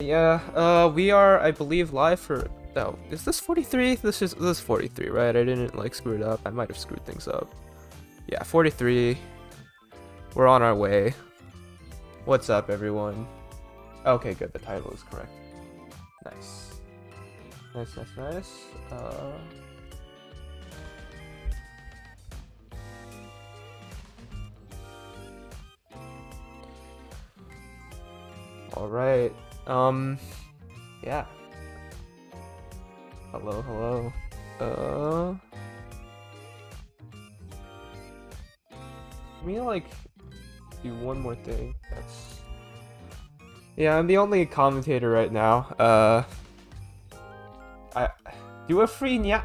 Yeah, we are, I believe, live for... Oh, is this 43? This is 43, right? I didn't, like, screw it up. I might have screwed things up. Yeah, 43. We're on our way. What's up, everyone? Okay, good. The title is correct. Nice. Nice, nice, nice. Alright. Yeah. Hello, hello. Let me, like, do one more thing. Yeah, I'm the only commentator right now. I do a free nya.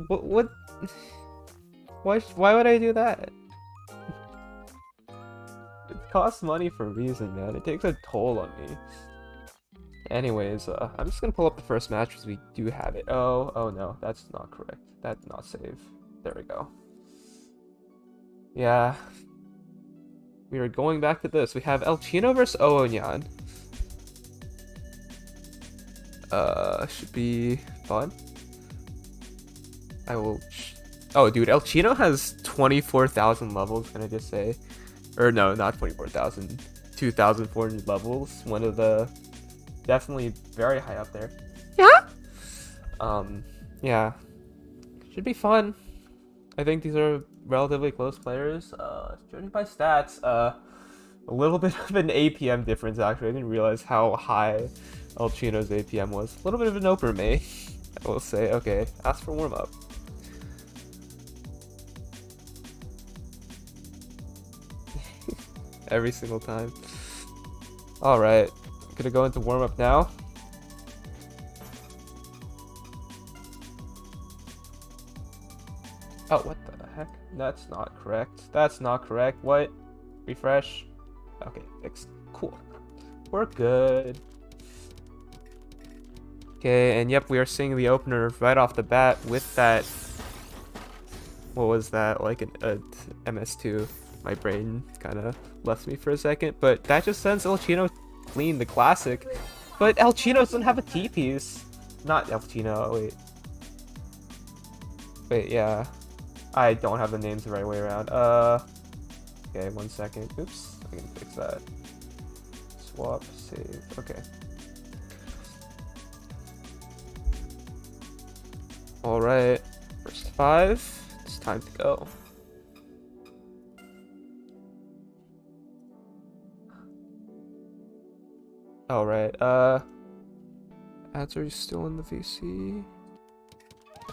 What? Why would I do that? It costs money for a reason, man. It takes a toll on me. Anyways, I'm just gonna pull up the first match because we do have it. Oh no, that's not correct. That's not save. There we go. Yeah. We are going back to this. We have El Chino versus Oonyan. Should be fun. I will... Oh, dude, El Chino has 24,000 levels, can I just say? Or no, not 24,000. 2,400 levels. One of the... Definitely very high up there. Yeah? Yeah. Should be fun. I think these are relatively close players. Judging by stats, a little bit of an APM difference, actually. I didn't realize how high El Chino's APM was. A little bit of an oper me, I will say. Okay, ask for warm-up. Every single time. Alright, gonna go into warm-up now. Oh, what the heck? That's not correct. That's not correct. What? Refresh. Okay, fixed. Cool. We're good. Okay, and yep, we are seeing the opener right off the bat with that... What was that? Like a MS2. My brain kind of left me for a second, but that just sends El Chino clean, the classic. But El Chino doesn't have a T-piece. Not El Chino, wait. Wait, yeah. I don't have the names the right way around. Okay, 1 second. Oops, I can fix that. Swap, save, okay. Alright, first 5, it's time to go. Alright, ads are still in the VC.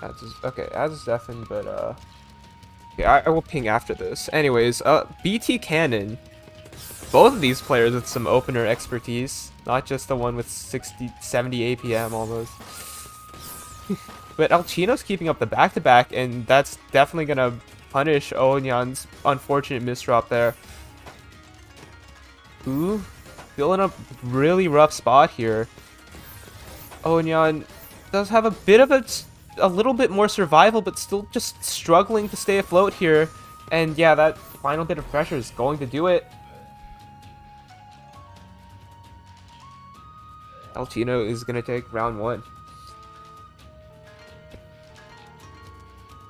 Ads is, okay, ads is deafened, but, okay, I will ping after this. Anyways, BT Cannon. Both of these players with some opener expertise, not just the one with 60, 70 APM almost. But El Chino's keeping up the back-to-back, and that's definitely gonna punish Oonyan's unfortunate misdrop there. Ooh. Still in a really rough spot here. Oonyan does have a bit of a little bit more survival, but still just struggling to stay afloat here. And yeah, that final bit of pressure is going to do it. El Chino is going to take round 1.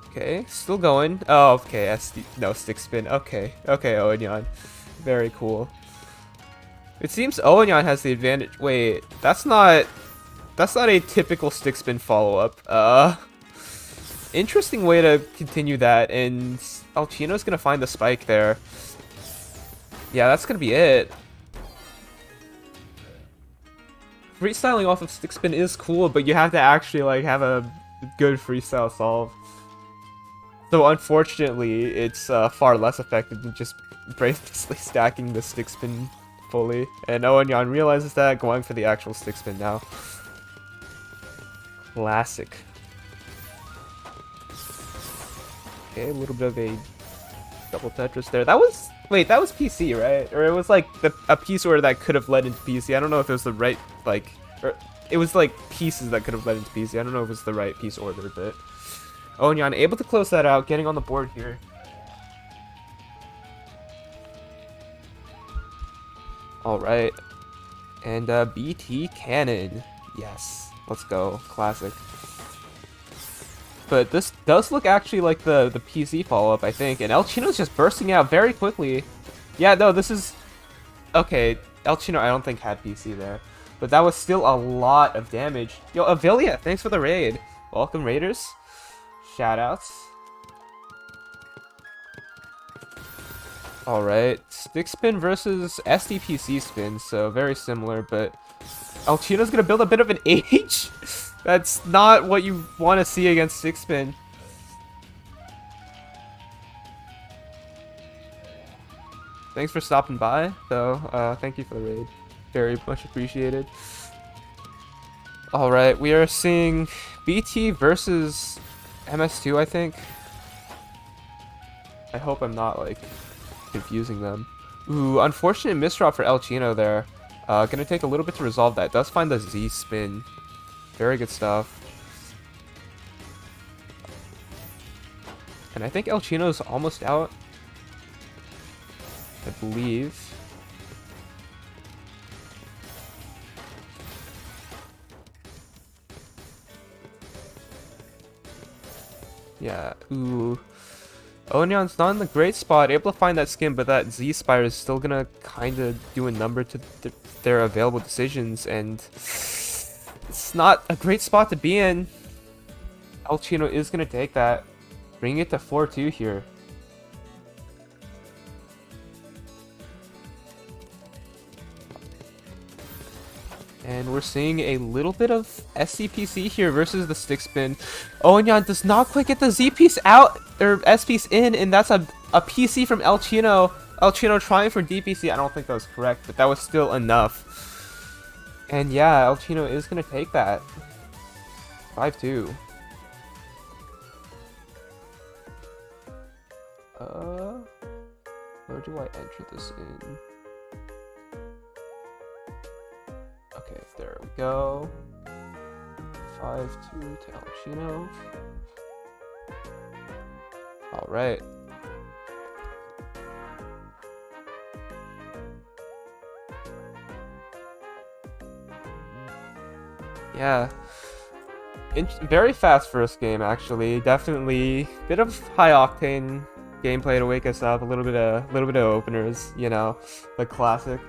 Okay, still going. Oh, okay, SD, no, stick spin. Okay, okay, Oonyan. Very cool. It seems Oonyan has the advantage. Wait, that's not a typical stick spin follow-up. Interesting way to continue that, and El Chino's gonna find the spike there. Yeah, that's gonna be it. Freestyling off of stick spin is cool, but you have to actually like have a good freestyle solve. So unfortunately, it's far less effective than just brainlessly stacking the stick spin fully. And Oonyan realizes that, going for the actual stick spin now. Classic. Okay, a little bit of a double Tetris there. That was... Wait, that was PC, right? Or it was like a piece order that could have led into PC. I don't know if it was the right, like... Or it was like pieces that could have led into PC. I don't know if it was the right piece order, but... Oonyan able to close that out, getting on the board here. Alright. And BT Cannon. Yes. Let's go. Classic. But this does look actually like the PC follow-up, I think. And El Chino's just bursting out very quickly. Yeah, no, this is... Okay, El Chino I don't think had PC there. But that was still a lot of damage. Yo, Avilia, thanks for the raid. Welcome, Raiders. Shoutouts. Alright, stick spin versus SDPC spin, so very similar, but El Chino's gonna build a bit of an H? That's not what you want to see against stick spin. Thanks for stopping by, though. Thank you for the raid. Very much appreciated. Alright, we are seeing BT versus MS2, I think. I hope I'm not, like, confusing them. Ooh, unfortunate misdrop for El Chino there. Gonna take a little bit to resolve that. Does find the Z spin. Very good stuff. And I think El Chino's almost out. I believe. Yeah, ooh. Onion's not in the great spot, able to find that skin, but that Z-Spire is still gonna kinda do a number to their available decisions, and it's not a great spot to be in. El Chino is gonna take that, bring it to 4-2 here. And we're seeing a little bit of SCPC here versus the stick spin. Onion does not quite get the Z piece out, or S piece in, and that's a PC from El Chino. El Chino trying for DPC. I don't think that was correct, but that was still enough. And yeah, El Chino is going to take that. 5-2. Where do I enter this in? Okay, there we go. 5-2 to El Chino. Alright. Yeah. Very fast first game, actually. Definitely a bit of high octane gameplay to wake us up. A little bit of openers, you know, the classic.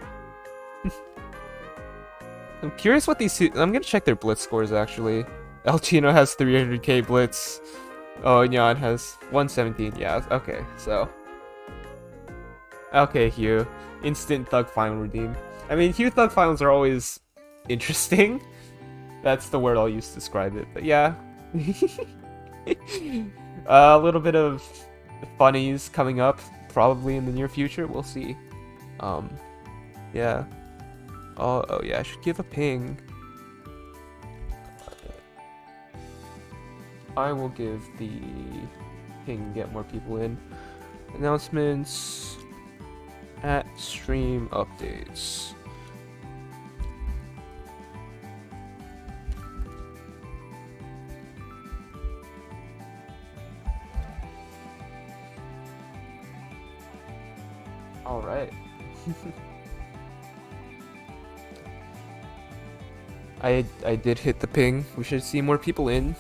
I'm curious what these... I'm gonna check their blitz scores, actually. El Chino has 300k blitz. Oh, Nyan has 117. Yeah, okay, so... Okay, Hugh. Instant Thug Final redeem. I mean, Hugh Thug Finals are always interesting. That's the word I'll use to describe it, but yeah. A little bit of funnies coming up, probably in the near future. We'll see. Yeah. Oh yeah, I should give a ping. I will give the ping and get more people in. Announcements at stream updates. All right. I did hit the ping. We should see more people in.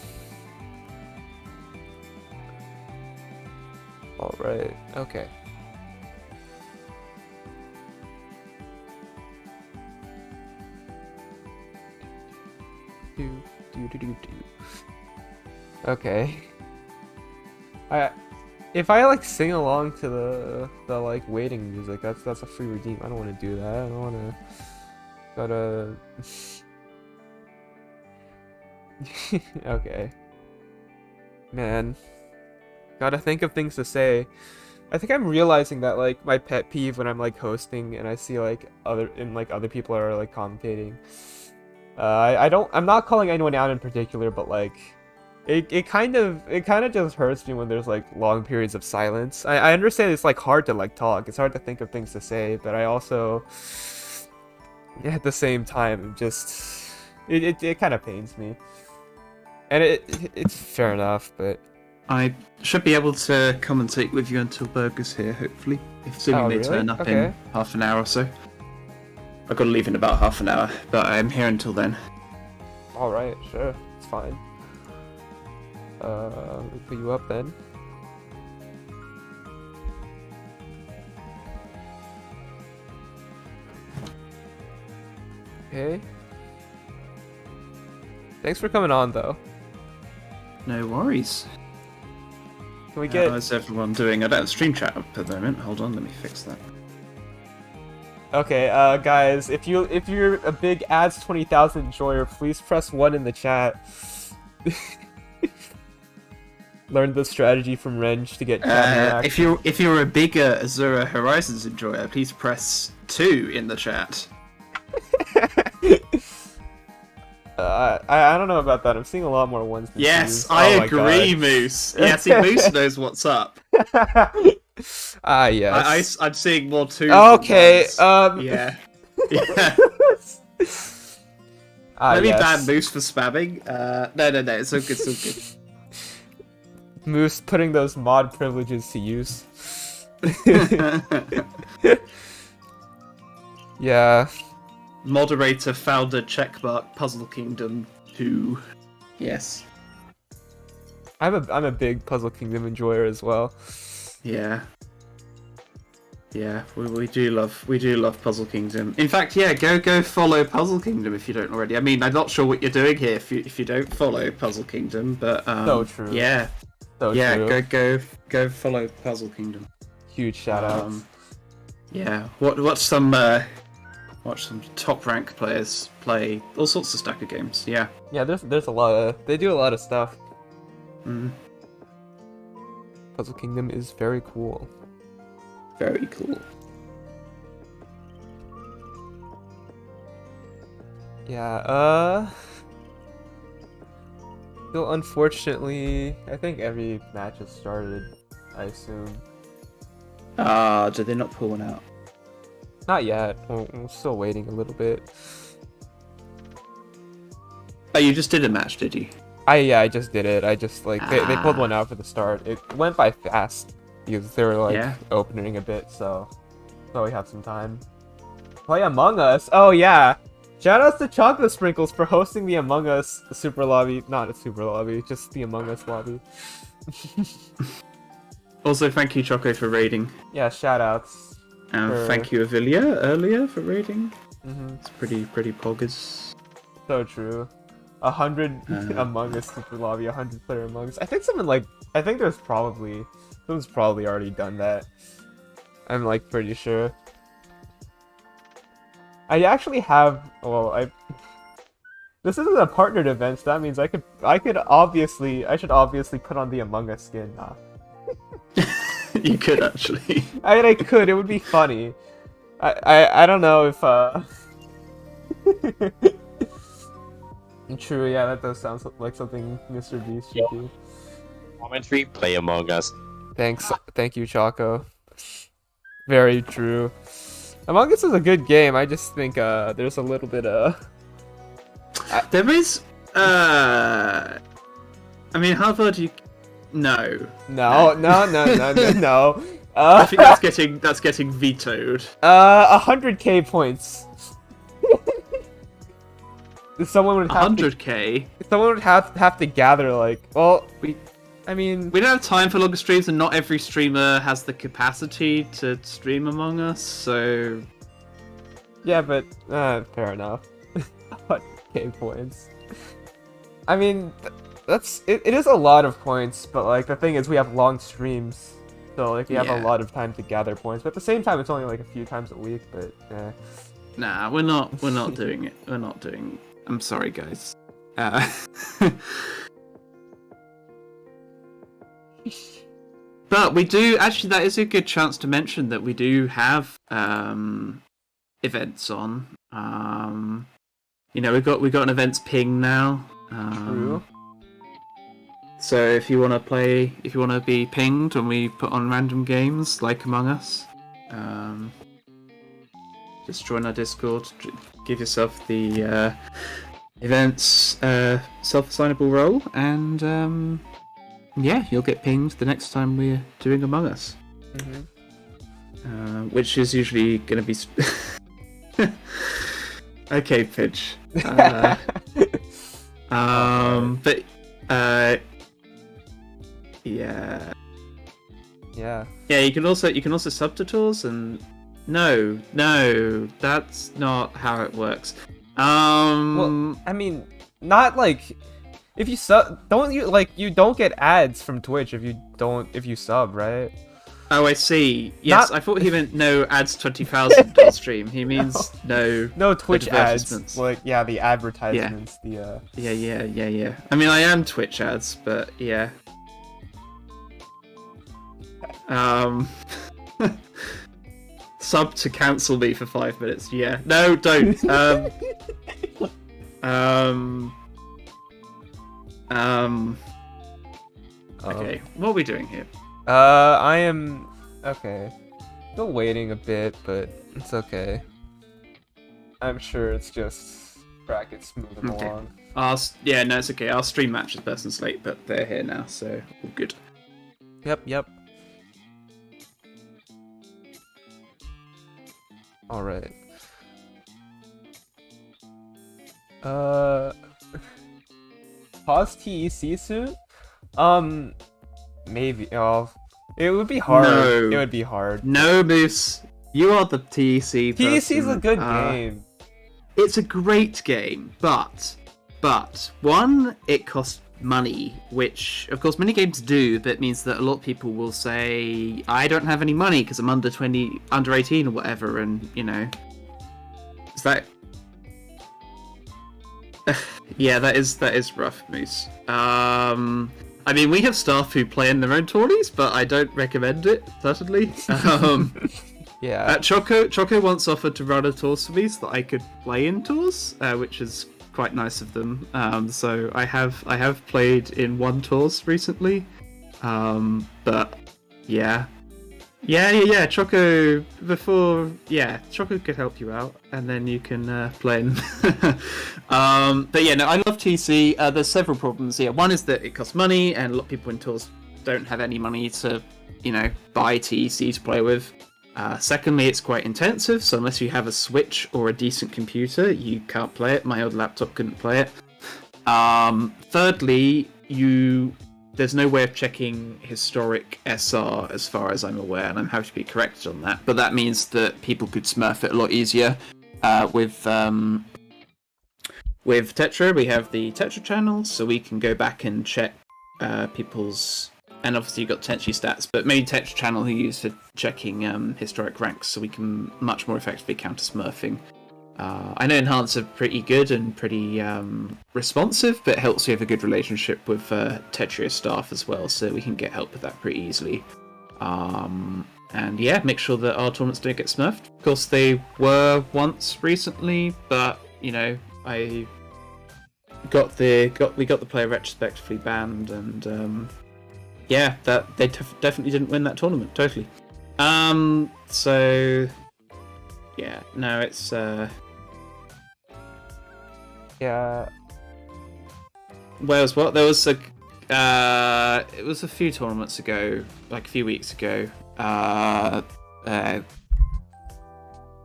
All right. Okay. Okay. If I like sing along to the like waiting music, that's a free redeem. I don't want to do that. I don't want to. Okay. Man. Gotta think of things to say. I think I'm realizing that like my pet peeve when I'm like hosting and I see like other people are like commentating. I'm not calling anyone out in particular, but like it kind of just hurts me when there's like long periods of silence. I understand it's like hard to like talk. It's hard to think of things to say, but I also at the same time just it kind of pains me. And it's fair enough, but I should be able to commentate with you until Burger's here, hopefully. If Zumi may turn up in half an hour or so. I've got to leave in about half an hour, but I'm here until then. Alright, sure. It's fine. Let me put you up then. Okay. Thanks for coming on, though. No worries. Can we get... How's everyone doing? I don't have stream chat up at the moment. Hold on, let me fix that. Okay, guys, if you're a big ads 20,000 enjoyer, please press 1 in the chat. Learn the strategy from Renge to get chat if you're a bigger Azura Horizons enjoyer, please press 2 in the chat. I don't know about that. I'm seeing a lot more ones than Yes, twos. I Oh my agree, God. Moose. Yeah, see, Moose knows what's up. Yes. I'm seeing more twos. Okay, than ones. Yeah. Yeah. Let me ban Moose for spamming. No, it's so good, so good. Moose putting those mod privileges to use. Yeah. Moderator, founder, checkmark, Puzzle Kingdom 2. Yes. I'm a big Puzzle Kingdom enjoyer as well. Yeah. Yeah, we do love Puzzle Kingdom. In fact, yeah, go follow Puzzle Kingdom if you don't already. I mean, I'm not sure what you're doing here if you don't follow Puzzle Kingdom, but So true. Yeah. So yeah, true. go follow Puzzle Kingdom. Huge shout out. Yeah, watch some top rank players play all sorts of stacker games. Yeah. Yeah, there's a lot of they do a lot of stuff. Puzzle Kingdom is very cool. Very cool. Yeah, still unfortunately, I think every match has started, I assume. Did they not pull one out? Not yet. We're still waiting a little bit. Oh, you just did a match, did you? I just did it. I just they pulled one out for the start. It went by fast because they were like opening a bit, so we have some time. Play Among Us. Oh yeah. Shoutouts to Chocolate Sprinkles for hosting the Among Us super lobby. Not a super lobby, just the Among Us lobby. Also, thank you, Choco, for raiding. Yeah, shoutouts. Thank you, Avilia, earlier for raiding. It's pretty poggers. So true. 100 Among Us super lobby, 100 player Among Us. I think someone's probably already done that. I'm like pretty sure. I actually have. Well, this isn't a partnered event, so that means I should obviously put on the Among Us skin. Nah. You could actually. I mean, I could. It would be funny. I don't know if True. Yeah, that does sound like something Mr. Beast should do. Commentary, play Among Us. Thanks. Thank you, Choco. Very true. Among Us is a good game. I just think there's a little bit there is. I mean, how far do you? No. No. I think that's getting vetoed. 100k points. Someone would have 100k. Someone would have to gather like. Well, we don't have time for longer streams, and not every streamer has the capacity to stream Among Us. So. Yeah, but fair enough. 100k points. I mean, it is a lot of points, but like the thing is, we have long streams, so like we have a lot of time to gather points. But at the same time, it's only like a few times a week. But Nah, we're not doing it. We're not doing. I'm sorry, guys. But we do actually. That is a good chance to mention that we do have events on. We got an events ping now. True. So if you want to be pinged when we put on random games like Among Us, just join our Discord. Give yourself the events self-assignable role, and you'll get pinged the next time we're doing Among Us. Which is usually going to be Okay, Pidge. But yeah. Yeah. Yeah, you can also sub to TAWS and no, that's not how it works. Well, I mean, not like if you sub, don't you like you don't get ads from Twitch if you sub, right? Oh, I see. Yes, Not- I thought he meant no ads 20,000 on stream. He means no Twitch ads. advertisements. Like yeah, the advertisements. Yeah. Yeah. I mean, I am Twitch ads, but yeah. Sub to cancel me for 5 minutes. Yeah. No, don't. Okay, what are we doing here? I am okay. Still waiting a bit, but it's okay. I'm sure it's just brackets moving Okay. along. Yeah, no, it's okay. Our stream matches person's late, but they're here now, so all good. Yep. All right. Pause TEC soon? Maybe. Oh, it would be hard. No. It would be hard. No, Moose. You are the TEC person. TEC is a good game. It's a great game, but one, it costs money, which of course many games do, but means that a lot of people will say, I don't have any money because I'm under 18 or whatever, and you know, is that yeah, that is rough, Moose. I mean, we have staff who play in their own tourneys, but I don't recommend it, certainly. Yeah. Choco once offered to run a tours for me so that I could play in tours, which is quite nice of them. So I have played in one tours recently, but yeah. Choco Choco could help you out, and then you can play in. But yeah, no, I love TC. There's several problems here. One is that it costs money, and a lot of people in tours don't have any money to, buy TEC to play with. Secondly, it's quite intensive, so unless you have a Switch or a decent computer, you can't play it. My old laptop couldn't play it. Thirdly, there's no way of checking historic SR as far as I'm aware, and I'm happy to be corrected on that. But that means that people could smurf it a lot easier. With Tetra, we have the Tetra channel, so we can go back and check people's. And obviously you've got Tenchi stats, but maybe Tetra channel we use for checking historic ranks, so we can much more effectively counter smurfing. I know Enhance are pretty good and pretty responsive, but it helps we have a good relationship with Tetrio staff as well, so we can get help with that pretty easily. And yeah, make sure that our tournaments don't get smurfed. Of course, they were once recently, but we got the player retrospectively banned, and yeah, that they definitely didn't win that tournament. Totally. So yeah, no, it's Yeah. Wales. What? There was it was a few tournaments ago, like a few weeks ago. Not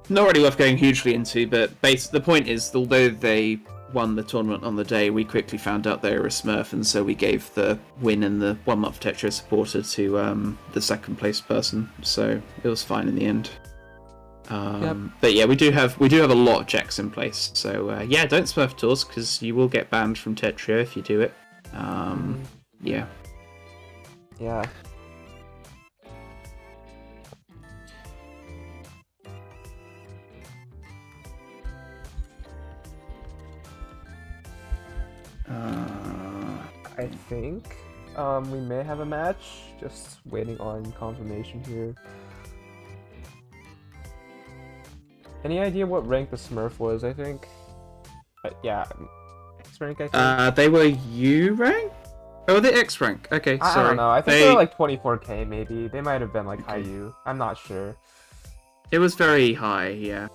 really worth going hugely into, but the point is, although they won the tournament on the day, we quickly found out they were a smurf, and so we gave the win and the 1 month Tetra supporter to the second place person, so it was fine in the end. Yep. But yeah, we do have a lot of checks in place, so yeah, don't smurf tours because you will get banned from Tetra if you do it. Yeah. Yeah. I think we may have a match. Just waiting on confirmation here. Any idea what rank the Smurf was? I think. Yeah, X rank. I think. They were U rank. Oh, the X rank. Okay, sorry. I don't know. I think they were like 24k maybe. They might have been like high U. I'm not sure. It was very high. Yeah.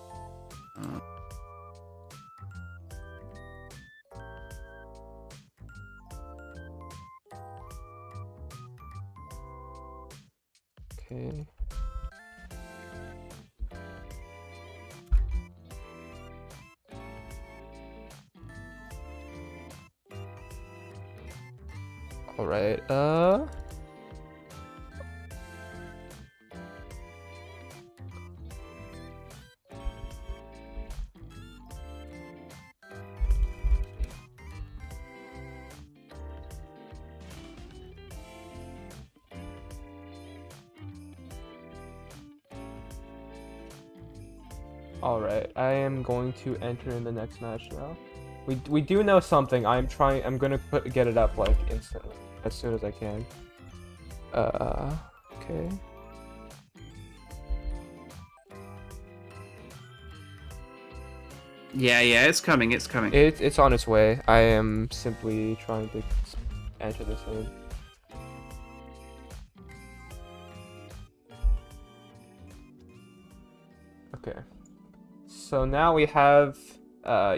Okay. Alright, Alright, I am going to enter in the next match now. We do know something. I'm gonna get it up like instantly, as soon as I can. Okay. Yeah, it's coming, it's coming. It's on its way. I am simply trying to enter this in. Okay. So now we have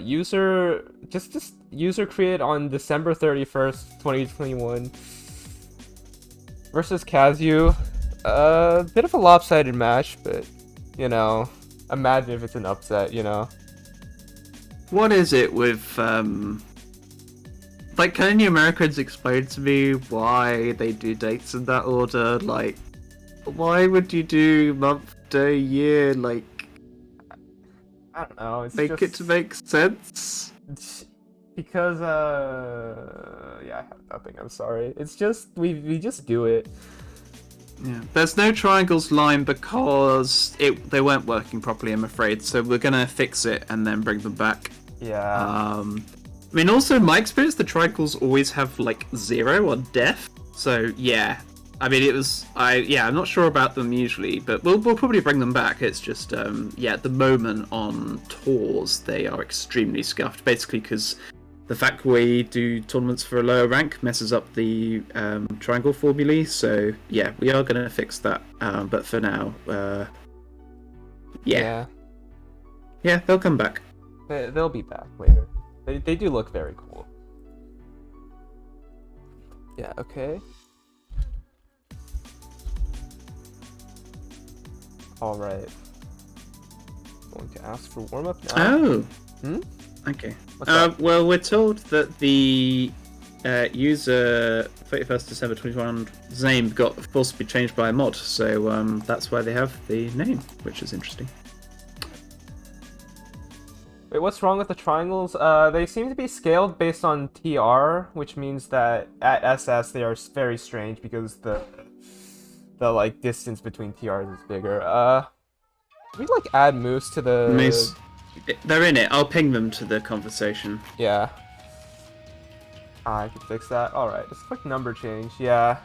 user user created on December 31st, 2021 versus Kazu. Bit of a lopsided match, but you know, imagine if it's an upset, you know. What is it with like, can any Americans explain to me why they do dates in that order? Like, why would you do month, day, year? Like, I don't know. It's make just... it to make sense. Because yeah, I have nothing. I'm sorry. It's just we just do it. Yeah, there's no triangles line because they weren't working properly, I'm afraid. So we're gonna fix it and then bring them back. Yeah. I mean, also in my experience, the triangles always have like 0 or def. So yeah, I mean, I'm not sure about them usually, but we'll probably bring them back. It's just yeah, at the moment on TAWS they are extremely scuffed, basically because the fact we do tournaments for a lower rank messes up the triangle formulae. So yeah, we are going to fix that. But for now, yeah, they'll come back. They'll be back later. They do look very cool. Yeah. Okay. All right. Going to ask for warm up now. Oh. Hmm? Okay. What's up? Well, we're told that the user 31st December 2021's name got forcibly changed by a mod, so that's why they have the name, which is interesting. Wait, what's wrong with the triangles? They seem to be scaled based on TR, which means that at SS they are very strange because the like distance between TRs is bigger. Can we like add moose to the? They're in it. I'll ping them to the conversation. Yeah. I can fix that. All right, just click number change. Yeah.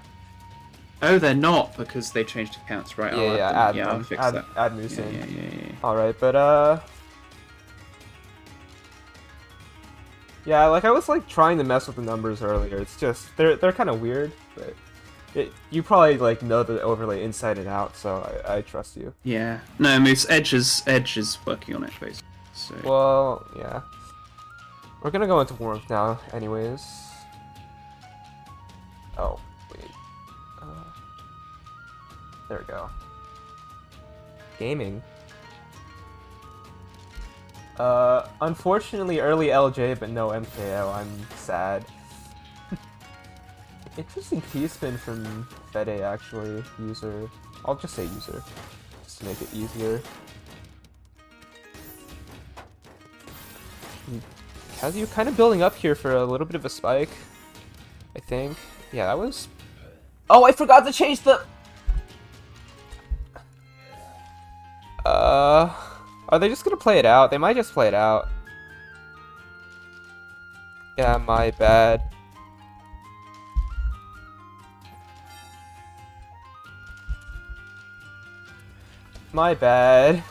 Oh, they're not because they changed accounts, right? Add I'll them. fix that. Add moose in. Yeah. All right, but yeah, like I was like trying to mess with the numbers earlier. It's just they're kind of weird, but you probably like know the overlay inside and out, so I trust you. Yeah. No, Moose Edge is working on it basically. So. Well, yeah. We're gonna go into warmth now, anyways. Oh wait. There we go. Gaming. Unfortunately early LJ, but no MKO. I'm sad. Interesting T-spin from Fede, actually. User. I'll just say user, just to make it easier. Kazu kind of building up here for a little bit of a spike, I think. Yeah, that was... Oh, I forgot to change the... Are they just gonna play it out? They might just play it out. Yeah, my bad. My bad.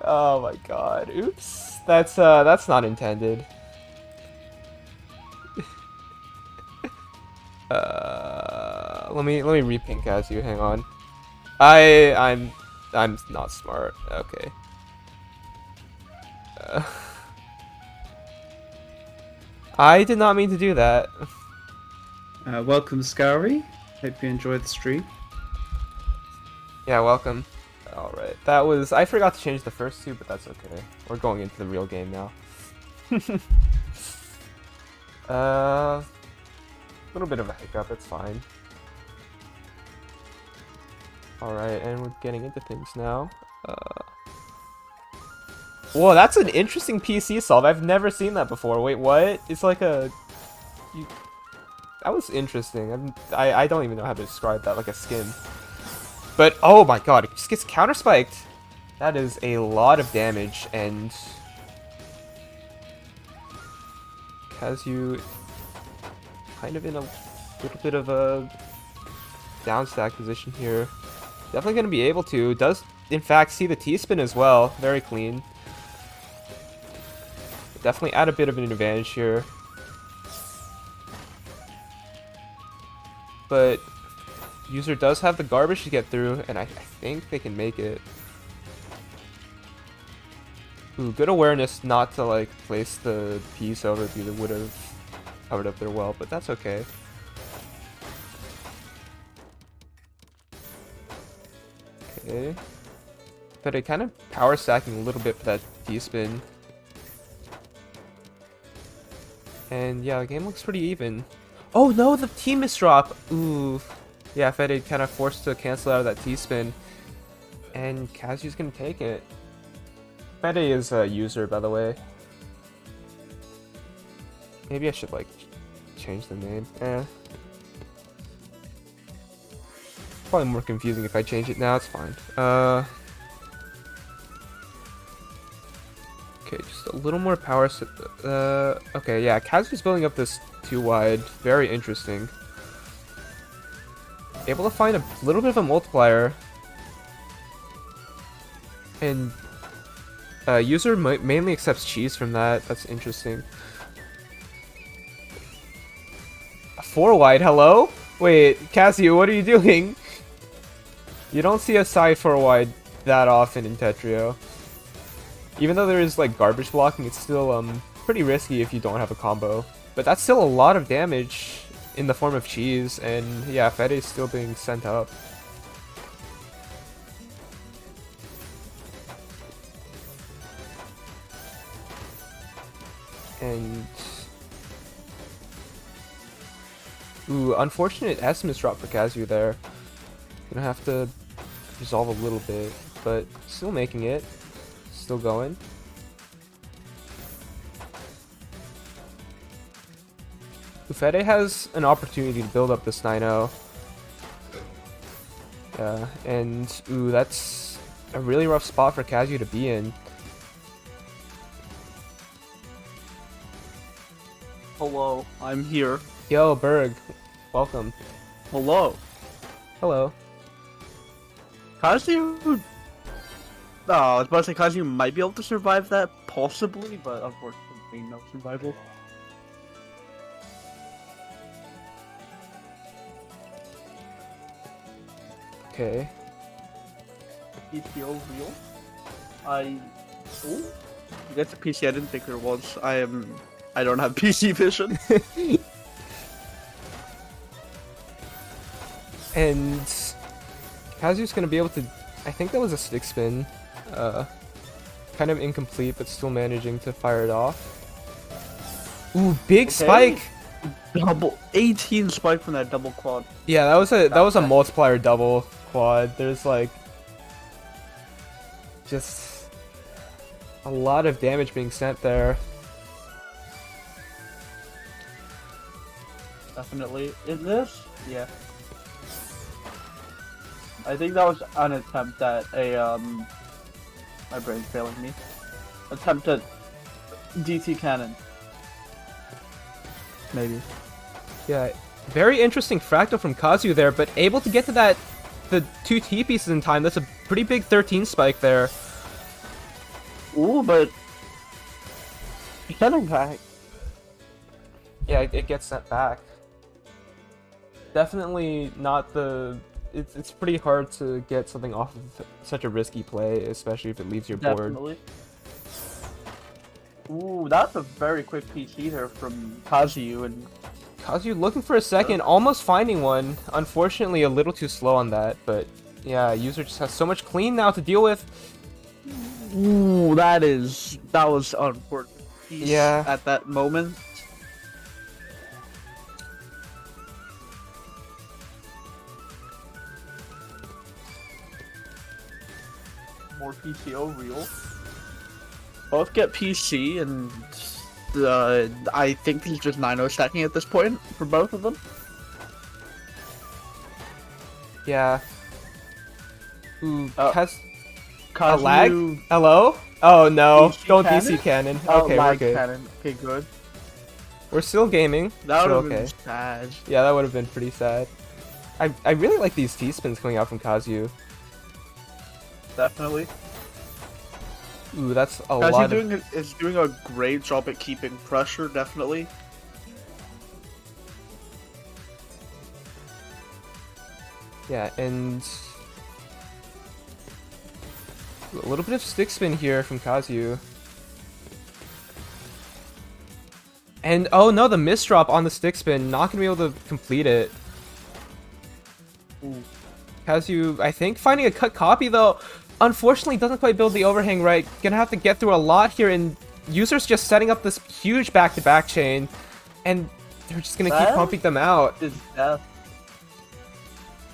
Oh my god. Oops. That's not intended. Let me repink Kazu, hang on. I'm not smart. Okay. I did not mean to do that. Welcome, Scary. Hope you enjoyed the stream. Yeah, welcome. Alright, that was... I forgot to change the first two, but that's okay. We're going into the real game now. little bit of a hiccup, it's fine. Alright, and we're getting into things now. Whoa, that's an interesting PC solve. I've never seen that before. Wait, what? It's like a... That was interesting. I don't even know how to describe that, like a skin. But, oh my god, it just gets counter-spiked. That is a lot of damage, and... Kazu kind of in a little bit of a down stack position here. Definitely going to be able to. Does, in fact, see the T-spin as well. Very clean. Definitely add a bit of an advantage here. But user does have the garbage to get through, and I think they can make it. Ooh, good awareness not to like place the piece over because it would have covered up there well, but that's okay. Okay. But it kind of power stacking a little bit for that D-spin. And yeah, the game looks pretty even. Oh no, the T misdrop! Ooh. Yeah, Fede kind of forced to cancel out of that T-spin. And Kazu's gonna take it. Fede is a user, by the way. Maybe I should, like, change the name. Probably more confusing if I change it now, it's fine. Okay, just a little more power. Okay, yeah, Kazu's building up this too wide. Very interesting. Able to find a little bit of a multiplier. And user mainly accepts cheese from that. That's interesting. A 4 wide, hello? Wait, Casio, what are you doing? You don't see a side 4 wide that often in Tetrio. Even though there is like garbage blocking, it's still pretty risky if you don't have a combo. But that's still a lot of damage in the form of cheese, and yeah, Fede is still being sent up. And ooh, unfortunate S misdrop for Kazu there. Gonna have to resolve a little bit, but still making it. Still going. Fede has an opportunity to build up this 9-0. Yeah, and ooh, that's a really rough spot for Kazu to be in. Hello, I'm here. Yo, Berg, welcome. Hello. Hello. Kazu... Oh, I was about to say Kazu might be able to survive that, possibly, but unfortunately no survival. Okay. PTO real? Ooh? That's a PC I didn't think there was. I don't have PC vision. And Kazu's gonna be able to... I think that was a stick spin. Kind of incomplete, but still managing to fire it off. Ooh, big spike! Double 18 spike from that double quad. Yeah, that was a multiplier double quad. There's like just a lot of damage being sent there. Definitely. Is this? Yeah. I think that was an attempt at a my brain's failing me. Attempt at DT cannon. Maybe. Yeah, very interesting fractal from Kazu there, but able to get to the 2 T pieces in time. That's a pretty big 13 spike there. Ooh, but cannon back. Yeah, it gets sent back. Definitely not the... It's pretty hard to get something off of such a risky play, especially if it leaves your board. Definitely. Ooh, that's a very quick PC there from Kazu, and Kazu looking for a second, almost finding one. Unfortunately, a little too slow on that, but yeah, user just has so much clean now to deal with. ooh, that was unfortunate. Yeah. At that moment. more PCO real. Both get PC, and I think he's just 9-0 stacking at this point for both of them. Yeah. Ooh, Oh. has a Kazu, lag? Hello? Oh no, DC don't cannon? DC cannon. Oh, Okay, we're lag good. cannon. Okay, good. We're still gaming. That so would have okay. been sad. Yeah, that would have been pretty sad. I really like these T-spins coming out from Kazu. Definitely. Ooh, that's a Kazu lot of... is doing a great job at keeping pressure, definitely. Yeah, and... a little bit of stick spin here from Kazu. And, oh no, the misdrop on the stick spin. Not gonna be able to complete it. Ooh. Kazu, I think, finding a cut copy, though, unfortunately doesn't quite build the overhang right. Gonna have to get through a lot here, and users just setting up this huge back-to-back chain, and they're just gonna keep pumping them out. His death.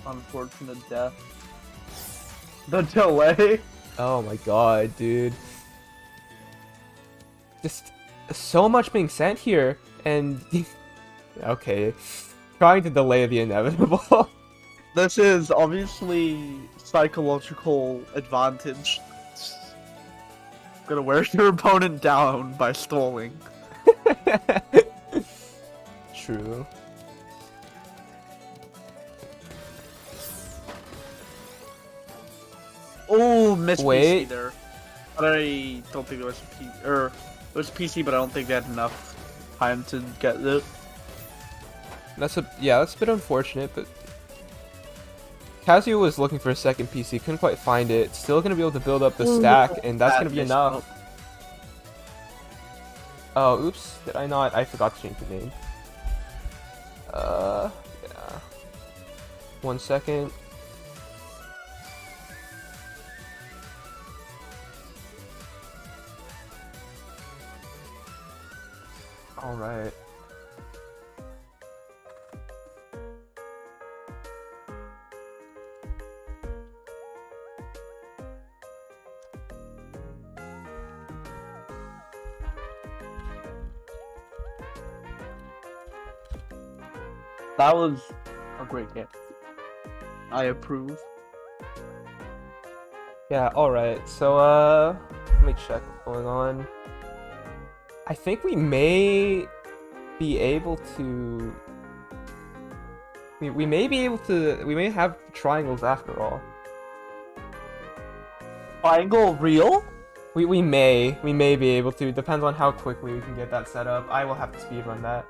Unfortunate death. The delay. Oh my god, dude. Just so much being sent here, and... okay. Trying to delay the inevitable. This is obviously psychological advantage. Gonna wear your opponent down by stalling. True. Oh, missed Wait. PC there. But I don't think it was a PC, or it was PC, but I don't think they had enough time to get it. That's a bit unfortunate, but Kazuya was looking for a second PC, couldn't quite find it. Still gonna be able to build up the stack, and that's gonna be enough. Oh, oops, did I not? I forgot to change the name. Yeah. 1 second. All right. That was a great game. I approve. Yeah, alright, so, let me check what's going on. I think we may be able to... We may be able to... We may have triangles after all. Triangle real? We may be able to. Depends on how quickly we can get that set up. I will have to speedrun that.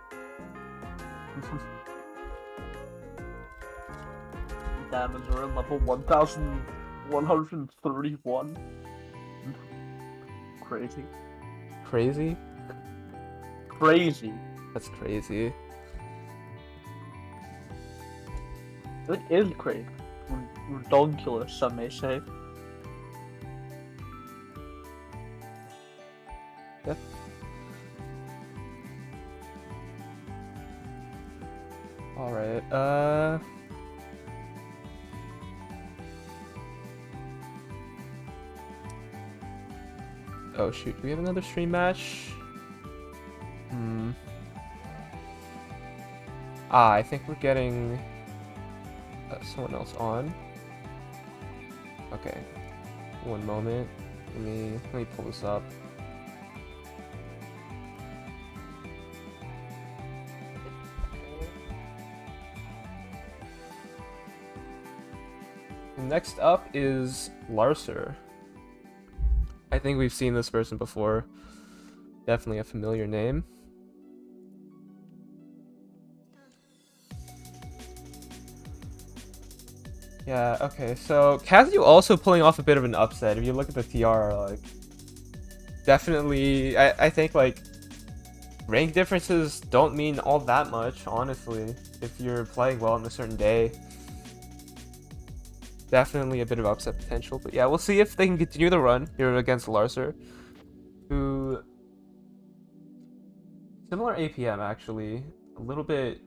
Damage are at level 1131. Crazy. Crazy? Crazy. That's crazy. It is crazy. Redonkulous, some may say. Yep. Alright, oh shoot, do we have another stream match? I think we're getting someone else on. Okay, one moment. Let me pull this up. Next up is Larcer. I think we've seen this person before. Definitely a familiar name. Yeah, okay, so Kazu also pulling off a bit of an upset. If you look at the TR, like, definitely, I think, like, rank differences don't mean all that much, honestly, if you're playing well on a certain day. Definitely a bit of upset potential, but yeah, we'll see if they can continue the run here against Larcer, who... Similar APM, actually. A little bit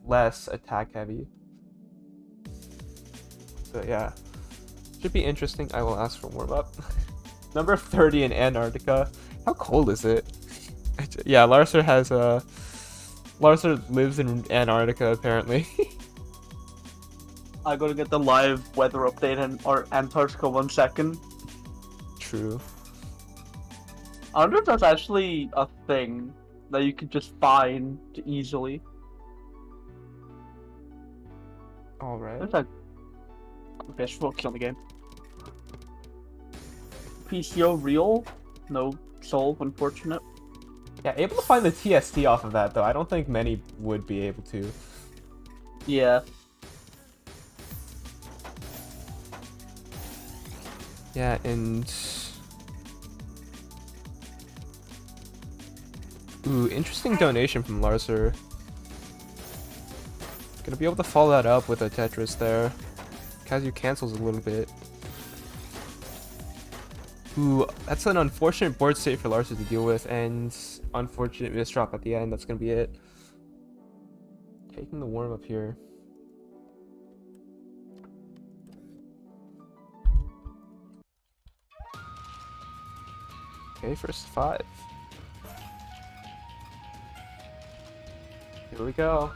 less attack heavy. So yeah, Should be interesting. I will ask for warm up. Number 30 in Antarctica. How cold is it? Yeah, Larcer has Larcer lives in Antarctica apparently. I gotta get the live weather update in Antarctica 1 second. True. I wonder if that's actually a thing that you could just find easily. Alright. There's a... Okay, I should focus on the game. PCO real? No soul, unfortunate. Yeah, able to find the TST off of that though. I don't think many would be able to. Yeah. Yeah, and ooh, interesting donation from Larcer. Gonna be able to follow that up with a Tetris there. Kazu cancels a little bit. Ooh, that's an unfortunate board state for Larcer to deal with, and unfortunate misdrop at the end. That's gonna be it. Taking the warm up here. Okay, first 5. Here we go.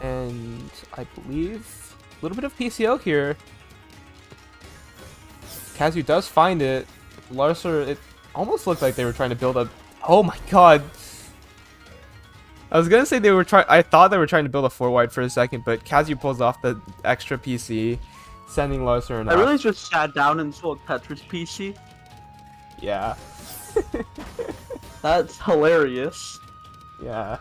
And I believe a little bit of PCO here. Kazu does find it. Larcer, it almost looked like they were trying to build a... Oh my god! I was gonna say they were I thought they were trying to build a 4-wide for a second, but Kazu pulls off the extra PC, sending Larcer enough. I really just sat down and saw Tetris PC. Yeah. That's hilarious. Yeah.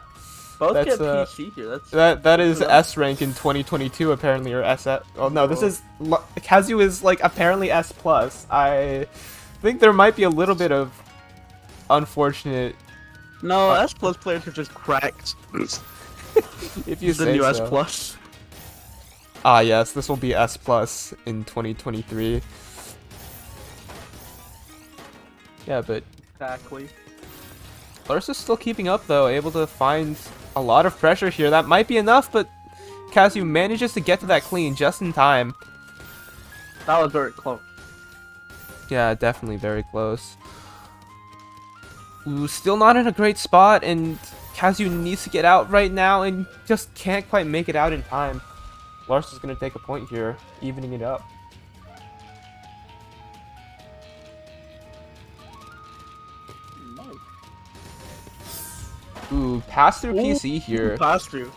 Both That's, get PC here. That is them. S rank in 2022 apparently, or S. Oh no, this is Kazu is like apparently S plus. I think there might be a little bit of unfortunate. No, S plus players are just cracked. If you the say new S so. plus. Ah yes, this will be S plus in 2023. Yeah, but Exactly. Larcer's still keeping up though, able to find a lot of pressure here. That might be enough, but Kazu manages to get to that clean just in time. That was very close. Yeah, definitely very close. Ooh, still not in a great spot, and Kazu needs to get out right now and just can't quite make it out in time. Larcer's gonna take a point here, evening it up. Ooh, pass through PC here. Pass through.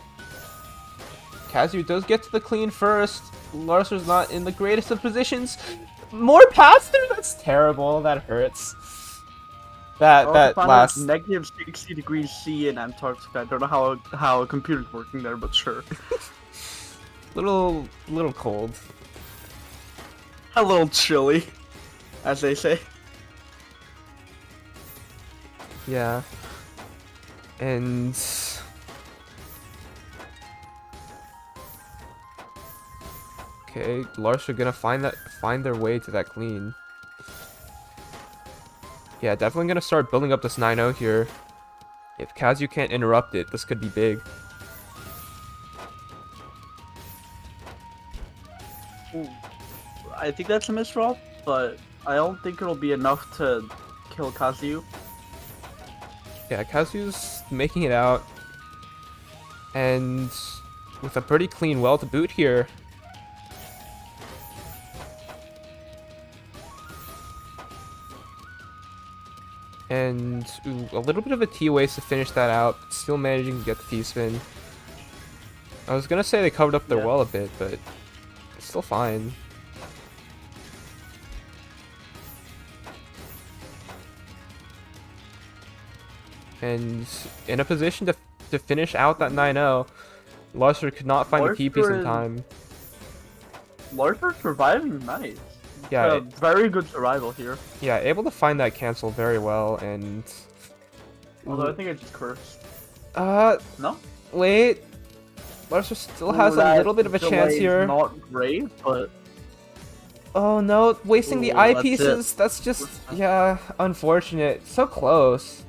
Kazu does get to the clean first. Larcer's not in the greatest of positions. More pass through? That's terrible. That hurts. That last negative 60 degrees C in Antarctica. I don't know how a computer's working there, but sure. little cold. A little chilly, as they say. Yeah. And okay, Larcer gonna find their way to that clean. Yeah, definitely gonna start building up this 9-0 here. If Kazu can't interrupt it, this could be big. Ooh. I think that's a misdrop, but I don't think it'll be enough to kill Kazu. Yeah, Kazu's making it out. And with a pretty clean well to boot here. And ooh, a little bit of a T-waste to finish that out, but still managing to get the T-spin. I was gonna say they covered up their well a bit, but it's still fine. And in a position to finish out that 9-0, Larcer could not find the T-piece in time. Larcer's surviving nice. Yeah, very good survival here. Yeah, able to find that cancel very well, and although I think I just cursed. No? Wait. Larcer still has a little bit of a chance here. Not great, but oh no, wasting the eyepieces. That's just, yeah, unfortunate. So close.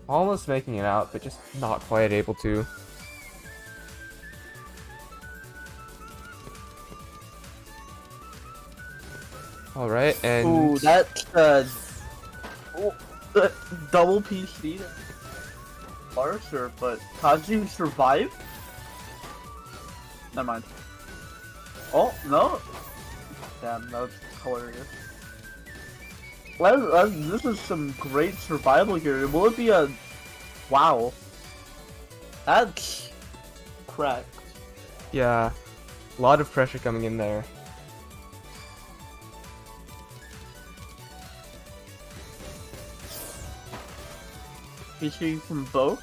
Almost making it out, but just not quite able to. Alright, and... Ooh, that's double PC Larser, but Kazu survived? Never mind. Oh, no! Damn, that was hilarious. This is some great survival here. Will it be a... Wow. That's... cracked. Yeah, a lot of pressure coming in there. PC from both.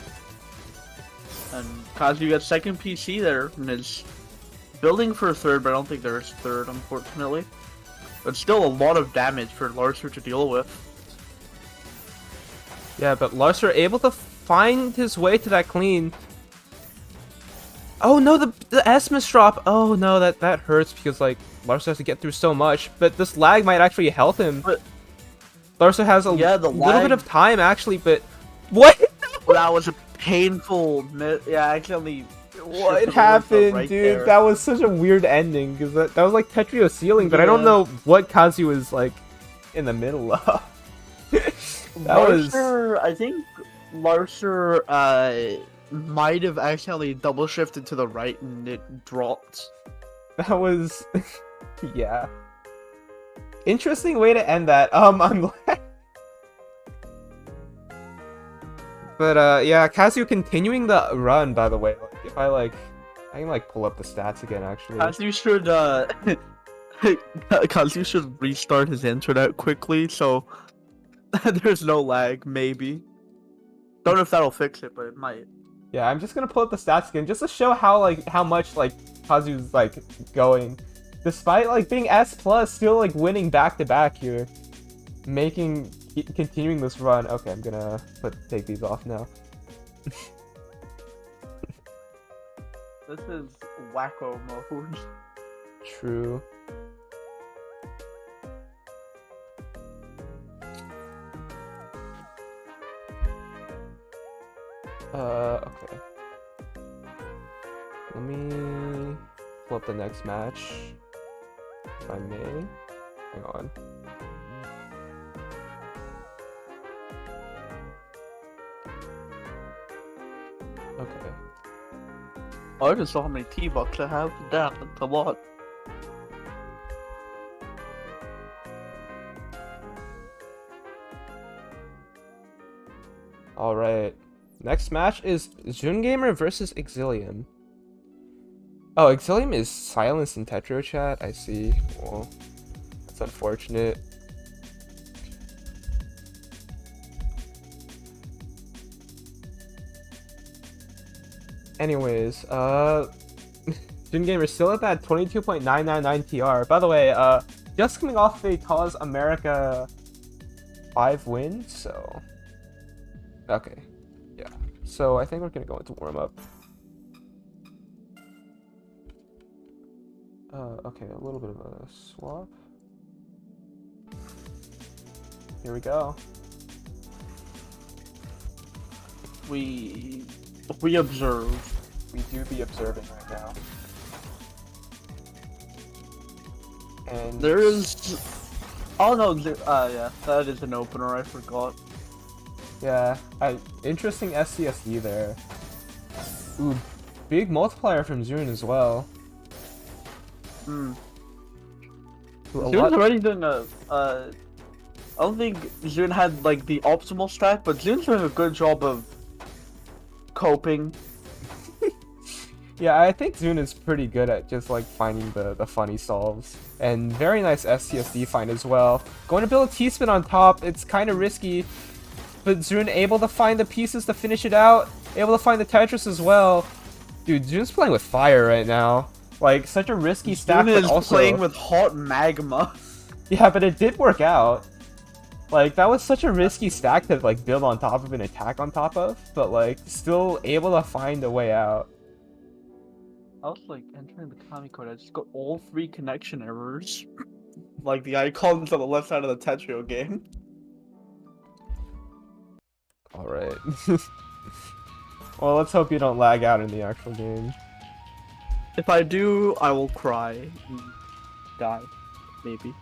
And Kazu got second PC there, and is building for a third, but I don't think there's third, unfortunately. But still a lot of damage for Larser to deal with. Yeah, but Larser able to find his way to that clean. Oh no, the S-miss drop. Oh no, that hurts because like Larser has to get through so much. But this lag might actually help him. But Larser has a little lag... bit of time actually, but what? That was a painful yeah, I accidentally... What happened, right dude? there. That was such a weird ending because that was like Tetrio ceiling, but I don't Yeah. know what Kazu was like in the middle of. Larser, I think Larser might have accidentally double shifted to the right and it dropped. That was yeah. Interesting way to end that. I'm glad. But yeah, Kazu continuing the run, by the way. Like, if I can like pull up the stats again actually. Kazu should restart his internet quickly so there's no lag, maybe. Don't know if that'll fix it, but it might. Yeah, I'm just gonna pull up the stats again just to show how much like Kazu's like going. Despite like being S+, still like winning back to back here. Continuing this run. Okay, I'm gonna take these off now. This is wacko mode. True. Okay. Let me pull up the next match, if I may. Hang on. Okay. Oh, I just saw how many T-Bucks I have. Damn, that's a lot. Alright. Next match is Zungamer versus Exilium. Oh, Exilium is silenced in Tetro chat? I see. Well, that's unfortunate. Anyways, Zungamer still at that 22.999 TR. By the way, just coming off a TAWS America 5 win, so... Okay, yeah. So I think we're gonna go into warm-up. Okay, a little bit of a swap. Here we go. We observe. We do be observing right now. And There is... Oh no, yeah, that is an opener, I forgot. yeah, interesting SCSD there. Ooh, big multiplier from Zune as well. Hmm. Ooh, Zune's already doing I don't think Zune had like the optimal strat, but Zune's doing a good job of coping. Yeah, I think Zune is pretty good at just like finding the funny solves. And very nice SCSD find as well. Going to build a T-spin on top, it's kind of risky. But Zune able to find the pieces to finish it out. Able to find the Tetris as well. Dude, Zune's playing with fire right now. Like, such a risky stack, Zune but is also... playing with hot magma. Yeah, but it did work out. Like, that was such a risky stack to, like, build on top of and attack on top of. But, like, still able to find a way out. I was like entering the Kami code, I just got all 3 connection errors. Like the icons on the left side of the Tetrio game. Alright. Well, let's hope you don't lag out in the actual game. If I do, I will cry and die. Maybe.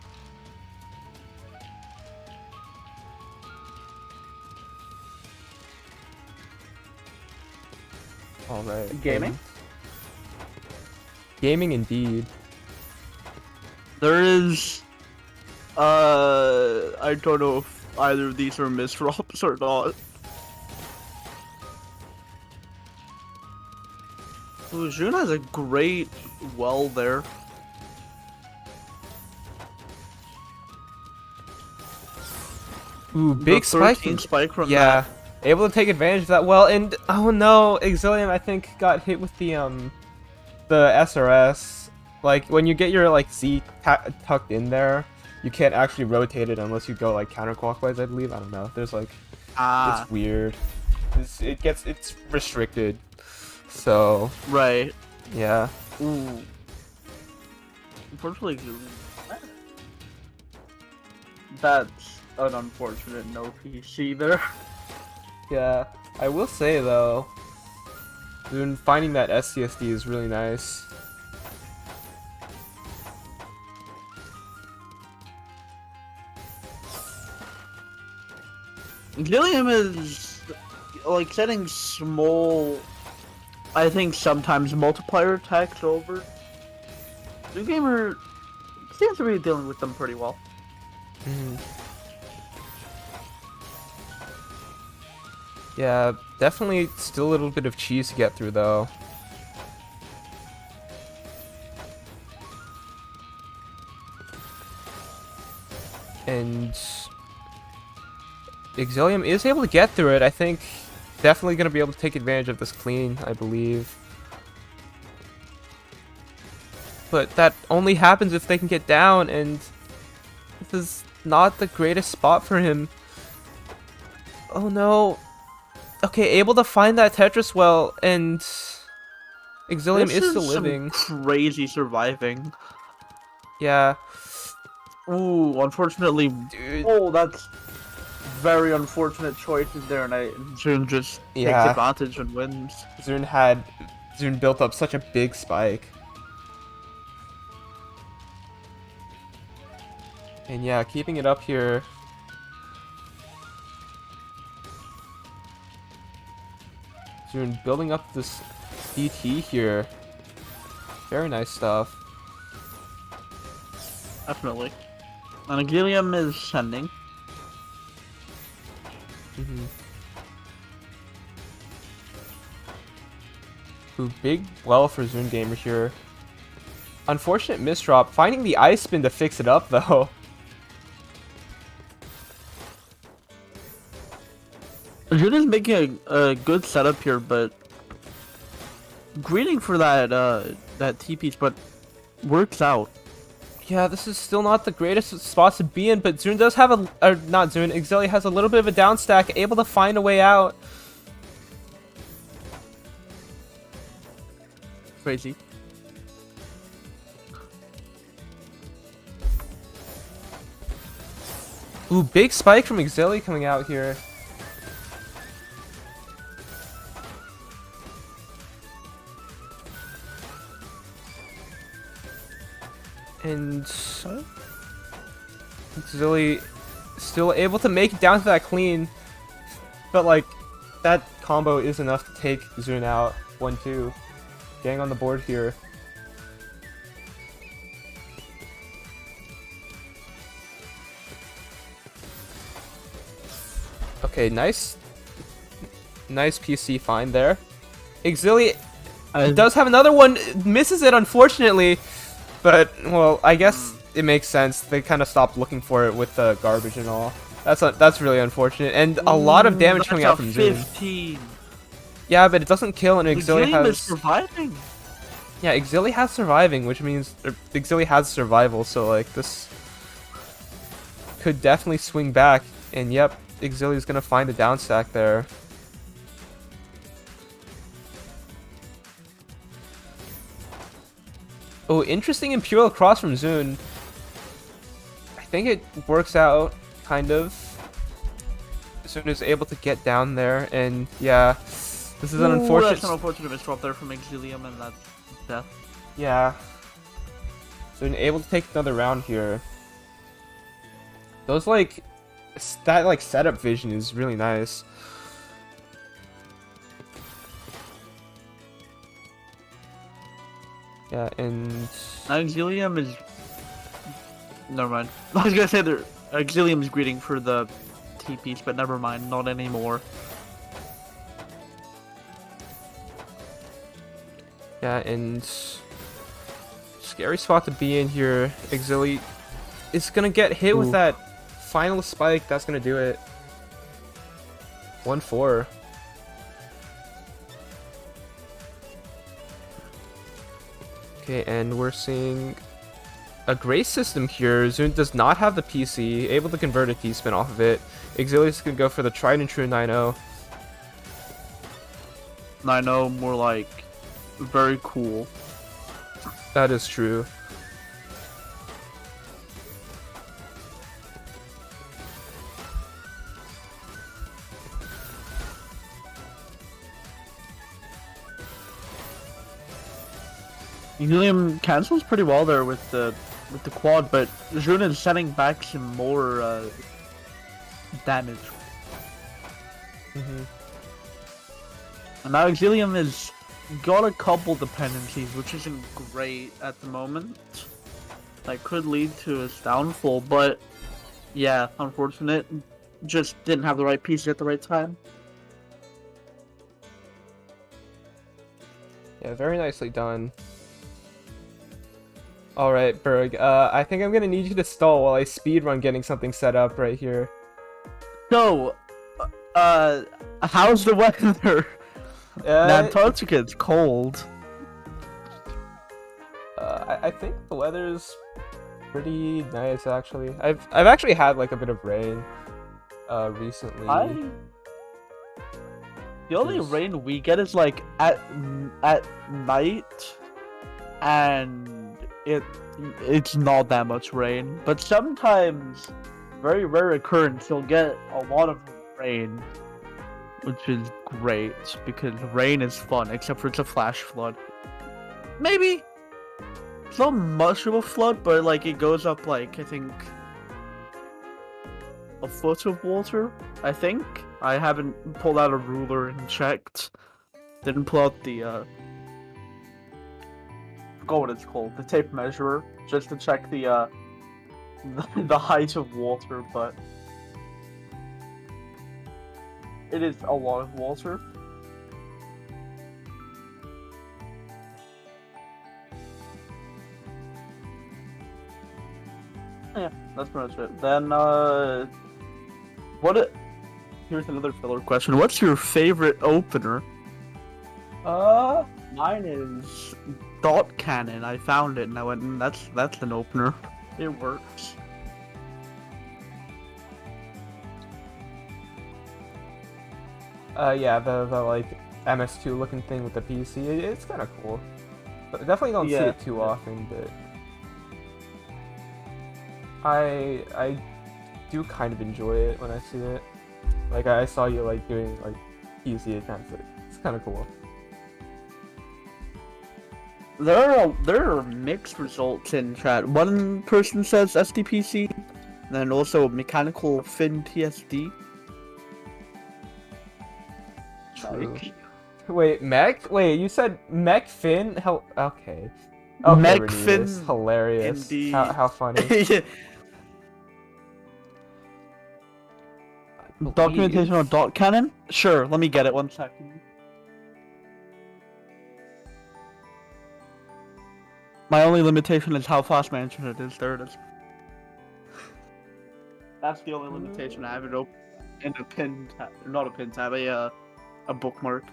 Alright. Gaming? Gaming indeed. There is... I don't know if either of these are misdrops or not. Ooh, Jun has a great well there. Ooh, big The spike. 13 spike from Yeah. that. Able to take advantage of that well, and oh no, Exilium I think got hit with the SRS. Like when you get your like Z tucked in there, you can't actually rotate it unless you go like counterclockwise, I believe. I don't know. There's like Ah, it's weird. It's restricted. So right. yeah. Ooh. Unfortunately, that's an unfortunate no PC there. Yeah. I will say though, finding that SCSD is really nice. Gilliam is like setting small, I think sometimes multiplier attacks over. New Gamer seems to be dealing with them pretty well. Yeah, definitely still a little bit of cheese to get through though. And Exilium is able to get through it. I think definitely going to be able to take advantage of this clean, I believe. But that only happens if they can get down, and this is not the greatest spot for him. Oh no. Okay, able to find that Tetris well, and Exilium This is still some living. crazy surviving. Yeah. Ooh, unfortunately, Dude. oh, that's very unfortunate choices there, and Jun just takes Yeah. advantage and wins. Zune built up such a big spike. And yeah, keeping it up here. Zune building up this DT here. Very nice stuff. Definitely. And Gilliam is sending. Ooh, big well for Zune Gamer here. Unfortunate misdrop. Finding the ice spin to fix it up though. Jun is making a good setup here, but greeting for that that TP spot works out. Yeah, this is still not the greatest spot to be in, but Zune does have not Zune, Exilia has a little bit of a down stack, able to find a way out. Crazy. Ooh, big spike from Exilia coming out here. And Exilia still able to make it down to that clean. But like, that combo is enough to take Zune out. 1-2. Getting on the board here. Okay, nice PC find there. Exilia does have another one, misses it unfortunately, but well, I guess it makes sense. They kind of stopped looking for it with the garbage and all. That's really unfortunate, and a lot of damage coming out from Zune. 15. Yeah, but it doesn't kill, and The Exilia game is has surviving. yeah, Exilia has surviving, which means Exilia has survival. So like this could definitely swing back, and yep, Exilia's gonna find a down stack there. Oh, interesting Imperial Cross from Zune. I think it works out, kind of. Zune is able to get down there, and yeah, this is an Ooh, unfortunate. That's an unfortunate misdrop there from Exilium, and that's death. Yeah. Zune able to take another round here. Those that setup vision is really nice. Yeah, and Now Exilium is. Never mind. I was gonna say that Exilium is greeting for the TPs, but never mind, not anymore. yeah, and scary spot to be in here. Exili is gonna get hit with that final spike. That's gonna do it. 1-4. Okay, and we're seeing a great system here. Zune does not have the PC, able to convert a T-spin off of it. Exilius can go for the tried and true 9-0. 9-0, more like very cool. That is true. Exilium cancels pretty well there with the quad, but Zune is setting back some more damage. And now Exilium has got a couple dependencies, which isn't great at the moment. That could lead to his downfall, but yeah, unfortunate. Just didn't have the right piece at the right time. Yeah, very nicely done. Alright, Berg, I think I'm gonna need you to stall while I speedrun getting something set up right here. So, how's the weather? Antarctica, it's cold. I think the weather's pretty nice, actually. I've actually had, like, a bit of rain, recently. The only rain we get is, like, at night, and it's not that much rain, but sometimes, very rare occurrence, you'll get a lot of rain, which is great because rain is fun, except for it's a flash flood. Maybe it's not much of a flood, but like it goes up like I think a foot of water. I think I haven't pulled out a ruler and checked. Didn't pull out the forgot what it's called, the tape measurer, just to check the height of water, but it is a lot of water. Yeah, that's pretty much it. Then, here's another filler question. What's your favorite opener? Mine is Dot Cannon. I found it and I went, that's an opener. It works. Yeah, the like MS2 looking thing with the PC, it's kind of cool. But definitely don't see it too often, but I do kind of enjoy it when I see it. Like I saw you like doing like PC attempts. It's kind of cool. There are mixed results in chat. One person says SDPC, and then also mechanical fin TSD. True. Wait, mech? Wait, you said mech fin? Okay. Okay, Mech Renee, fin. it's hilarious. Indeed. How funny. Documentation on Dot Cannon? Sure, let me get it 1 second. My only limitation is how fast my internet is. There it is. That's the only limitation. I have it open in a pin tab. Not a pin tab, a bookmark.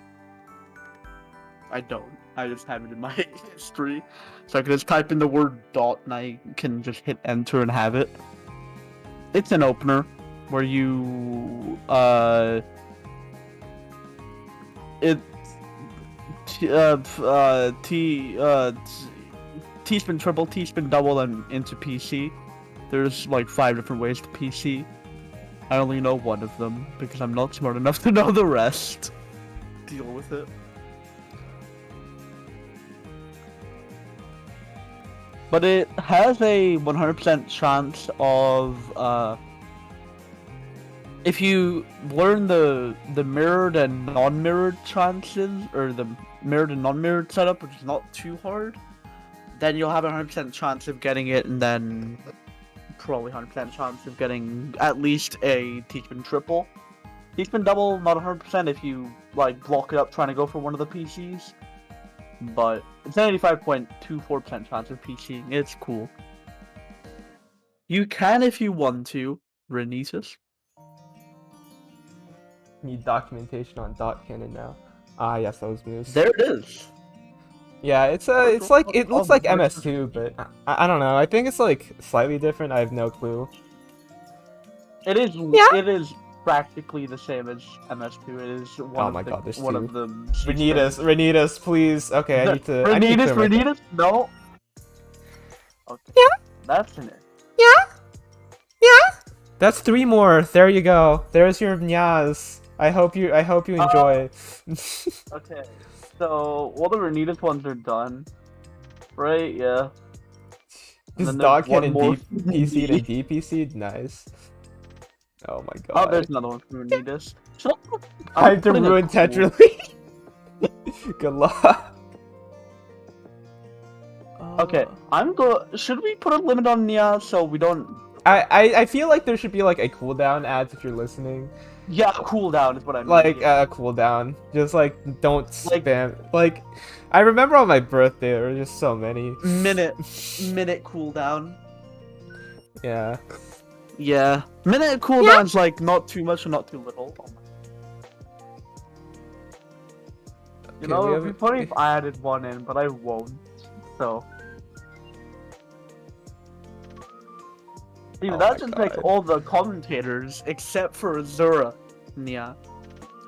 I don't. I just have it in my history. So I can just type in the word dot and I can just hit enter and have it. It's an opener where you T-spin triple, T-spin double, and into PC. There's like 5 different ways to PC. I only know one of them because I'm not smart enough to know the rest. Deal with it. But it has a 100% chance of, if you learn the mirrored and non-mirrored chances, or the mirrored and non-mirrored setup, which is not too hard, then you'll have a 100% chance of getting it, and then probably 100% chance of getting at least a T-spin triple. T-spin double, not 100% if you like block it up trying to go for one of the PCs. But it's an 85.24% chance of PCing. It's cool. You can, if you want to, Renesis. Need documentation on dot cannon now. Ah, yes, those moves. There it is. Yeah, it's like it looks like MS2, but I don't know. I think it's like slightly different. I have no clue. It is. Yeah. It is practically the same as MS2. It is one Oh of my the god, there's one two. of the. Renitas, please. Okay, I need to. Renitas, no. Okay. Yeah. That's in it. Yeah. That's 3 more. There you go. There's your Nyaz. I hope you enjoy. Okay. So all the Renitas ones are done. Right? Yeah. Just dog cannon DPC and DPC. Nice. Oh my god. Oh, there's another one from Renitas. I have to ruin Tetrally. Good luck. Okay, should we put a limit on Nia so we don't? I feel like there should be like a cooldown ads if you're listening. Yeah, cooldown is what I mean. Like a cooldown, just like don't spam. Like, I remember on my birthday there were just so many. Minute cooldown. Yeah. Yeah, minute cooldown's like not too much or not too little. You know, it'd be funny if I added one in, but I won't. So. Even that just makes all the commentators except for Azura. Yeah.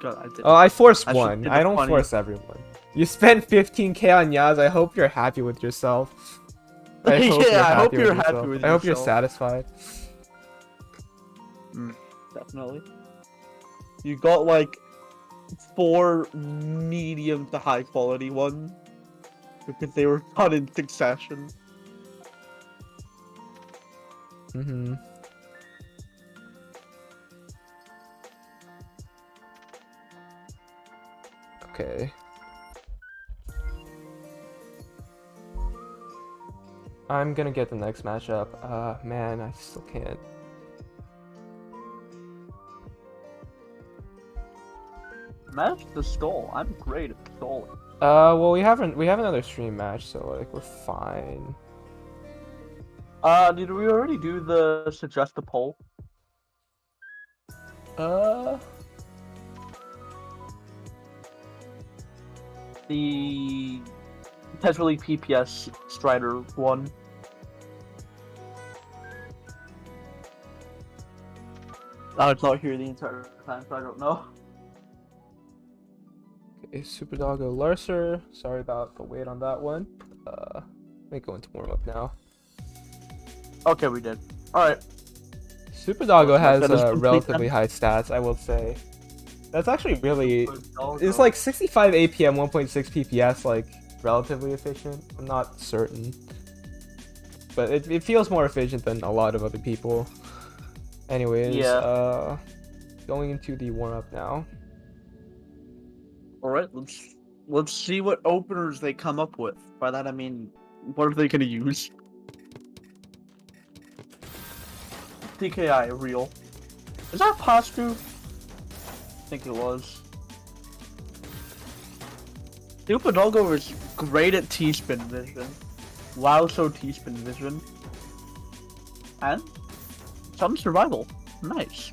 God, I did. Oh, I forced one. I don't force everyone. You spent 15k on Yaz. I hope you're happy with yourself. I hope you're happy with yourself. I hope you're satisfied. Definitely. You got like 4 medium to high quality ones because they were done in succession. Mm-hmm. Okay. I'm gonna get the next matchup. Man, I still can't. Match the stall. I'm great at stalling. Well, we have another stream match, so like we're fine. Did we already do the suggest a poll? The potentially PPS Strider one. I was not here the entire time, so I don't know. Okay, Super Doggo Larcer. Sorry about the wait on that one. Let me go into warm up now. Okay, we did. Alright. Super Doggo has relatively high stats, I will say. That's actually really... It's like 65 APM, 1.6 PPS, like, relatively efficient. I'm not certain. But it feels more efficient than a lot of other people. Anyways, yeah. Going into the warm-up now. Alright, let's see what openers they come up with. By that I mean, what are they gonna use? DKI, real. Is that Pastu? I think it was. Super Doggo is great at T-spin vision. Wow, so T-spin vision. And some survival. Nice.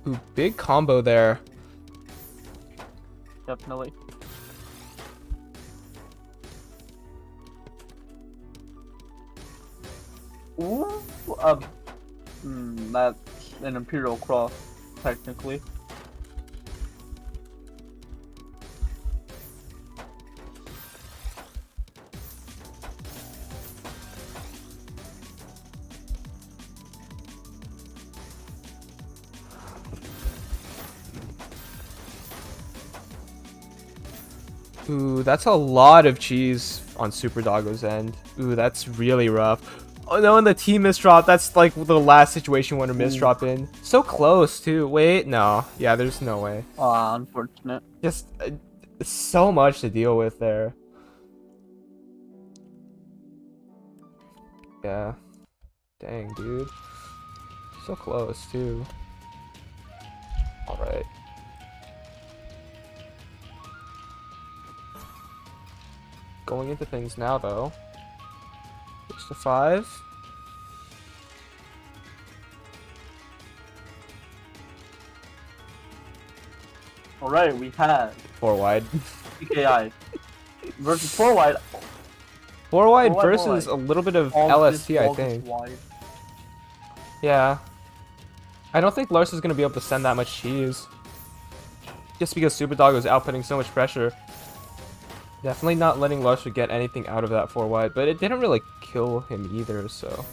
Ooh, big combo there. Definitely. Ooh, that's an Imperial Cross, technically. Ooh, that's a lot of cheese on Super Doggo's end. Ooh, that's really rough. Oh no, and the T misdrop, that's like the last situation you want to misdrop in. So close too. Wait, no. Yeah, there's no way. Unfortunate. Just so much to deal with there. Yeah. Dang, dude. So close too. Alright. Going into things now though. Just a 5. Alright, we have 4 wide. PKI versus 4 wide. 4 wide 4 wide, versus 4 a little bit of All LST, this I ball gets think. wide. Yeah. I don't think Lars is going to be able to send that much cheese. Just because Super Dog was outputting so much pressure. Definitely not letting Larser get anything out of that 4 wide, but it didn't really kill him either, so.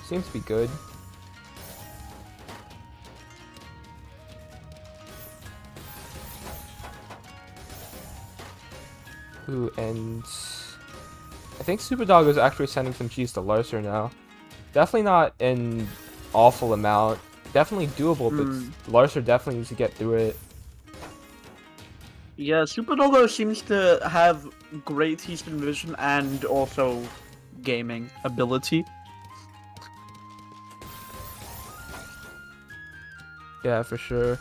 Seems to be good. Ooh, and I think Super Dog is actually sending some cheese to Larser now. Definitely not an awful amount. Definitely doable, but Larser definitely needs to get through it. Yeah, Super Doggo seems to have great T-spin vision and also gaming ability. Yeah, for sure.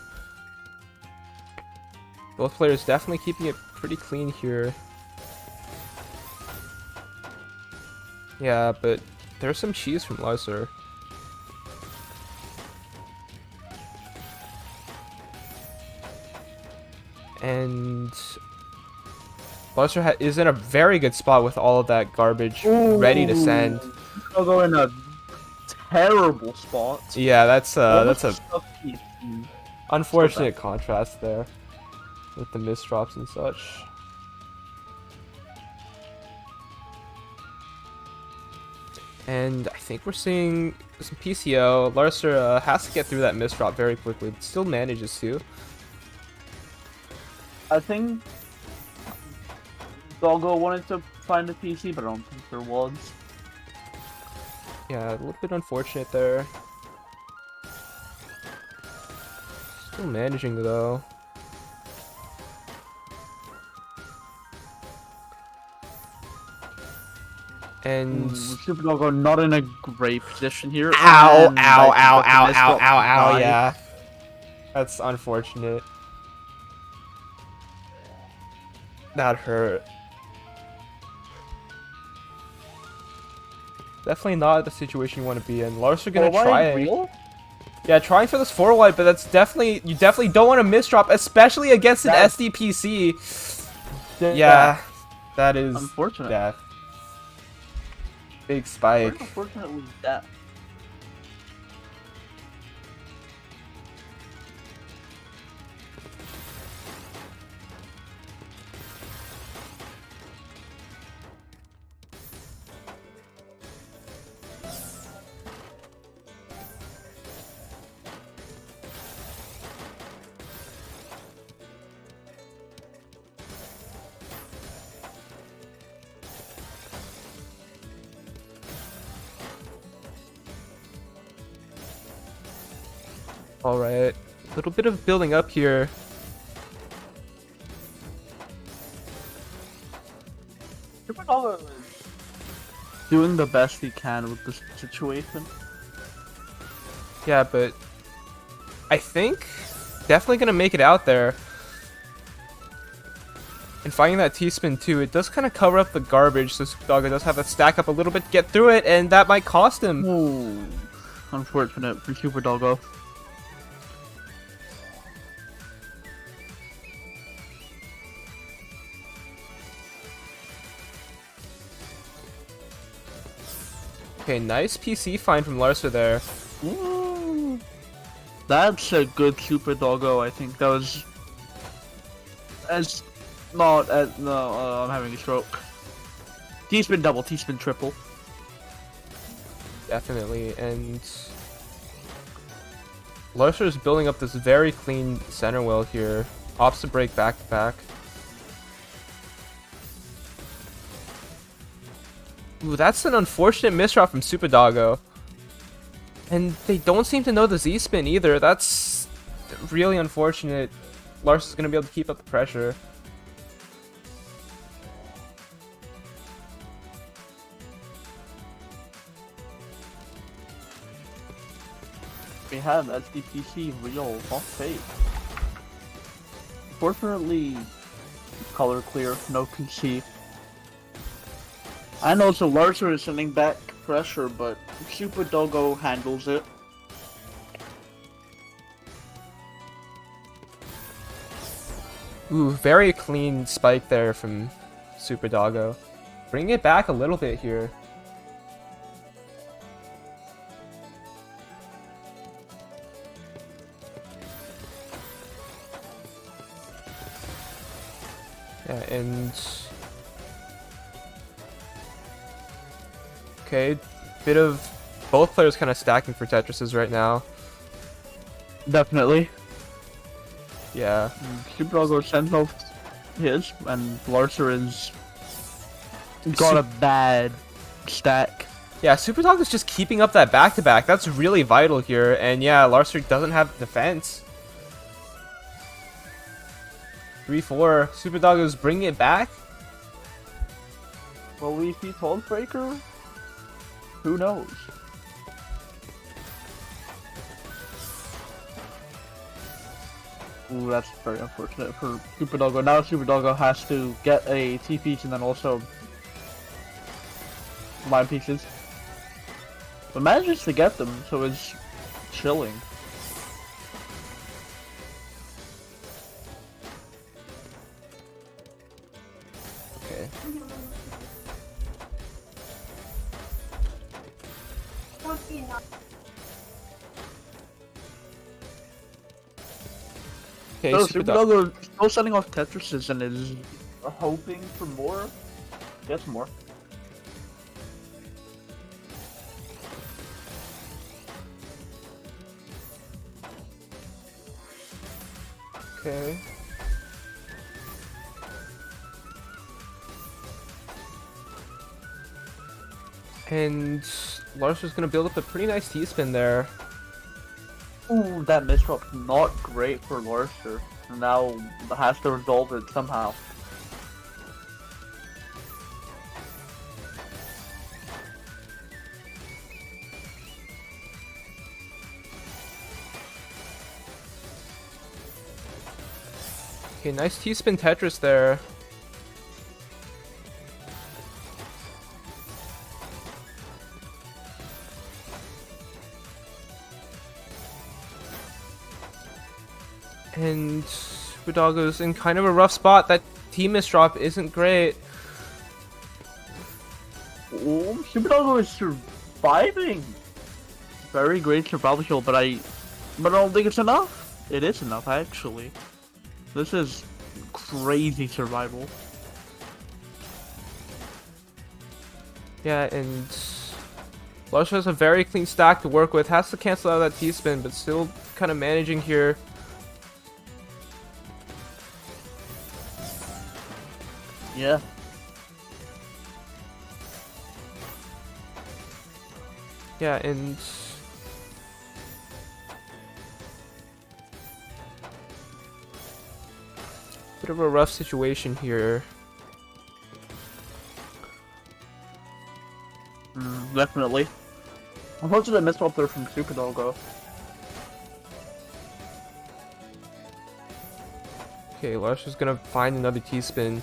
Both players definitely keeping it pretty clean here. Yeah, but there's some cheese from Larser. And Larser is in a very good spot with all of that garbage ready to send. Doggo in a terrible spot. Yeah, that's a Stuffy. unfortunate contrast there with the misdrops and such. And I think we're seeing some PCO. Larser has to get through that misdrop very quickly, but still manages to. I think Doggo wanted to find a PC, but I don't think there was. Yeah, a little bit unfortunate there. Still managing though. And Super Doggo not in a great position here. ow, and ow, I ow, think ow, the ow, misdrop ow, ow, died. yeah. That's unfortunate. That hurt. Definitely not the situation you want to be in. Larser gonna try it. Yeah, trying for this 4 wide, but that's definitely, you definitely don't want to misdrop, especially against an SDPC. Yeah, that is unfortunate. death. Big spike. Unfortunately, death. Alright, a little bit of building up here. Super Doggo is doing the best he can with this situation. Yeah, but I think definitely gonna make it out there. And finding that T-spin too, it does kind of cover up the garbage, so Super Doggo does have to stack up a little bit to get through it, and that might cost him. Ooh, unfortunate for Super Doggo. Okay, nice PC find from Larser there. Ooh. That's a good Super Doggo. I think that was as not as no. I'm having a stroke. T-spin double, T-spin triple. Definitely, and Larser is building up this very clean center wheel here. Opposite break back to back. Ooh, that's an unfortunate misdraw from Super Doggo. And they don't seem to know the Z-spin either. That's really unfortunate. Lars is going to be able to keep up the pressure. We have SDPC real, not fake. Fortunately, color clear, no PC. And also Larser is sending back pressure, but Super Doggo handles it. Ooh, very clean spike there from Super Doggo. Bring it back a little bit here. Yeah, and... Okay, bit of both players kind of stacking for Tetrises right now. Definitely. Yeah. Super Doggo sends off his, and Larser is got a bad stack. Yeah, Super Dog is just keeping up that back-to-back. That's really vital here. And yeah, Larser doesn't have defense. 3-4. Super Dog is bringing it back. Will we see TAWS Breaker? Who knows? Ooh, that's very unfortunate for Super Doggo. Now Super Doggo has to get a T-piece and then also line pieces. But manages to get them, so it's chilling. Okay. Okay, So Super Super Dog. Doggo is still sending off Tetrises and is hoping for more. Gets more. Okay. And Larser's gonna build up a pretty nice T-spin there. Ooh, that misdrop not great for Larser. Now has to resolve it somehow. Okay, nice T-spin Tetris there. And Super Doggo's in kind of a rough spot. That T-miss drop isn't great. Ooh, Super Doggo is surviving. Very great survival kill, but I don't think it's enough. It is enough, actually. This is crazy survival. Yeah, and Larser has a very clean stack to work with. Has to cancel out that T-spin, but still kind of managing here. Yeah. Yeah, and bit of a rough situation here. Definitely. Unfortunately, missed up there from Super Doggo. Okay, Larser's gonna find another T-spin.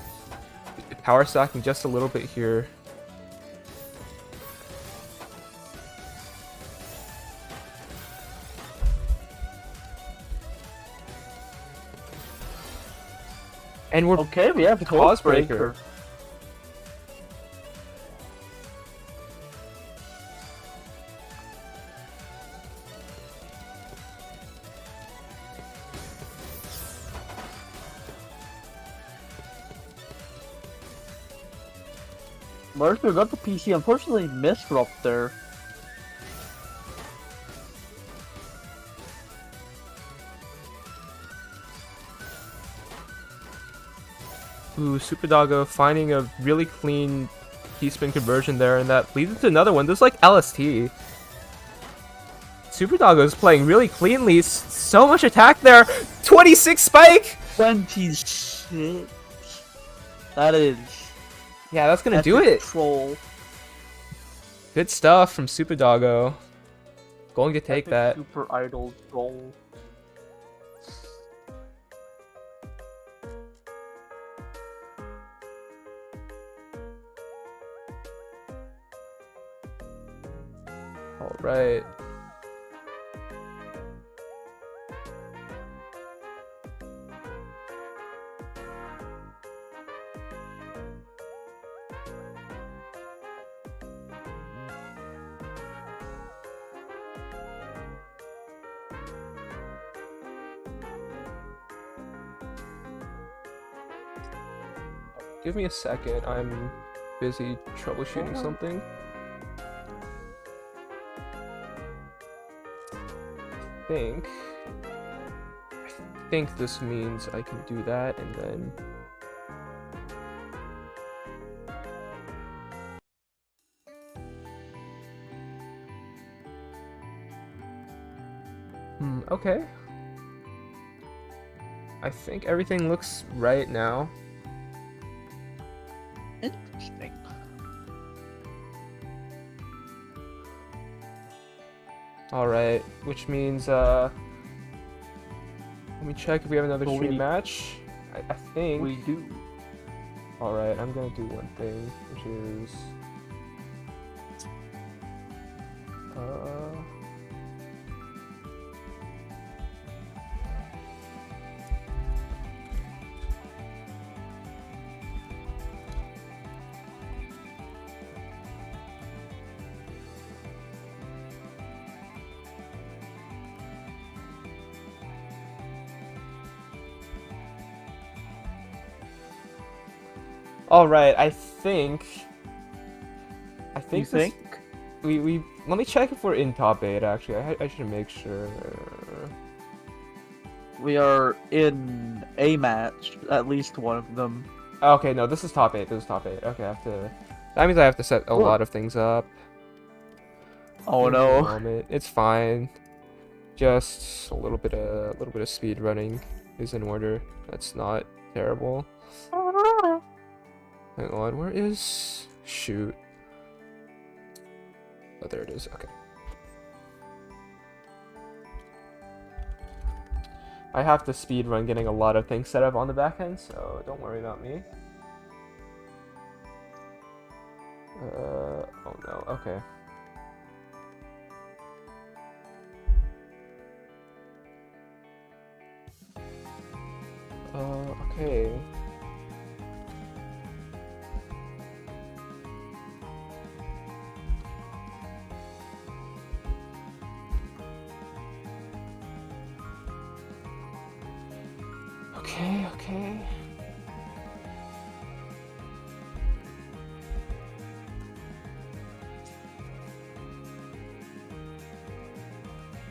Power stacking just a little bit here. And we're Okay, we have TAWS TAWS breaker. breaker. Larser got the PC, unfortunately missed up there. Ooh, Super Doggo finding a really clean T-spin conversion there, and that leads into another one. This is like LST. Super Doggo's playing really cleanly. So much attack there. 26 spike! 26. That is. Yeah, that's gonna do it. Troll. Good stuff from Super Doggo. Going to take Epic that. Super idol troll. All right. Give me a second. I'm busy troubleshooting something. I think this means I can do that and then okay. I think everything looks right now. Interesting. Alright, which means let me check if we have another So stream we- match. I think We do. Alright, I'm gonna do one thing, which is Alright, I think You this- think? we let me check if we're in top 8 actually. I should make sure. We are in a match, at least one of them. Okay, no, this is top 8. This is top 8. Okay, I have to that means I have to set a lot of things up. Oh Give me a no. moment. It's fine. Just a little bit of speed running is in order. That's not terrible. Hang on, where is shoot? Oh, there it is. Okay. I have to speed run getting a lot of things set up on the back end, so don't worry about me. Oh no. Okay. Okay. Okay.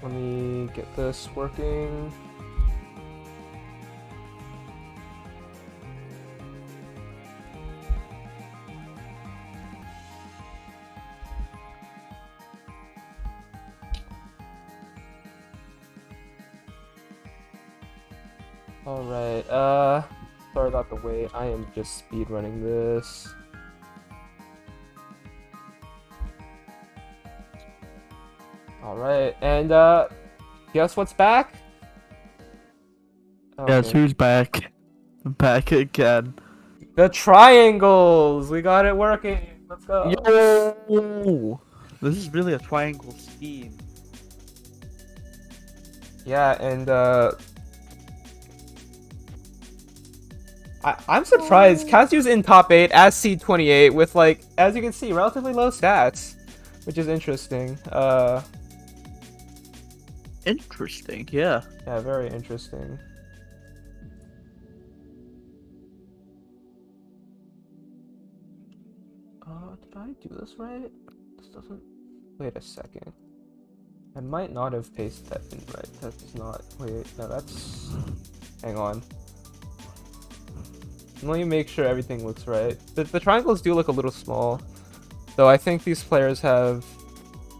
Let me get this working. Alright, sorry about the wait. I am just speed running this. Alright, and guess what's back? Yes, Okay. who's back? Back again. The triangles! We got it working! Let's go! Yo! This is really a triangle scheme. Yeah, and I'm surprised. Kazu's in top 8 as C28 with, like, as you can see, relatively low stats, which is interesting. Interesting, yeah. Yeah, very interesting. Did I do this right? This doesn't. Wait a second. I might not have pasted that in right. That's not. Wait, no, that's. Hang on. Let me make sure everything looks right. The triangles do look a little small. Though I think these players have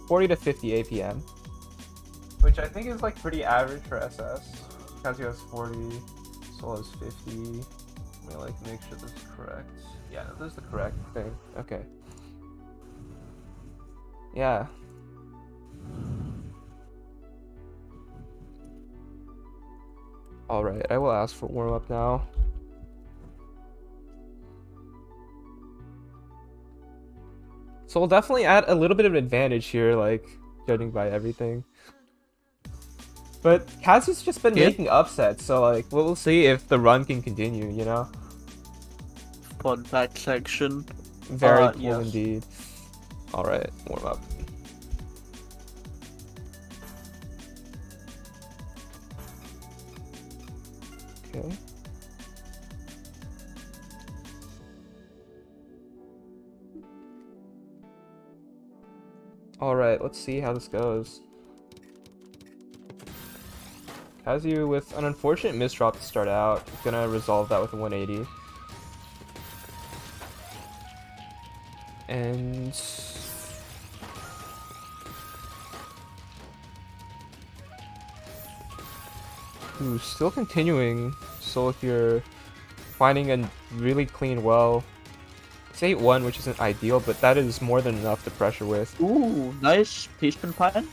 40 to 50 APM, which I think is like pretty average for SS. Kazu has 40, Soul has 50. Let me like make sure this is correct. Yeah, this is the correct thing. Okay. Yeah. Alright, I will ask for warm up now. So we'll definitely add a little bit of an advantage here, like, judging by everything. But Kazu's just been making upsets, so like, we'll see if the run can continue, you know? Fun fact section. Very cool yes. indeed. Alright, warm up. Okay. Alright, let's see how this goes. Kazu with an unfortunate misdrop to start out. Gonna resolve that with a 180. And... ooh, still continuing. So if you're finding a really clean well, it's 8-1, which isn't ideal, but that is more than enough to pressure with. Ooh, nice Peachman Pine.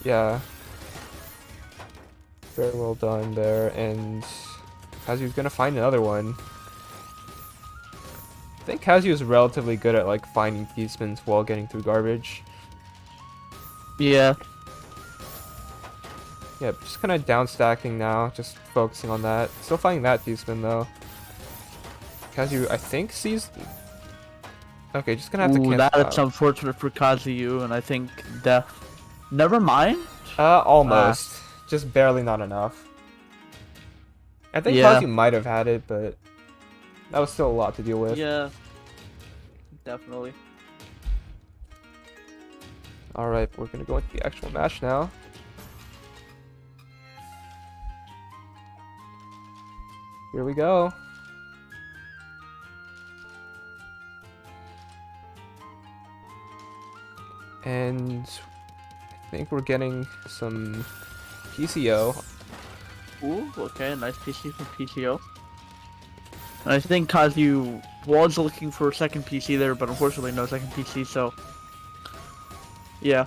Yeah. Very well done there, and Kazu's gonna find another one. I think Kazu is relatively good at like finding P-spins while getting through garbage. Yeah. Yeah, just kind of down stacking now, just focusing on that. Still finding that P-spin though. Kazu, I think, sees... okay, just gonna have to Ooh, cancel that's unfortunate for Kazu, and I think Death. Never mind. Almost. Just barely not enough. I think Kazu might have had it, but that was still a lot to deal with. Yeah. Definitely. Alright, we're gonna go into the actual match now. Here we go. And I think we're getting some PCO. Ooh, okay, nice PC from PCO. And I think Kazu was looking for a second PC there, but unfortunately no second PC, so... yeah.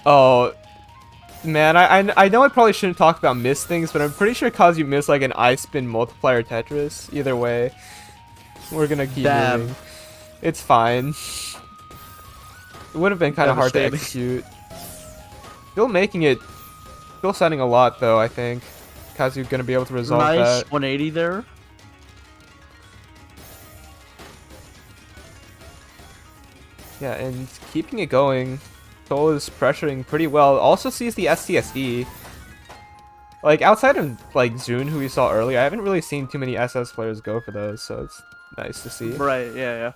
Oh, man, I know I probably shouldn't talk about missed things, but I'm pretty sure Kazu missed like an I-spin multiplier Tetris. Either way, we're gonna keep moving. It's fine. It would have been kind of hard to execute. Still making it, still sending a lot though, I think. Kazu gonna be able to resolve that. Nice 180 there. Yeah, and keeping it going. Soul is pressuring pretty well. Also sees the STSE. Like, outside of, like, Zune, who we saw earlier, I haven't really seen too many SS players go for those, so it's nice to see. Right, yeah.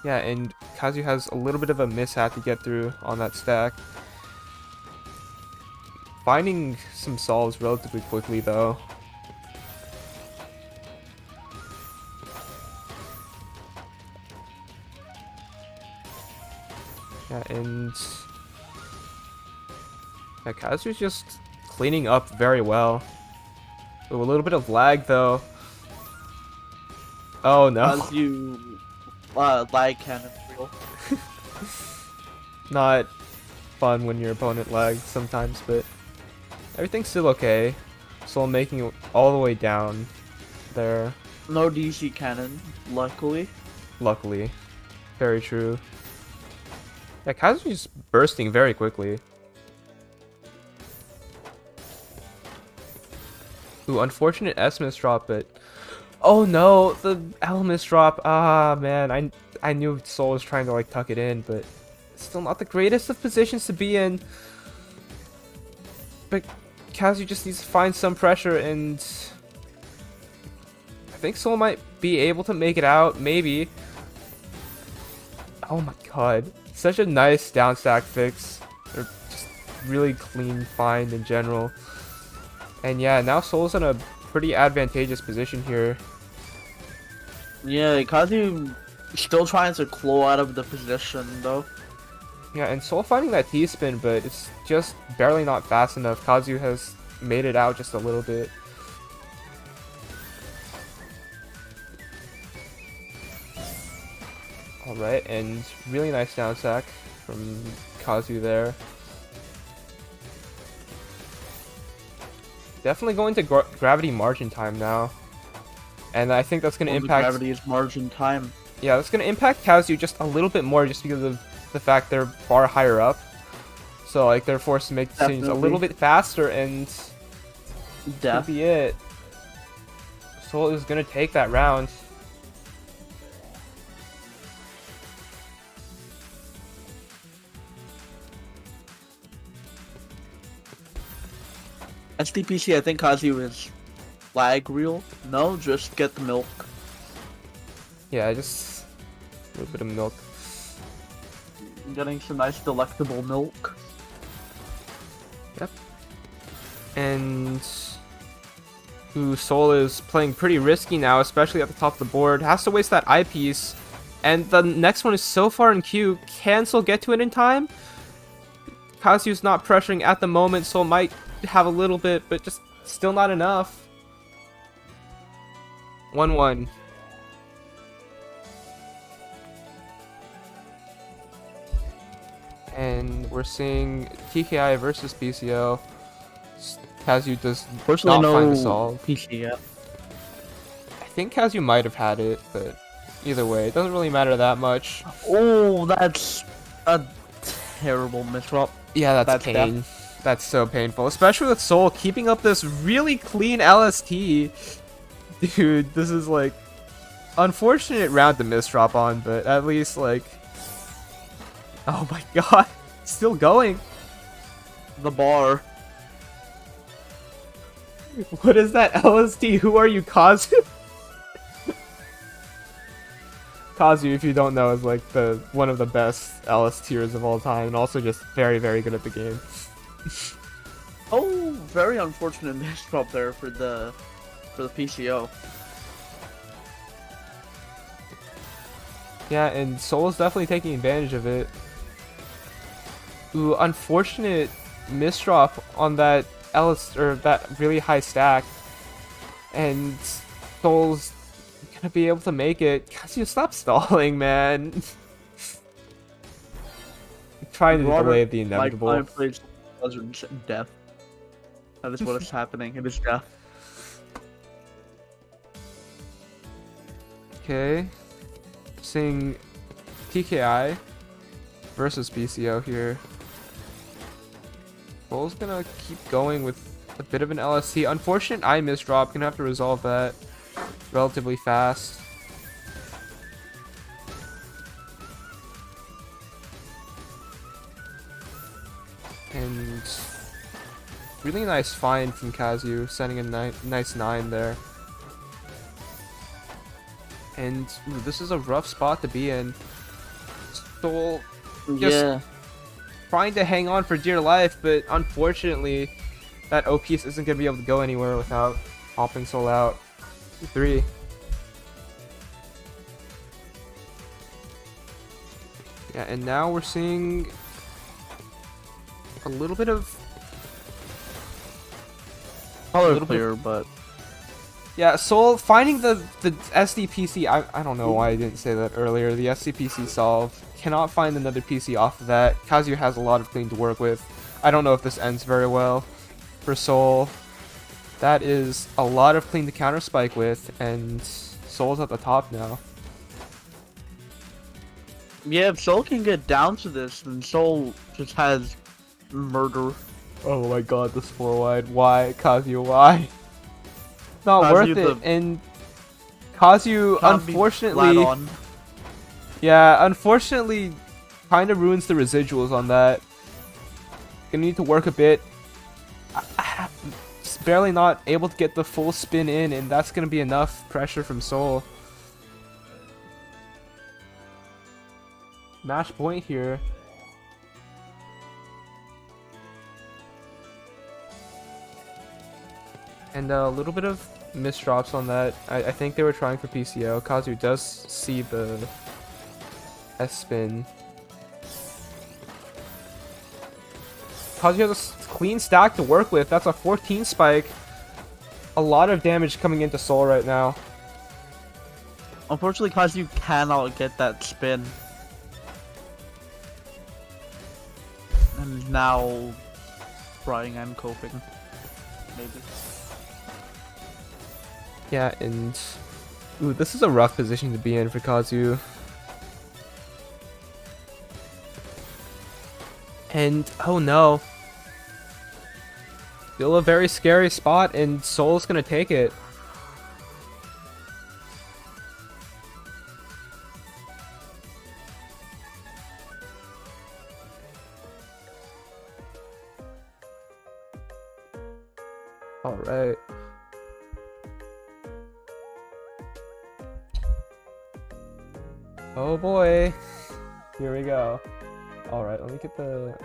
Yeah, and Kazu has a little bit of a mishap to get through on that stack. Finding some solves relatively quickly, though. Yeah, and yeah, Kazu's just cleaning up very well. Ooh, a little bit of lag though. Oh no. Kazu lag cannon real. Not fun when your opponent lags sometimes, but everything's still okay. Soul making it all the way down there. No DC cannon, luckily. Luckily. Very true. Yeah, Kazu's bursting very quickly. Ooh, unfortunate S-miss drop, but... oh no, the L-miss drop. Ah, man, I knew Soul was trying to, like, tuck it in, but... still not the greatest of positions to be in. But Kazu just needs to find some pressure, and... I think Soul might be able to make it out, maybe. Oh my god. Such a nice down stack fix. Or just really clean find in general. And yeah, now Soul's in a pretty advantageous position here. Yeah, Kazu still trying to claw out of the position though. Yeah, and Soul finding that T-spin, but it's just barely not fast enough. Kazu has made it out just a little bit. Alright, and really nice down sack from Kazu there. Definitely going to gravity margin time now. And I think that's going to impact... Gravity is margin time. Yeah, that's going to impact Kazu just a little bit more just because of the fact they're far higher up. So, like, they're forced to make decisions a little bit faster, and that'll be it. Soul is going to take that round. SDPC, I think Kazu is lag real. No, just get the milk. Yeah, just a little bit of milk. Getting some nice delectable milk. Yep. And Soul is playing pretty risky now, especially at the top of the board. Has to waste that eyepiece. And the next one is so far in queue. Can Soul get to it in time? Kazu's not pressuring at the moment. Soul might have a little bit, but just still not enough. 1-1. And we're seeing TKI versus PCO. Kazu does not find the solve. PC yet. I think Kazu might have had it, but either way, it doesn't really matter that much. Oh, that's a terrible misdrop. Yeah, that's pain. That's so painful, especially with Soul keeping up this really clean LST. Dude, this is like unfortunate round to misdrop on, but at least like, oh my god, still going. The bar. What is that LST? Who are you, Kazu? Kazu, if you don't know, is like one of the best LSTers of all time, and also just very, very good at the game. Oh, very unfortunate misdrop there for the PCO. Yeah, and Soul is definitely taking advantage of it. Ooh, unfortunate misdrop on that that really high stack, and Soul's gonna be able to make it. Kazu, stop stalling, man. Trying to delay the inevitable. My plays Buzzard's death. That is what is happening. It is death. Okay, seeing TKI versus PCO here. Soul's gonna keep going with a bit of an LST. Unfortunate eye misdrop. Gonna have to resolve that relatively fast. And really nice find from Kazu, sending a nice 9 there. And ooh, this is a rough spot to be in. Soul just trying to hang on for dear life, but unfortunately that O piece isn't going to be able to go anywhere without popping Soul out. 3. Yeah, and now we're seeing a little bit of color clear, but yeah, Soul finding the SDPC. I don't know why I didn't say that earlier. The SDPC solve cannot find another PC off of that. Kazu has a lot of clean to work with. I don't know if this ends very well for Soul. That is a lot of clean to counter spike with, and Soul's at the top now. yeah, if Soul can get down to this, then Soul just has murder. Oh my god, this 4 wide. Why, Kazu? Why? Not Kazu worth it. And Kazu, unfortunately, yeah, unfortunately, kind of ruins the residuals on that. Gonna need to work a bit. Just barely not able to get the full spin in, and that's gonna be enough pressure from Soul. Match point here. And a little bit of misdrops on that. I think they were trying for PCO. Kazu does see the S-spin. Kazu has a clean stack to work with. That's a 14 spike. A lot of damage coming into Soul right now. Unfortunately, Kazu cannot get that spin. And now trying and coping. Maybe. Yeah, and ooh, this is a rough position to be in for Kazu. And oh no. Still a very scary spot, and Soul's gonna take it. Alright. Oh boy. Here we go. Alright, let me get the...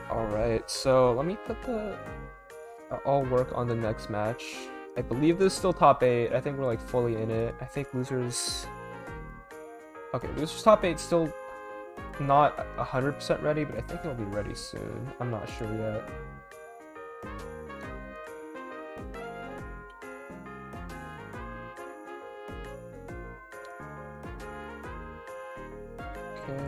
Alright, so let me put the... I'll work on the next match. I believe this is still top 8. I think we're like fully in it. I think losers... Okay, losers top 8 still not 100% ready, but I think it'll be ready soon. I'm not sure yet. Okay.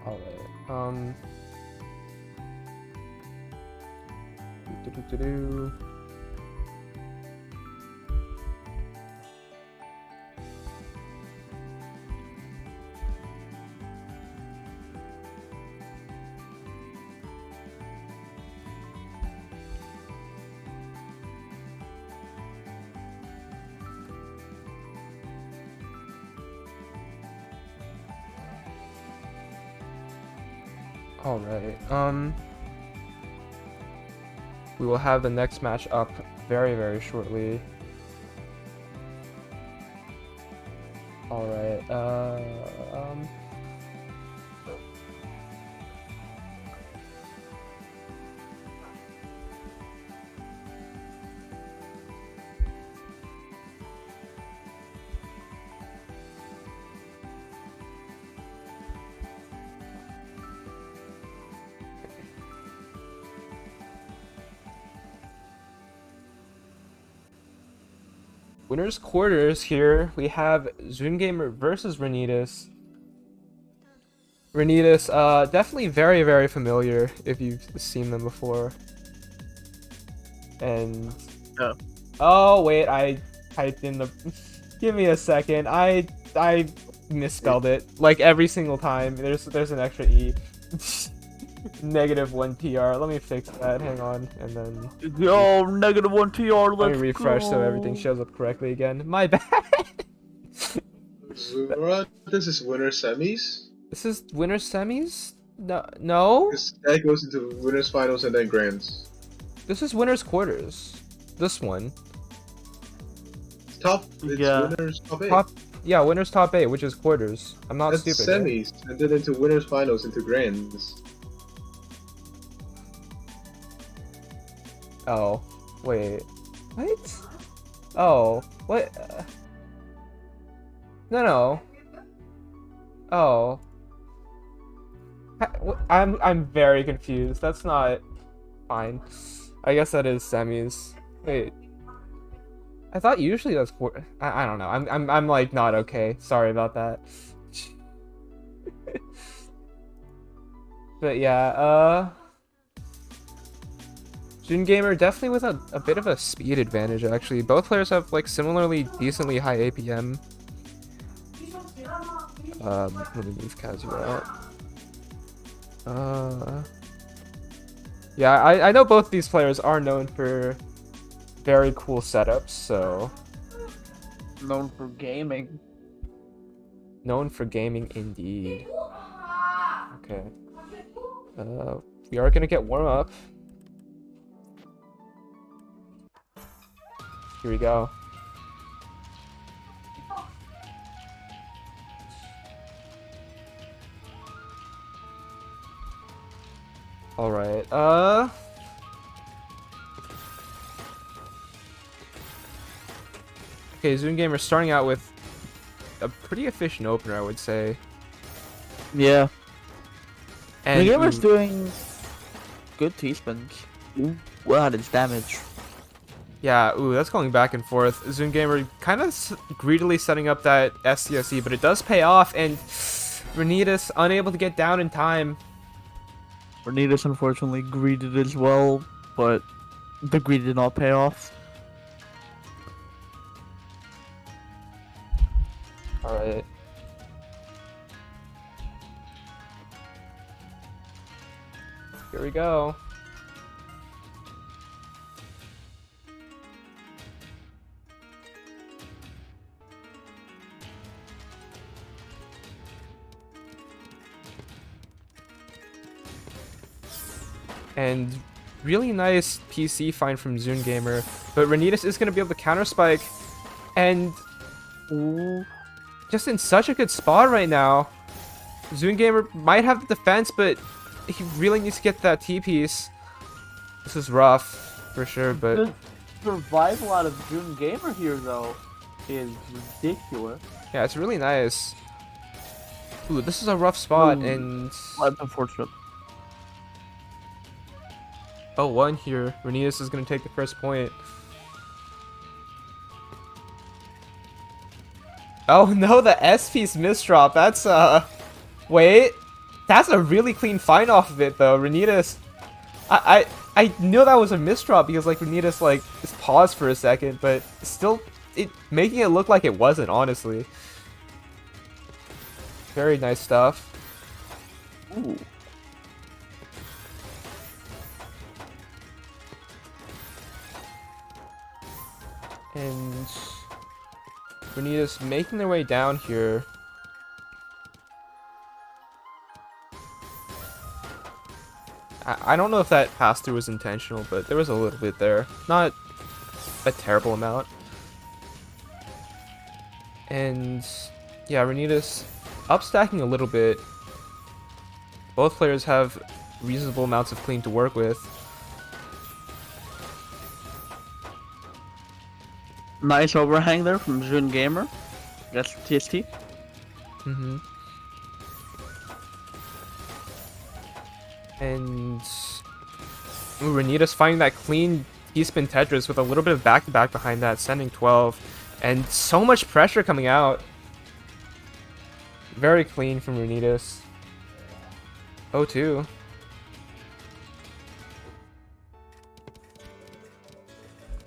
Alright, do-do-do-do. Alright, we will have the next match up very, very shortly. Alright, winners quarters here. We have Zoomgamer versus Renitas. Renitas, definitely very, very familiar if you've seen them before. And oh wait, I typed in the. Give me a second. I misspelled it like every single time. There's an extra e. -1 PR. Let me fix that. Hang on, and then. Yo, -1 PR. Let me refresh so everything shows up correctly again. My bad. This is winner semis. This is winner semis. No. That goes into winners finals and then grands. This is winners quarters. This one. It's Yeah. winners top 8. Yeah, winners top 8, which is quarters. I'm not That's stupid. Right? semis, and then into winners finals into grands. Oh, wait. What? Oh, what? No. Oh. I'm very confused. That's not fine. I guess that is semis. Wait. I thought usually that's quarter. I don't know. I'm like not okay. Sorry about that. But yeah, Jun Gamer definitely with a bit of a speed advantage actually. Both players have like similarly decently high APM. Let me move Kazu out. Yeah, I know both these players are known for very cool setups, so Known for gaming. known for gaming indeed. Okay. We are gonna get warm up. Here we go. Alright, okay, Zune Gamer starting out with a pretty efficient opener, I would say. Yeah. And The gamer's ooh, doing good T-spins. Well, at its damage. yeah, ooh, that's going back and forth. Zune Gamer kind of greedily setting up that SCSE, but it does pay off, and Renitas unable to get down in time. Bernitas unfortunately greeted as well, but the greed did not pay off. Alright. Here we go. And really nice PC find from Zune Gamer, but Renitas is going to be able to counter spike, and ooh, just in such a good spot right now. Zune Gamer might have the defense, but he really needs to get that T piece. This is rough for sure, but The survival out of June Gamer here, though, is ridiculous. yeah, it's really nice. Ooh, this is a rough spot, Ooh. and That's unfortunate. oh, one here. Renitas is going to take the first point. Oh no, the S-piece misdrop. That's, wait. That's a really clean find off of it, though. Renitas... I knew that was a misdrop because, like, Renitas, like, just paused for a second, but still, making it look like it wasn't, honestly. Very nice stuff. Ooh. And Renitas making their way down here. I don't know if that pass-through was intentional, but there was a little bit there. Not a terrible amount. And yeah, Renitas upstacking a little bit. Both players have reasonable amounts of clean to work with. Nice overhang there from June Gamer. That's TST. Mm-hmm. And ooh, Renitas finding that clean T-spin Tetris with a little bit of back-to-back behind that, sending 12. And so much pressure coming out. Very clean from Renitas. 0-2.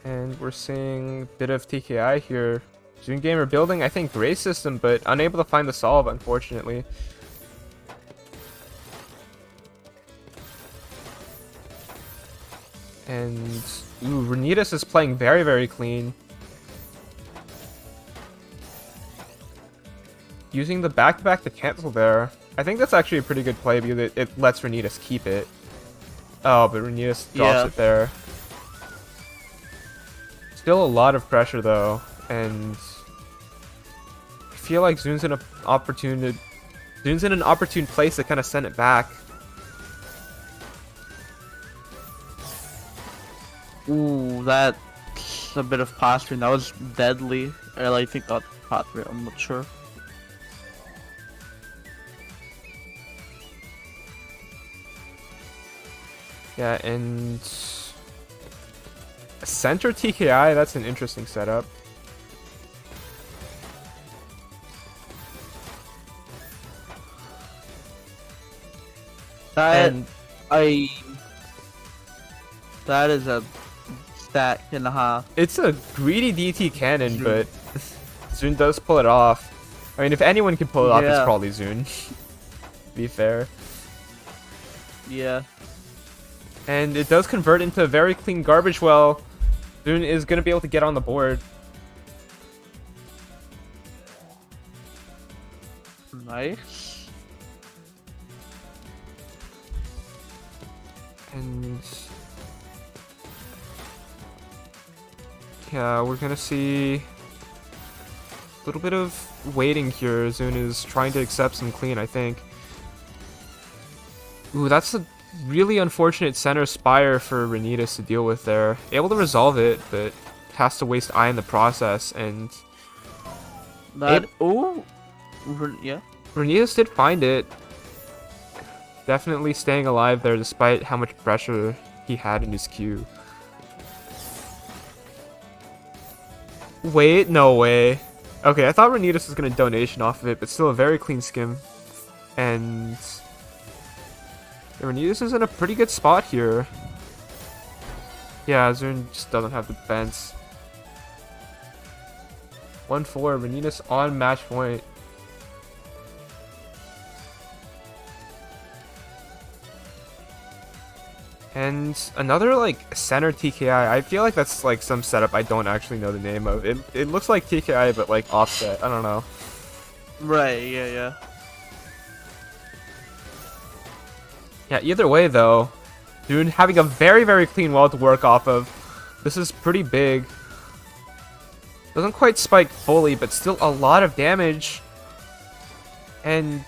And we're seeing a bit of TKI here. June Gamer building, I think, Gray system, but unable to find the solve, unfortunately. And ooh, Renitas is playing very, very clean. Using the back-to-back to cancel there. I think that's actually a pretty good play because it lets Renitas keep it. Oh, but Renitas drops it there. Still a lot of pressure though, and I feel like Zune's in an opportune place to kind of send it back. Ooh, that's a bit of posturing. That was deadly. I think that posturing, I'm not sure. Yeah, and center TKI, that's an interesting setup. That And that is a stack and a half. it's a greedy DT cannon, but Zune does pull it off. I mean, if anyone can pull it off, it's Yeah. probably Zune. To be fair. Yeah. And it does convert into a very clean garbage well. Zune is going to be able to get on the board. Nice. And Yeah, we're gonna see a little bit of waiting here. Zune is trying to accept some clean, I think. Ooh, that's a really unfortunate center spire for Renitas to deal with there. Able to resolve it, but has to waste eye in the process, and That yeah. Renitas did find it. Definitely staying alive there despite how much pressure he had in his queue. Wait, no way. Okay, I thought Renitas was gonna donation off of it, but still a very clean skim. And Renitas is in a pretty good spot here. Yeah, Zune just doesn't have the defense. 1-4, Renitas on match point. And another like center TKI. I feel like that's like some setup I don't actually know the name of. It looks like TKI but like offset. I don't know. Right. Yeah. Yeah. Either way though, Dune having a very clean wall to work off of. This is pretty big. Doesn't quite spike fully, but still a lot of damage. And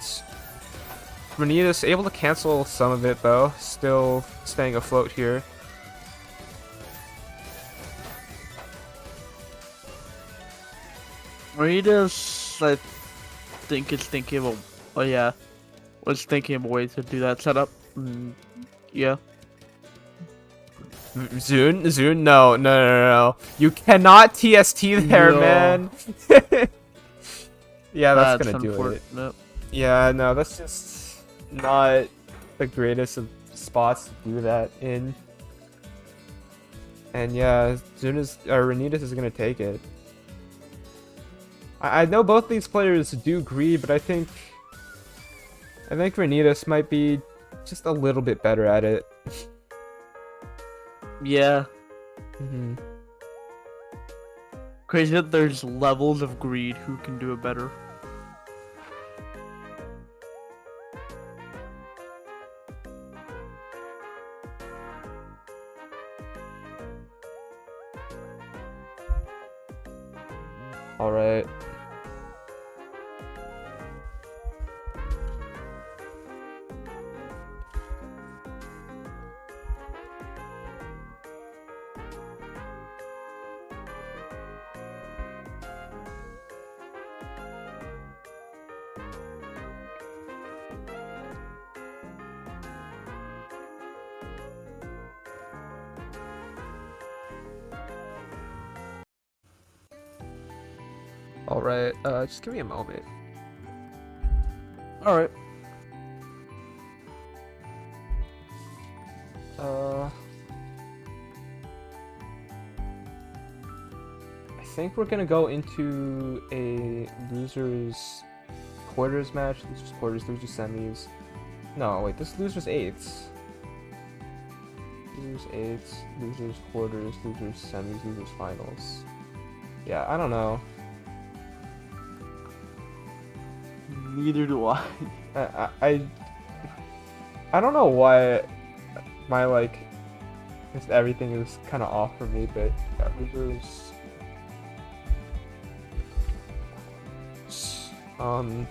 Renitas able to cancel some of it though, still staying afloat here. Renitas, I think is thinking of, was thinking of a way to do that setup. Yeah. Zune, no. You cannot TST there, No. man. Yeah, that's gonna do it. unfortunate. Yeah, no, that's just not the greatest of spots to do that in. And yeah, Renitas is gonna take it. I know both these players do greed, but I think Renitas might be just a little bit better at it. Yeah. Mm-hmm. Crazy that there's levels of greed who can do it better. All right. All right. Just give me a moment. All right. I think we're gonna go into a losers quarters match. Losers quarters, losers semis. No, wait, this losers eighths. Losers eighths, losers quarters, losers semis, losers finals. Yeah, I don't know. Neither do I. I don't know why my like just everything is kind of off for me, but yeah, losers. Okay.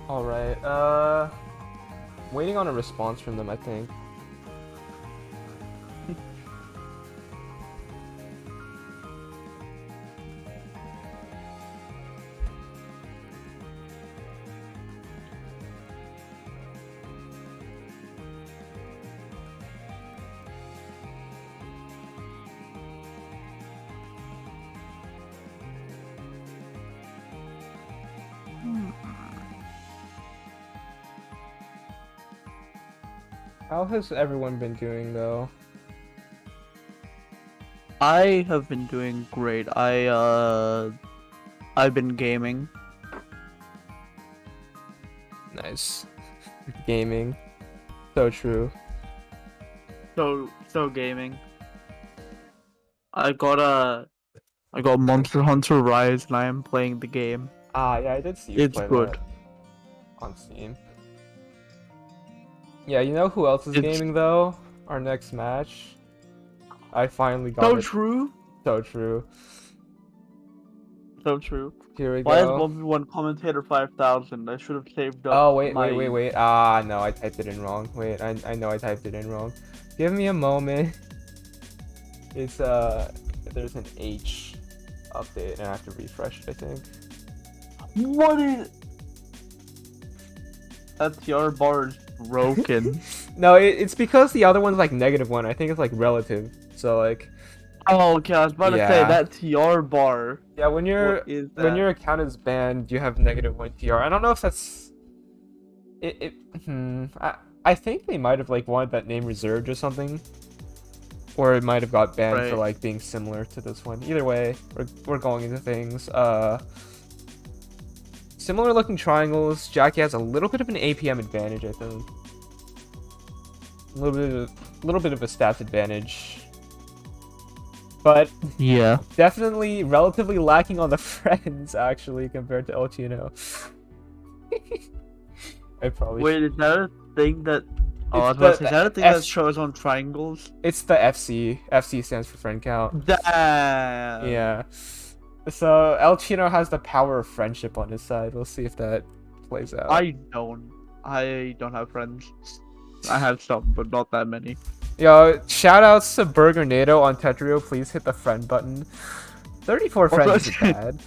Alright, waiting on a response from them, I think. How has everyone been doing though? I have been doing great. I've been gaming. Nice. Gaming. So true. So gaming. I got Monster Hunter Rise and I am playing the game. Ah, yeah, I did see you It's play good. that on Steam. Yeah, you know who else is It's- gaming though? Our next match. I finally got So it. true. So true. So true. Here we Why is go. 1v1 commentator 5000? I should have saved up. Oh, wait. my- Ah, no, I typed it in wrong. Wait, I know I typed it in wrong. Give me a moment. It's, there's an H update, and I have to refresh it, I think. What is? That TR bar is broken. No, it's because the other one's like -1. I think it's like relative. So, like, Oh, okay. I was about to say Yeah. that TR bar. yeah, when What is that? when your account is banned, you have -1 TR. I don't know if that's I think they might have like wanted that name reserved or something, or it might have got banned for Right. like being similar to this one. Either way, we're going into things. Similar looking triangles. Jackie has a little bit of an APM advantage, I think. A little bit of a stats advantage. But Yeah. definitely relatively lacking on the friends, actually, compared to El Chino. I probably Wait, is that a thing that? Oh, I was It's about to the say, is that a thing F- that shows on triangles? It's the FC. FC stands for friend count. Damn. Yeah. So El Chino has the power of friendship on his side. We'll see if that plays out. I don't have friends. I have some, but not that many. Yo, shoutouts to Burgernado on Tetrio. Please hit the friend button. 34 Also- friends is bad.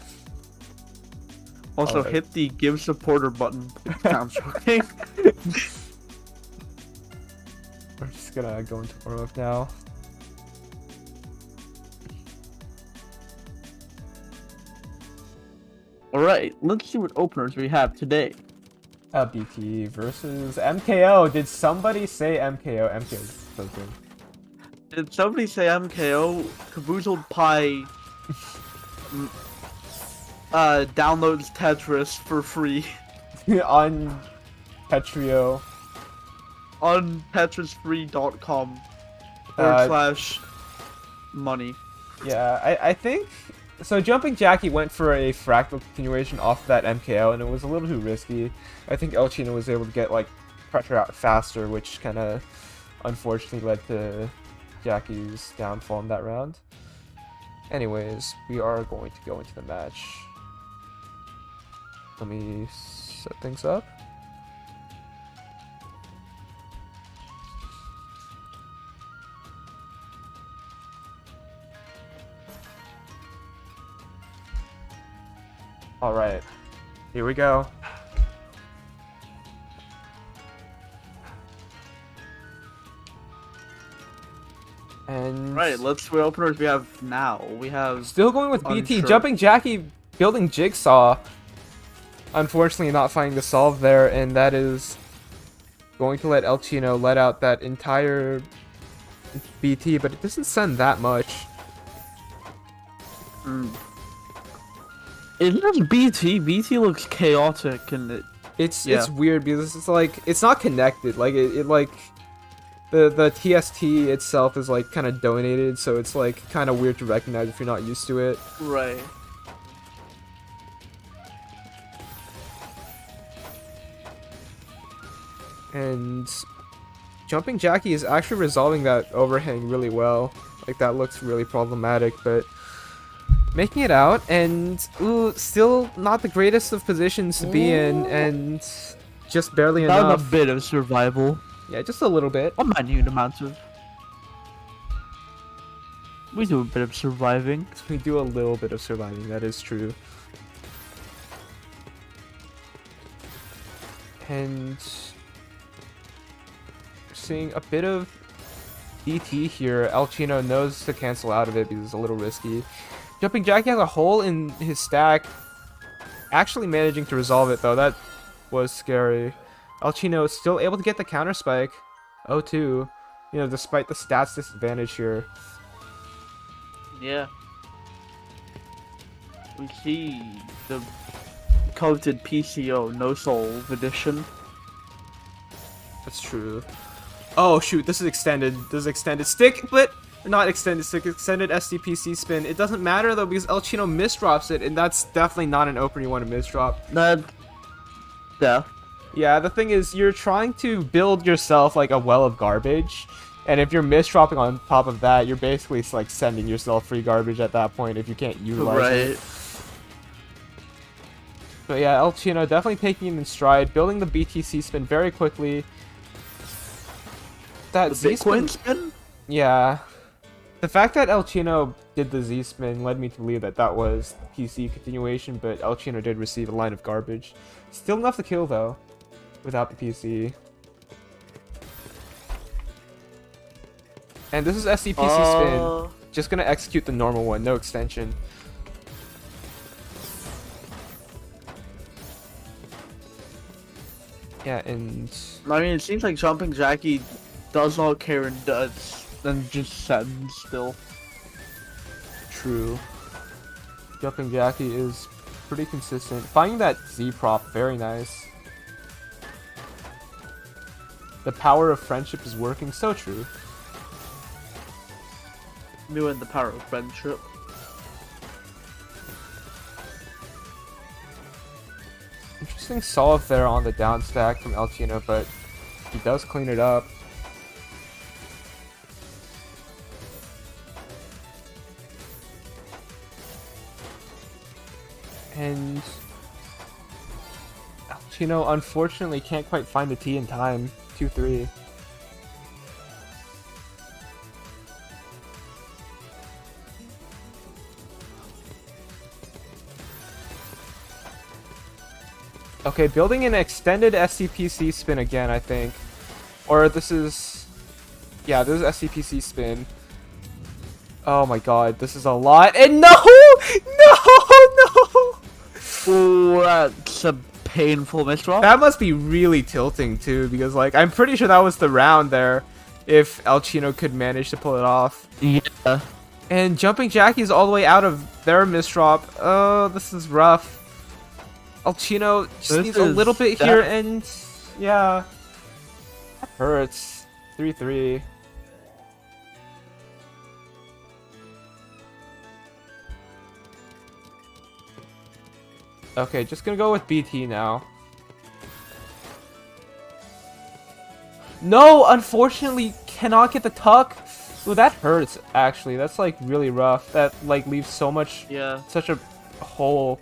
Also, Alright. hit the give supporter button. I'm joking. We're just gonna go into warm up now. Alright, let's see what openers we have today. BT versus MKO. Did somebody say MKO? MKO is so good. Did somebody say MKO? Caboozled Pie downloads Tetris for free On Tetrio. on tetrisfree.com / money. Yeah, I think so. Jumping Jackie went for a fractal continuation off that MKO, and it was a little too risky. I think El Chino was able to get like pressure out faster, which kind of unfortunately led to Jackie's downfall in that round. Anyways, we are going to go into the match. Let me set things up. Alright, here we go. And Right, let's see what openers we have now. We have still going with BT. Unsure. Jumping Jackie, building Jigsaw. Unfortunately, not finding the solve there, and that is going to let El Chino let out that entire BT, but it doesn't send that much. It looks BT. BT looks chaotic, and It's Yeah. weird because it's like it's not connected. Like it like the TST itself is like kind of donated, so it's like kind of weird to recognize if you're not used to it. right. And jumping Jackie is actually resolving that overhang really well. Like that looks really problematic, but making it out, and ooh, still not the greatest of positions to be in, and just barely Not a enough. bit of survival. Yeah, just a little bit. A minute amount of. We do a bit of surviving. We do a little bit of surviving, that is true. And seeing a bit of DT here. El Chino knows to cancel out of it because it's a little risky. Jumping Jackie has a hole in his stack. Actually managing to resolve it though. That was scary. El Chino is still able to get the counter spike. 0-2. You know, despite the stats disadvantage here. Yeah. We see the coveted PCO No Soul edition. That's true. Oh shoot, this is extended. This is extended stick, but not extended stick, extended SDPC spin. It doesn't matter though because El Chino misdrops it, and that's definitely not an opener you want to misdrop. That. Yeah. Yeah, the thing is, you're trying to build yourself like a well of garbage, and if you're misdropping on top of that, you're basically like sending yourself free garbage at that point if you can't utilize it. Right. But yeah, El Chino definitely taking him in stride, building the BTC spin very quickly. That The Z spin, Bitcoin spin? yeah. The fact that El Chino did the Z spin led me to believe that that was PC continuation, but El Chino did receive a line of garbage. Still enough to kill though, without the PC. And this is SCPC spin. Just gonna execute the normal one, no extension. Yeah, and I mean, it seems like Jumping Jackie does not care and does, and just sends still. true. Jumping Jackie is pretty consistent. Finding that Z prop, very nice. The power of friendship is working, so true. New and the power of friendship. Interesting solve there on the down stack from El Chino, but he does clean it up. And El Chino unfortunately can't quite find the T in time. 2-3. Okay, building an extended SCPC spin again, I think. Or this is... Yeah, this is SCPC spin. Oh my god, this is a lot. And no! No! No! Ooh, that's a painful misdraw. That must be really tilting too, because like, I'm pretty sure that was the round there. If El Chino could manage to pull it off. Yeah. And Jumping Jackie's all the way out of their misdrop. Oh, this is rough. El Chino just This needs a little is bit here, and yeah, that hurts. 3-3. Okay, just gonna go with BT now. No, unfortunately, cannot get the tuck. Ooh, that hurts. Actually, that's like really rough. That like leaves so much, Yeah. such a hole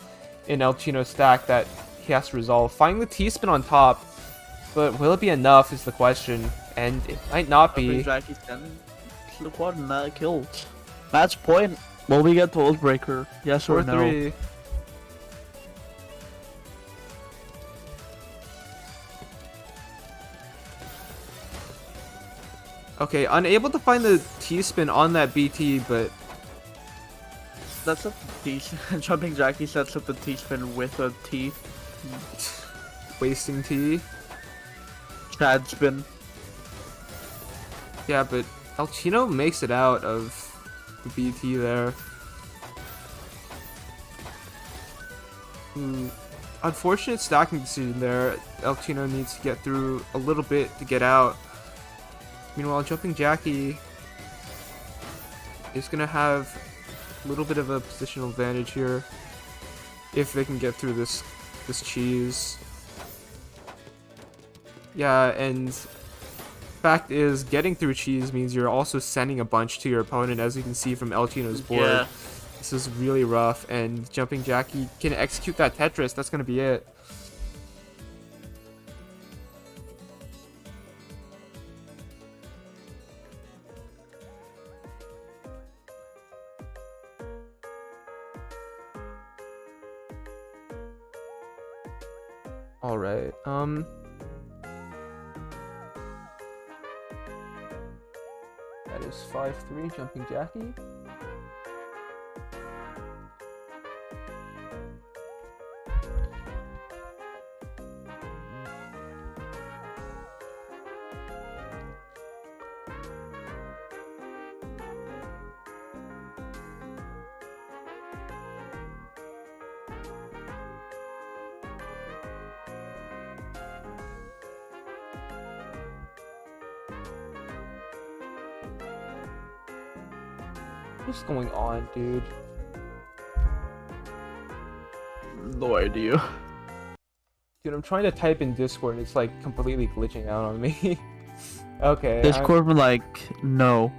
in El Chino's stack that he has to resolve. Finding the T-spin on top, but will it be enough is the question, and it might not Jumping be. Jackie's 10. Look what that kills. Match point. Will we get TAWS breaker? Yes or no? 4-3. Okay, unable to find the T-spin on that BT, but That's a T. Jumping Jackie sets up the T spin with a T. wasting T. Chad spin. Yeah, but El Chino makes it out of the BT there. Unfortunate stacking decision there. El Chino needs to get through a little bit to get out. Meanwhile, Jumping Jackie is going to have a little bit of a positional advantage here if they can get through this cheese. Yeah, and fact is, getting through cheese means you're also sending a bunch to your opponent, as you can see from El Chino's board. Yeah. This is really rough, and Jumping Jackie can execute that Tetris. That's gonna be it. All right. That is 5-3 Jumping Jackie. What's going on, dude? No idea. Dude, I'm trying to type in Discord and it's like completely glitching out on me. Okay. Discord were like, no.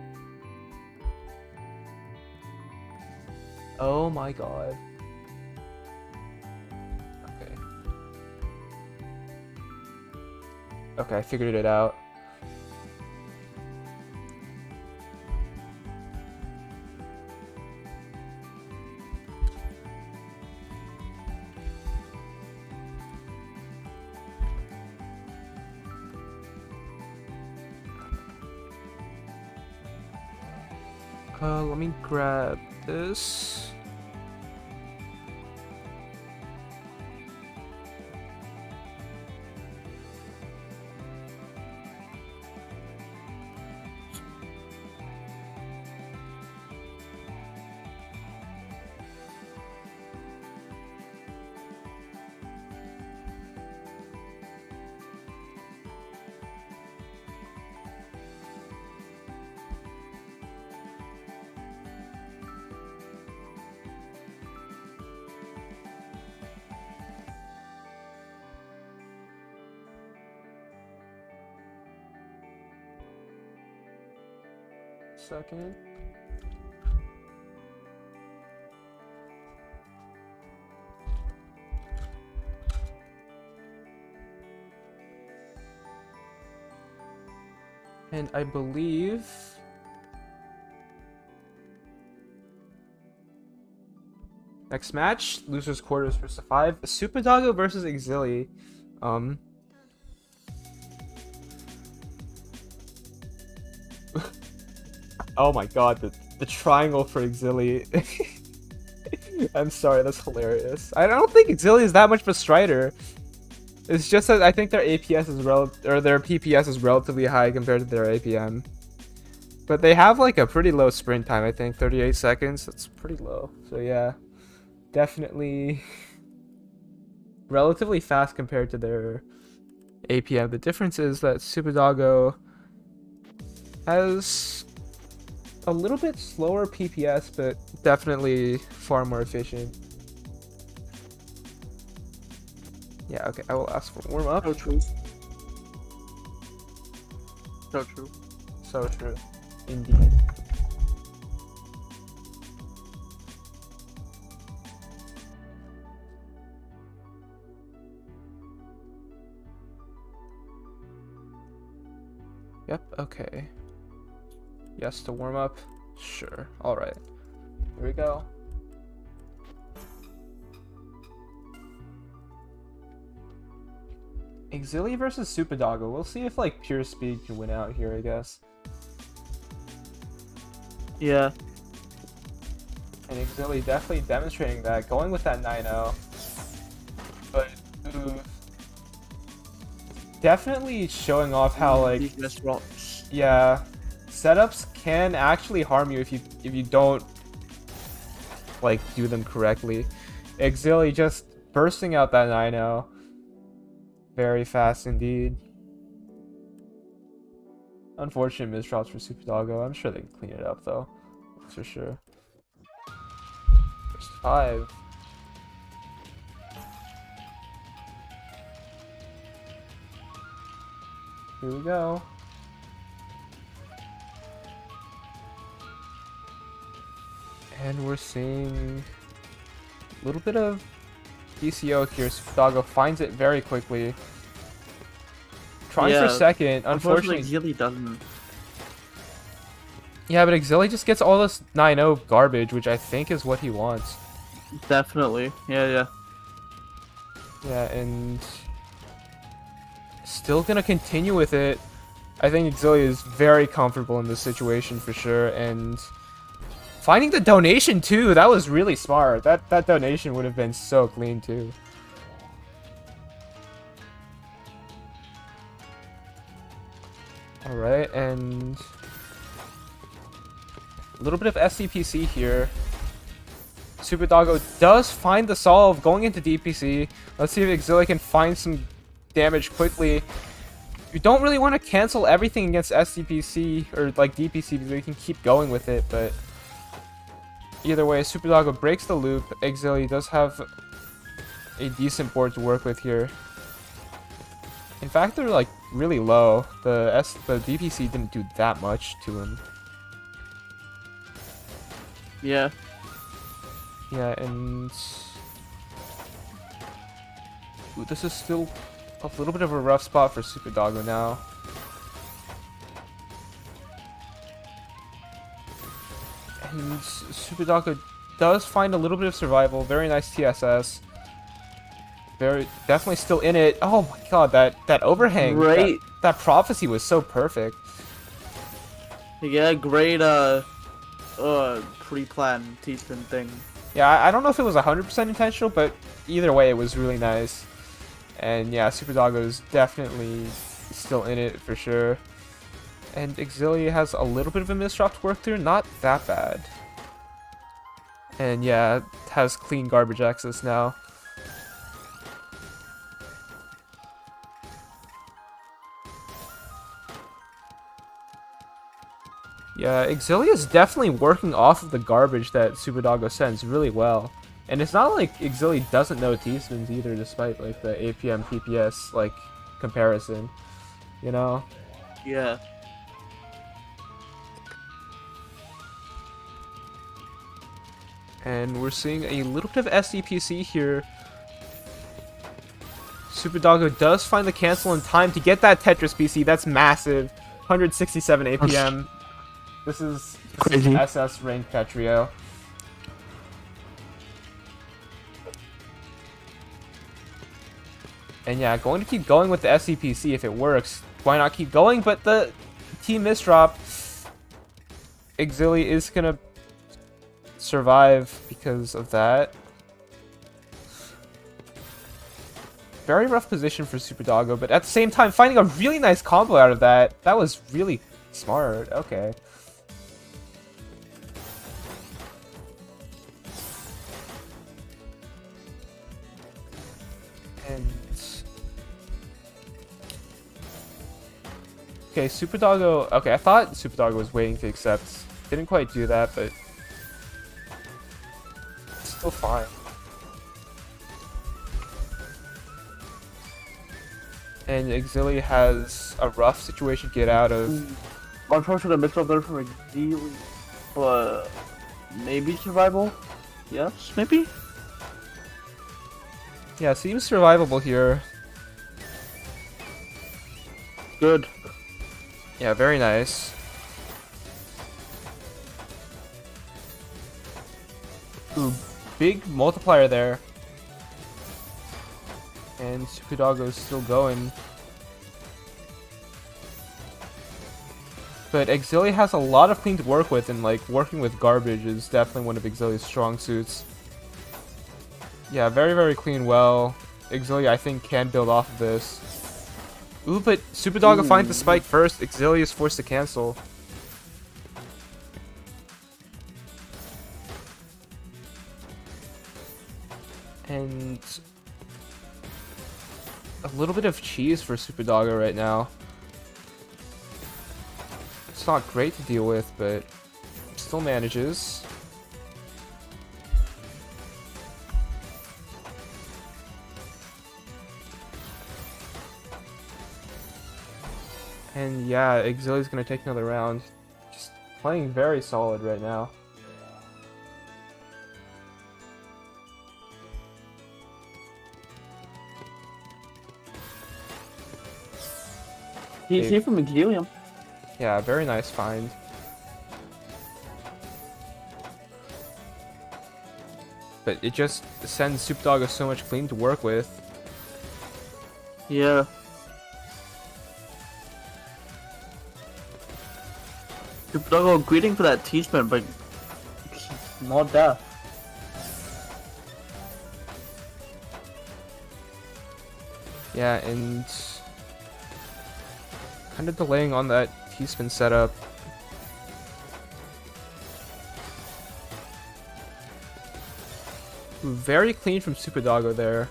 Oh my god. Okay. Okay, I figured it out. Let me grab this. Second. And I believe next match, losers quarters versus 5. Superdoggo versus Exili. Oh my god, the triangle for Exili. I'm sorry, that's hilarious. I don't think Exili is that much of a strider. It's just that I think their APS is their PPS is relatively high compared to their APM. But they have like a pretty low sprint time, I think, 38 seconds. That's pretty low. So yeah, definitely relatively fast compared to their APM. The difference is that Superdoggo has a little bit slower PPS, but definitely far more efficient. Yeah, okay, I will ask for warm up. So true. So true. So true. Indeed. Yep, okay. Yes to warm up? Sure. Alright. Here we go. Exili versus Superdoggo. We'll see if like pure speed can win out here, I guess. Yeah. And Exili definitely demonstrating that, going with that 9-0. But definitely showing off how like yeah, setups can actually harm you if you don't like do them correctly. Exili just bursting out that 9-0 very fast indeed. Unfortunate misdrops for Superdoggo. I'm sure they can clean it up though, for sure. There's 5. Here we go. And we're seeing a little bit of DCO here. Doggo finds it very quickly. Trying for Yeah, second. Unfortunately, Exili doesn't. yeah, but Exili just gets all this 9-0 garbage, which I think is what he wants. Definitely. Yeah. Yeah, and still gonna continue with it. I think Exili is very comfortable in this situation for sure, and finding the donation too, that was really smart. That donation would have been so clean too. Alright, and a little bit of SCPC here. Super Doggo does find the solve going into DPC. Let's see if Exili can find some damage quickly. You don't really want to cancel everything against SCPC or like DPC because you can keep going with it, but either way, Super Doggo breaks the loop. Exili does have a decent board to work with here. In fact, they're like really low. The DPC didn't do that much to him. Yeah. Yeah, and ooh, this is still a little bit of a rough spot for Super Doggo now. And Super Doggo does find a little bit of survival. Very nice TSS. Very definitely still in it. Oh my god, that overhang. Right. That prophecy was so perfect. Yeah, great pre-planned Teasman thing. Yeah, I don't know if it was 100% intentional, but either way, it was really nice. And yeah, Super Doggo is definitely still in it for sure. And Exili has a little bit of a misdrop to work through, not that bad. And yeah, has clean garbage access now. Yeah, Exili is definitely working off of the garbage that Super Doggo sends really well. And it's not like Exili doesn't know T-spins either, despite like the APM PPS like comparison, you know? Yeah. And we're seeing a little bit of SDPC here. Super Doggo does find the cancel in time to get that Tetris PC. That's massive. 167 APM. This is Crazy. SS ranked Petrio. And yeah, going to keep going with the SCPC if it works. Why not keep going? But the team misdrop. Exili is gonna survive because of that. Very rough position for Super Doggo, but at the same time finding a really nice combo out of that. That was really smart. Okay. And okay, Super Doggo. Okay, I thought Super Doggo was waiting to accept. Didn't quite do that, but still fine. And Exili has a rough situation to get out of. Unfortunate mix up there for Exili, but maybe survival. Yes, maybe. Yeah, seems survivable here. Good. Yeah, very nice. Ooh, big multiplier there. And Super Doggo's still going. But Exili has a lot of clean to work with, and like working with garbage is definitely one of Exili's strong suits. Yeah, very, very clean well. Exili, I think, can build off of this. Ooh, but Super Doggo finds the spike first. Exili is forced to cancel. And a little bit of cheese for Super Doggo right now. It's not great to deal with, but still manages. And yeah, Exili's gonna take another round. Just playing very solid right now. PC from Exilium. Yeah, very nice find. But it just sends Super Doggo so much clean to work with. Yeah. Super Doggo greeting for that T-spin, but not death. Yeah, and kind of delaying on that T-spin setup. Very clean from Super Doggo there.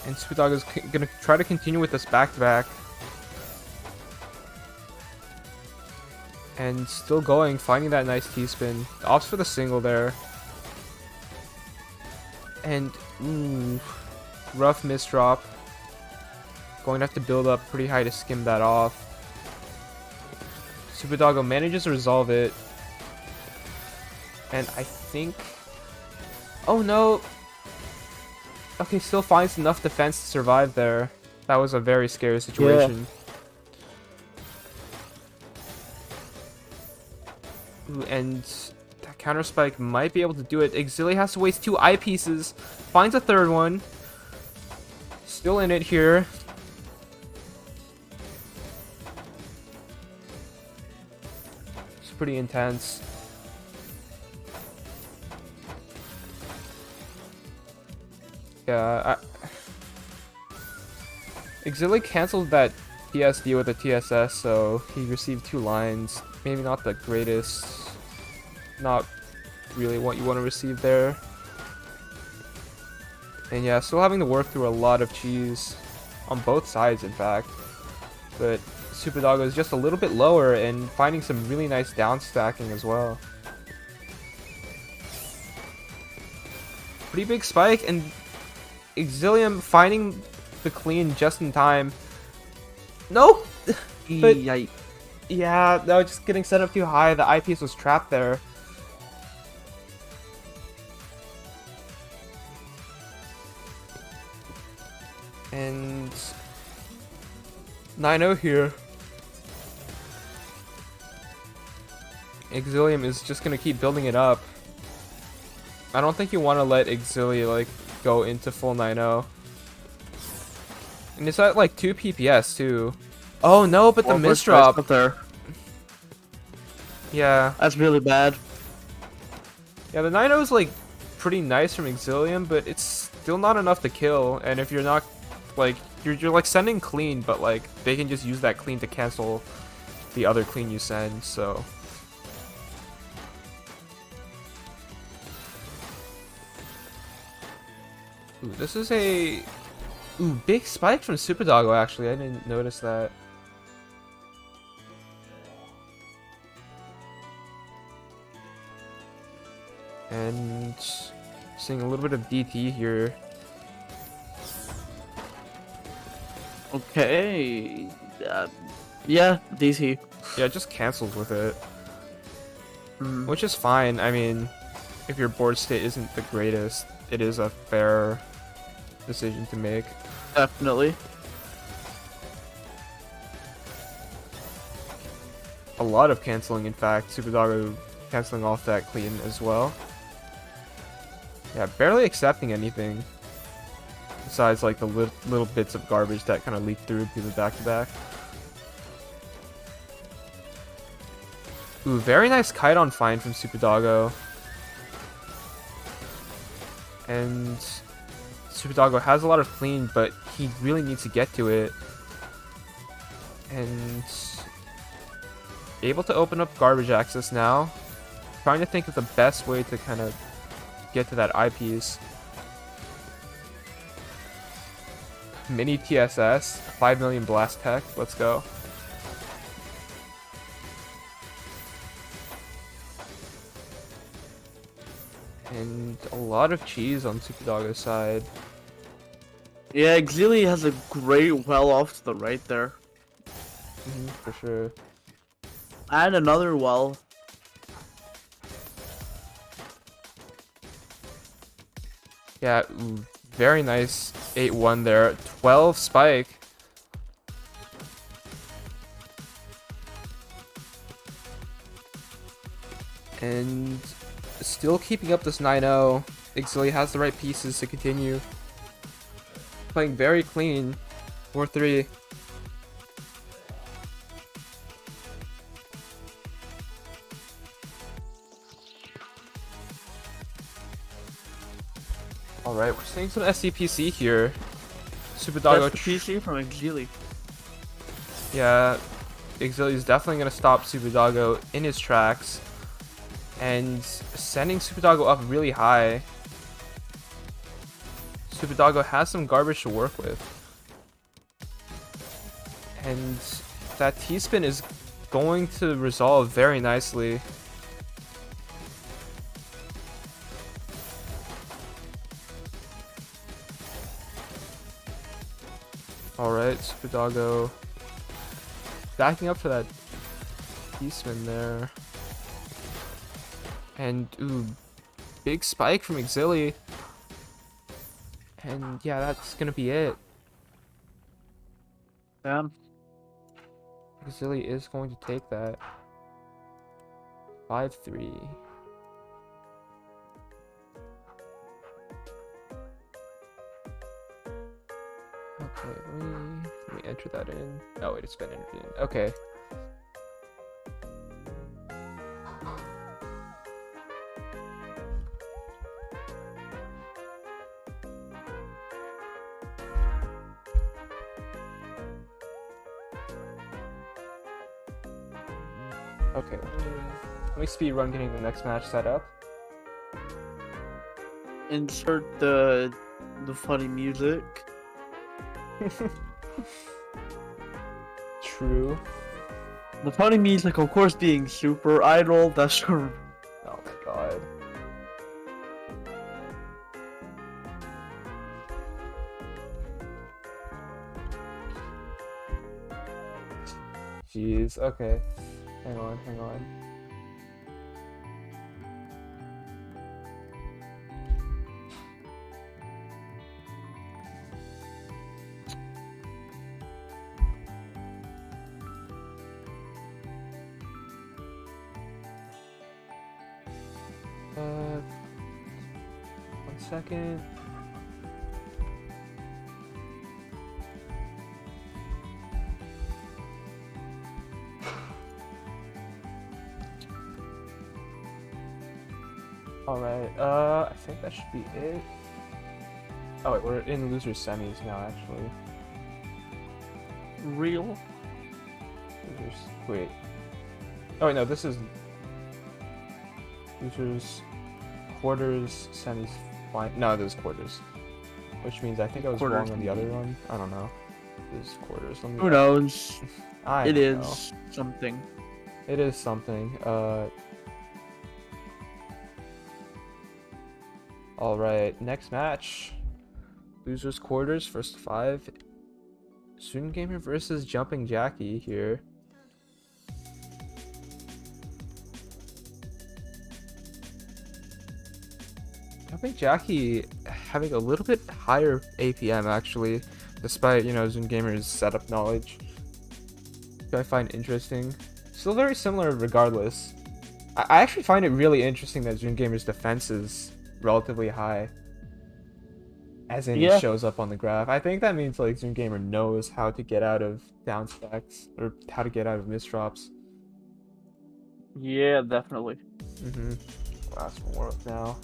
And Super Doggo's gonna try to continue with this back-to-back. And still going, finding that nice T-spin. Opts for the single there. And, ooh, rough misdrop. Going to have to build up pretty high to skim that off. Super Doggo manages to resolve it. And I think... Oh no! Okay, still finds enough defense to survive there. That was a very scary situation. Ooh, and that counter spike might be able to do it. Exili has to waste 2 eyepieces. Finds a third one. Still in it here. It's pretty intense. Yeah, Exili canceled that TSD with a TSS, so he received 2 lines. Maybe not the greatest. Not really what you want to receive there. And yeah, still having to work through a lot of cheese. On both sides, in fact. But Super Doggo is just a little bit lower and finding some really nice down stacking as well. Pretty big spike, and Exilium finding the clean just in time. No! But Yikes. yeah, no, just getting set up too high. The eyepiece was trapped there. And 9-0 here. Exilium is just gonna keep building it up. I don't think you want to let Exili like go into full 9-0. And it's at like 2 PPS too. Oh no, but the misdrop. Up there. Yeah. That's really bad. Yeah, the 9-0 is like pretty nice from Exilium, but it's still not enough to kill. And if you're not like you're like sending clean, but like they can just use that clean to cancel the other clean you send, so ooh, this is a big spike from Super Doggo actually. I didn't notice that. And seeing a little bit of DT here. Okay. Yeah, DC. Yeah, it just cancels with it. Mm. Which is fine. I mean, if your board state isn't the greatest, it is a fair decision to make. Definitely. A lot of canceling, in fact. Super Doggo canceling off that clean as well. Yeah, barely accepting anything. Besides, like, the little bits of garbage that kind of leak through the back-to-back. Ooh, very nice kite-on find from Super Doggo. And Super Doggo has a lot of clean, but he really needs to get to it. And able to open up garbage access now. Trying to think of the best way to kind of get to that eyepiece. Mini TSS, 5 million blast tech, let's go. And a lot of cheese on Super Doggo's side. Yeah, Exili has a great well off to the right there. For sure. And another well. Yeah, ooh, very nice 8-1 there. 12 spike. And still keeping up this 9-0. Exili has the right pieces to continue. Playing very clean. 4-3. Alright, we're seeing some SCPC here. Super Doggo. That's the PC from Exili. Yeah, Exili is definitely going to stop Super Doggo in his tracks. And sending Super Doggo up really high. Super Doggo has some garbage to work with. And that T-spin is going to resolve very nicely. Alright, Super Doggo backing up for that T-spin there. And, ooh, big spike from Exili. And yeah, that's gonna be it. Damn. Exili is going to take that. 5-3. Okay, let me enter that in. Oh wait, it's been entered in. Okay. Okay, let me speed run getting the next match set up. Insert the funny music. True. The funny music, of course, being Super Idol. That's her. Oh my god. Jeez, okay. Hang on, hang on. One second. Alright, I think that should be it. Oh wait, we're in losers semis now actually. Real. Losers, wait. Oh wait, no, this is losers, quarters, semis, no, this is quarters. Which means I think I was wrong on the other one. I don't know. This is quarters. Who knows? I It don't is know. something. It is something. Alright, next match. Losers quarters, first to 5. Student Gamer versus Jumping Jackie here. Jumping Jackie having a little bit higher APM actually, despite, you know, Zoom Gamer's setup knowledge. Which I find interesting. Still very similar regardless. I actually find it really interesting that Zoom Gamer's defense is relatively high. As in, it shows up on the graph. I think that means like Zoom Gamer knows how to get out of down stacks, or how to get out of misdrops. Yeah, definitely. Last warm up now.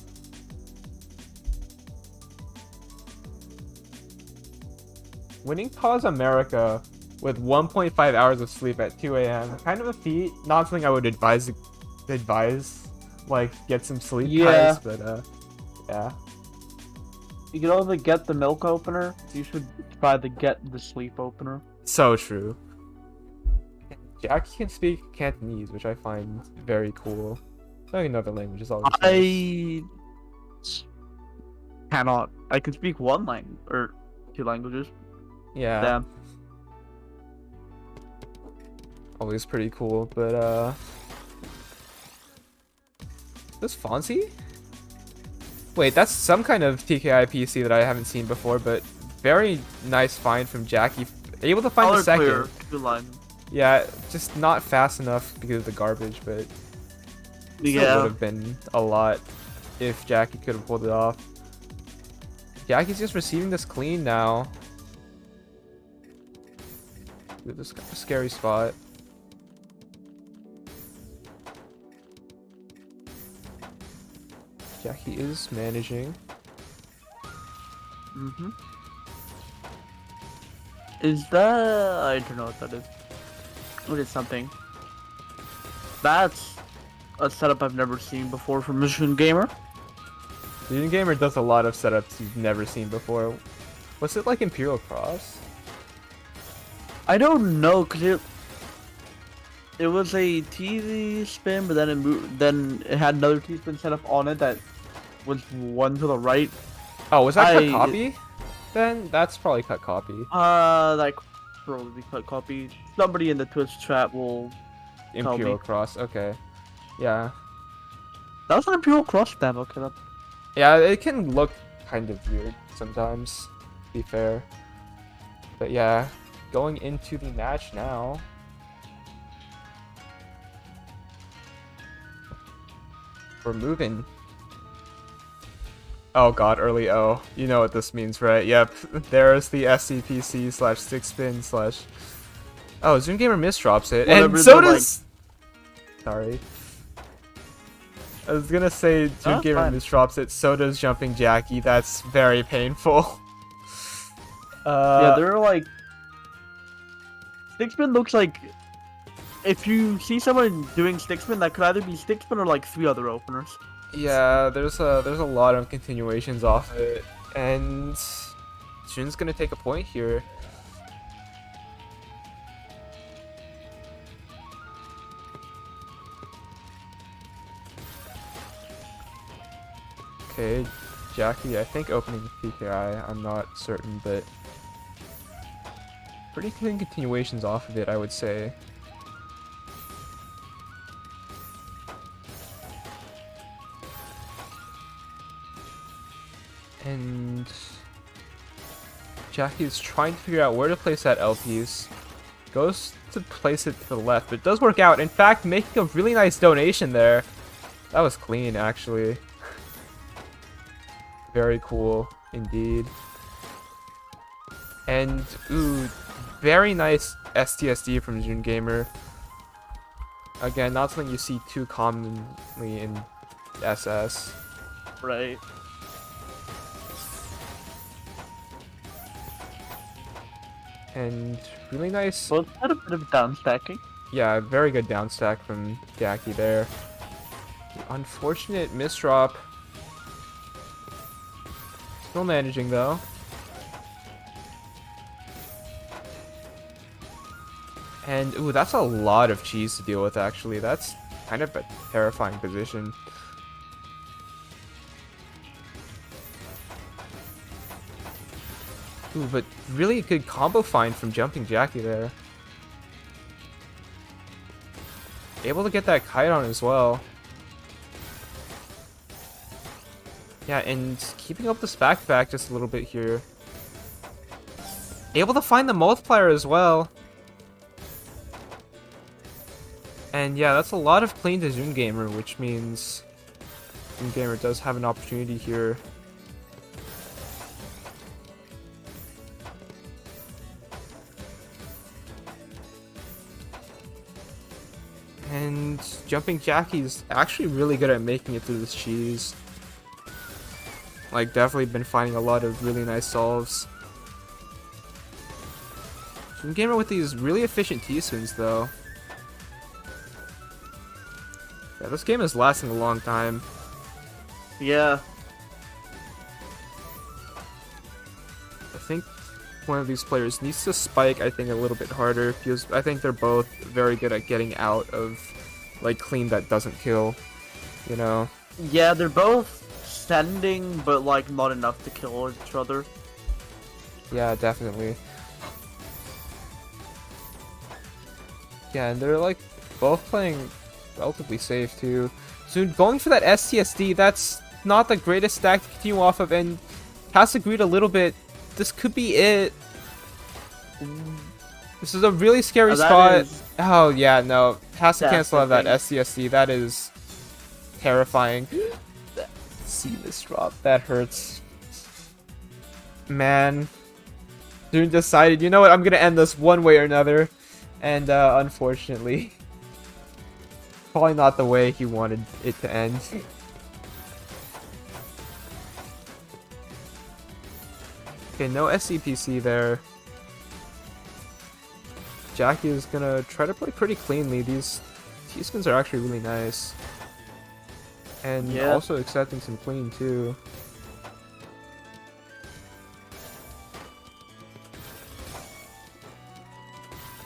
Winning TAWS America with 1.5 hours of sleep at 2 a.m. Kind of a feat. Not something I would advise, like, get some sleep, guys, but, yeah. You can only get the milk opener. You should try to get the sleep opener. So true. Jackie can speak Cantonese, which I find very cool. Knowing another language is always nice. I cannot. I can speak one language or 2 languages. Yeah. Damn. Always pretty cool, but this Fonzie? Wait, that's some kind of TKI PC that I haven't seen before, but very nice find from Jackie. Able to find the second. Clear, 2 line. Yeah, just not fast enough because of the garbage, but Still Yeah. would have been a lot if Jackie could have pulled it off. Jackie's just receiving this clean now. Ooh, this is kind of a scary spot. Jackie is managing. Mm-hmm. Is that... I don't know what that is. Look at something. That's a setup I've never seen before from Michigan Gamer. The Gamer does a lot of setups you've never seen before. Was it like Imperial Cross? I don't know, cause it was a T spin, but then it moved. Then it had another T spin set up on it that was one to the right. Oh, was that cut copy? Then that's probably cut copy. That could probably be cut copy. Somebody in the Twitch chat will tell Imperial me. Cross. Okay. Yeah. That was an Imperial Cross spam. Okay, that... Yeah, it can look kind of weird sometimes, to be fair. But yeah, going into the match now. We're moving. Oh god, early O. You know what this means, right? Yep, there's the SCPC slash 6-spin slash... Oh, Zoom Gamer misdrops it, Whatever and so the, does... Sorry. I was gonna say Zoom Gamer fine. misdrops it, so does Jumping Jackie. That's very painful. Yeah, they're like... Stickspin looks like... If you see someone doing Stickspin, that could either be Stickspin or like 3 other openers. Yeah, there's a lot of continuations off it, and Jun's gonna take a point here. Okay, Jackie, I think opening the PKI, I'm not certain, but pretty clean continuations off of it, I would say. And Jackie's trying to figure out where to place that L piece. Goes to place it to the left, but it does work out. In fact, making a really nice donation there. That was clean, actually. Very cool, indeed. And, ooh, very nice STSD from June Gamer. Again, not something you see too commonly in SS. Right. And really nice. Both had a bit of down stacking. Yeah, very good down stack from Jackie there. Unfortunate misdrop. Still managing though. And ooh, that's a lot of cheese to deal with actually. That's kind of a terrifying position. Ooh, but really good combo find from Jumping Jackie there. Able to get that kite on as well. Yeah, and keeping up this back just a little bit here. Able to find the multiplier as well. And yeah, that's a lot of clean to Zoom Gamer, which means Zoom Gamer does have an opportunity here. And Jumping Jackie's actually really good at making it through this cheese. Like, definitely been finding a lot of really nice solves. Zoom Gamer with these really efficient T-spins, though. Yeah, this game is lasting a long time. Yeah. I think one of these players needs to spike, I think, a little bit harder, because I think they're both very good at getting out of, like, clean that doesn't kill, you know? Yeah, they're both sending, but like not enough to kill each other. Yeah, definitely. Yeah, and they're, like, both playing relatively safe, too. So going for that STSD, that's not the greatest stack to continue off of, and has agreed a little bit. This could be it. This is a really scary spot. Oh, yeah, no. Has to cancel out that SCSD. That is terrifying. See this drop. That hurts. Man. Dude decided, you know what, I'm gonna end this one way or another. And unfortunately, probably not the way he wanted it to end. Okay, no SCPC there. Jackie is gonna try to play pretty cleanly. These T-spins are actually really nice. And Yeah. also accepting some clean too.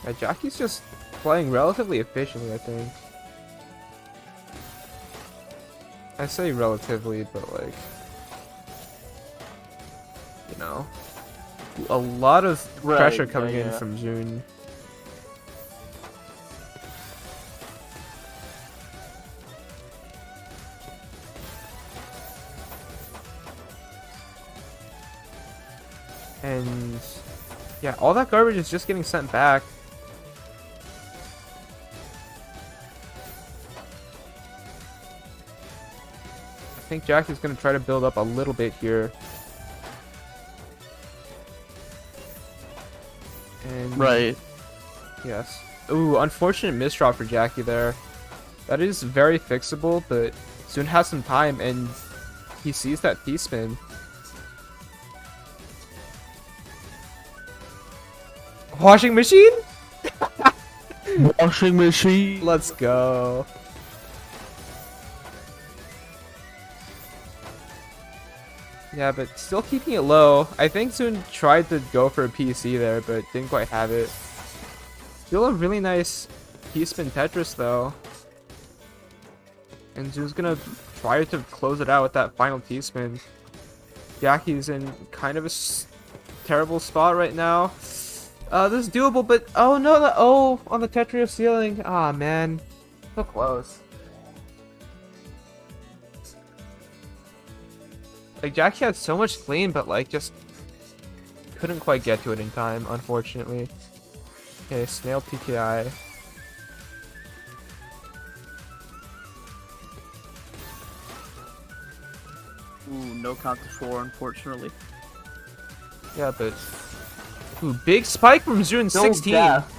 Yeah, Jackie's just playing relatively efficiently, I think. I say relatively, but like, you know, a lot of Right, pressure coming in yeah. from June. And yeah, all that garbage is just getting sent back. I think Jackie's gonna try to build up a little bit here. And Right. yes. Ooh, unfortunate misdrop for Jackie there. That is very fixable, but Soon has some time and he sees that T-spin. Washing machine? Washing machine. Let's go. Yeah, but still keeping it low. I think Soon tried to go for a PC there, but didn't quite have it. Still a really nice T-spin Tetris though. And Zoon's gonna try to close it out with that final T-spin. Jackie's in kind of a terrible spot right now. This is doable, but oh no, oh, on the Tetris ceiling. Ah, man. So close. Like, Jackie had so much clean, but like, just couldn't quite get to it in time, unfortunately. Okay, Snail PKI. Ooh, no count to 4, unfortunately. Yeah, but... Ooh, big spike from Zoon, No 16! death.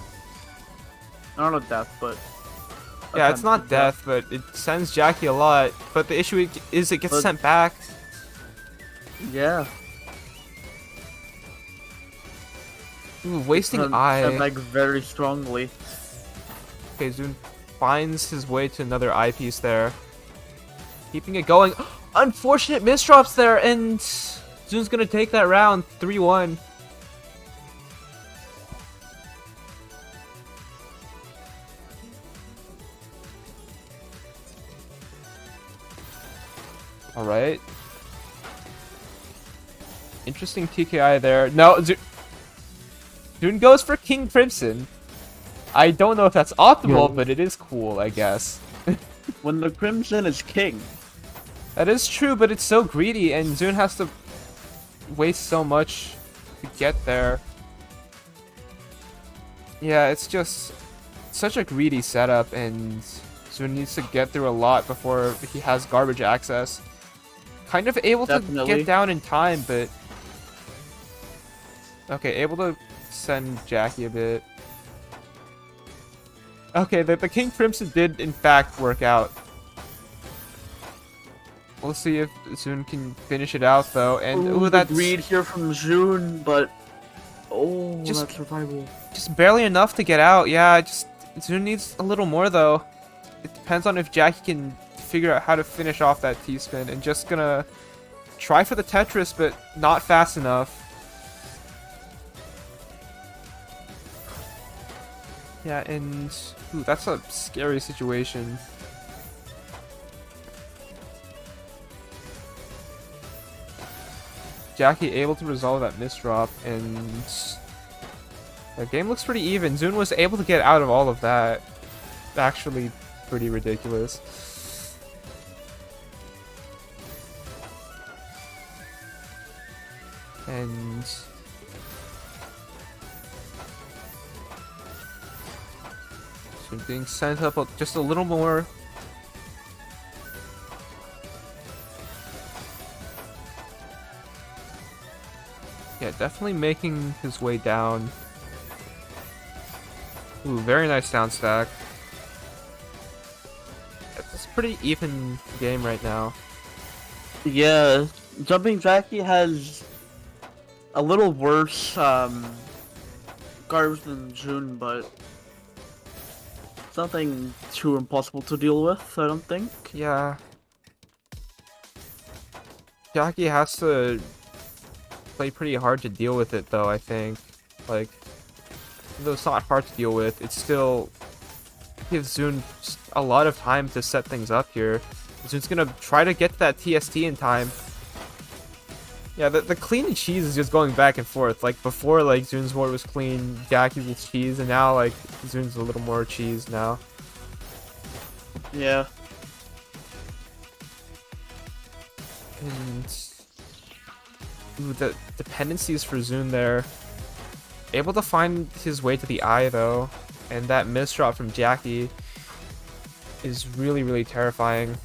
I don't know death, but... Yeah, it's not attempted death, but it sends Jackie a lot. But the issue is it gets But- sent back. Yeah. Ooh, wasting Sent eye. back very strongly. Okay, Zoon finds his way to another eyepiece there. Keeping it going. Unfortunate misdrops there, and Zoon's gonna take that round 3-1. Alright. Interesting TKI there. No, Zoon goes for King Crimson. I don't know if that's optimal, but it is cool, I guess. When the Crimson is king. That is true, but it's so greedy, and Zoon has to waste so much to get there. Yeah, it's just such a greedy setup, and Zoon needs to get through a lot before he has garbage access. Kind of able to Definitely. get down in time, but... Okay, able to send Jackie a bit. Okay, the King Crimson did in fact work out. We'll see if Zoon can finish it out though, and ooh, the that's greed here from June, but oh, Just- that survival. just barely enough to get out. Yeah, just Zoon needs a little more though. It depends on if Jackie can figure out how to finish off that T-spin, and just gonna try for the Tetris, but not fast enough. Yeah, and ooh, that's a scary situation. Jackie able to resolve that misdrop, and the game looks pretty even. Zoon was able to get out of all of that. Actually, pretty ridiculous. And Zoon being sent up just a little more. Yeah, definitely making his way down. Ooh, very nice down stack. It's a pretty even game right now. Yeah, Jumping Jackie has a little worse garbage than June, but it's nothing too impossible to deal with, I don't think. Yeah. Jackie has to play pretty hard to deal with it, though, I think. Like, though it's not hard to deal with, it still gives Zune a lot of time to set things up here. Zune's gonna try to get to that TST in time. Yeah, the clean and cheese is just going back and forth. Like, before, like, Zune's board was clean, Jackie's was cheese, and now, like, Zune's a little more cheese now. Yeah. And ooh, the dependencies for Zune there. Able to find his way to the eye, though, and that misdrop from Jackie is really, really terrifying.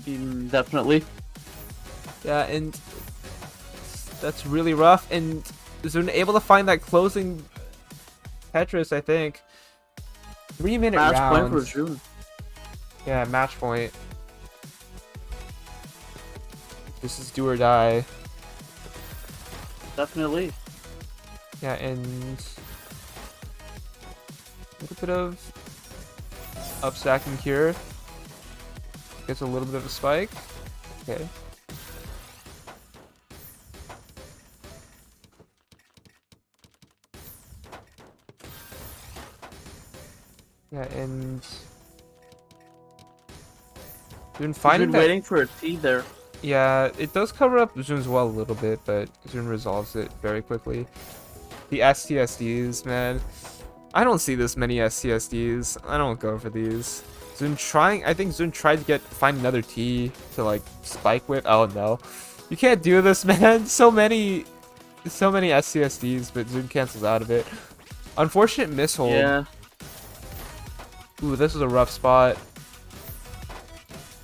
Definitely. Yeah, and that's really rough. And Zune able to find that closing Tetris, I think. 3-minute Match round. point for June. Yeah, match point. This is do or die. Definitely. Yeah, and a little bit of upstacking here. Gets a little bit of a spike. Okay. Yeah, and Zune finding Been that. waiting for a T there. Yeah, it does cover up Zune's well a little bit, but Zune resolves it very quickly. The STSDs, man. I don't see this many STSDs. I don't go for these. I think Zune tried to find another T to like spike with. Oh no. You can't do this, man. So many STSDs, but Zune cancels out of it. Unfortunate mishold. Yeah. Ooh, this is a rough spot.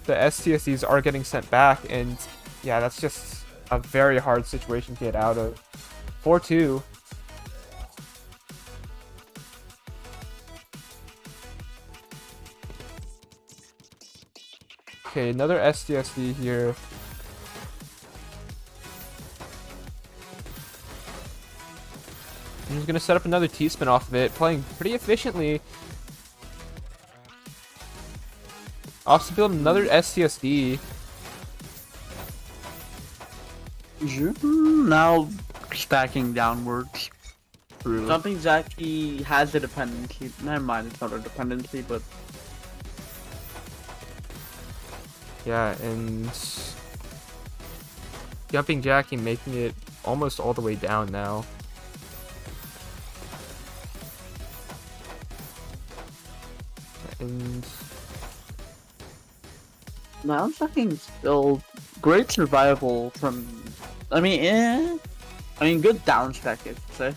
The STSDs are getting sent back, and yeah, that's just a very hard situation to get out of. 4-2. Okay, another STSD here. I'm just gonna set up another T-spin off of it, playing pretty efficiently. Also build another STSD. Now stacking downwards. True. Jumping Jackie has a dependency. Never mind, it's not a dependency, but Yeah, and Jumping Jackie making it almost all the way down now. And now stacking still great survival from. I mean, good down stack, I'd say.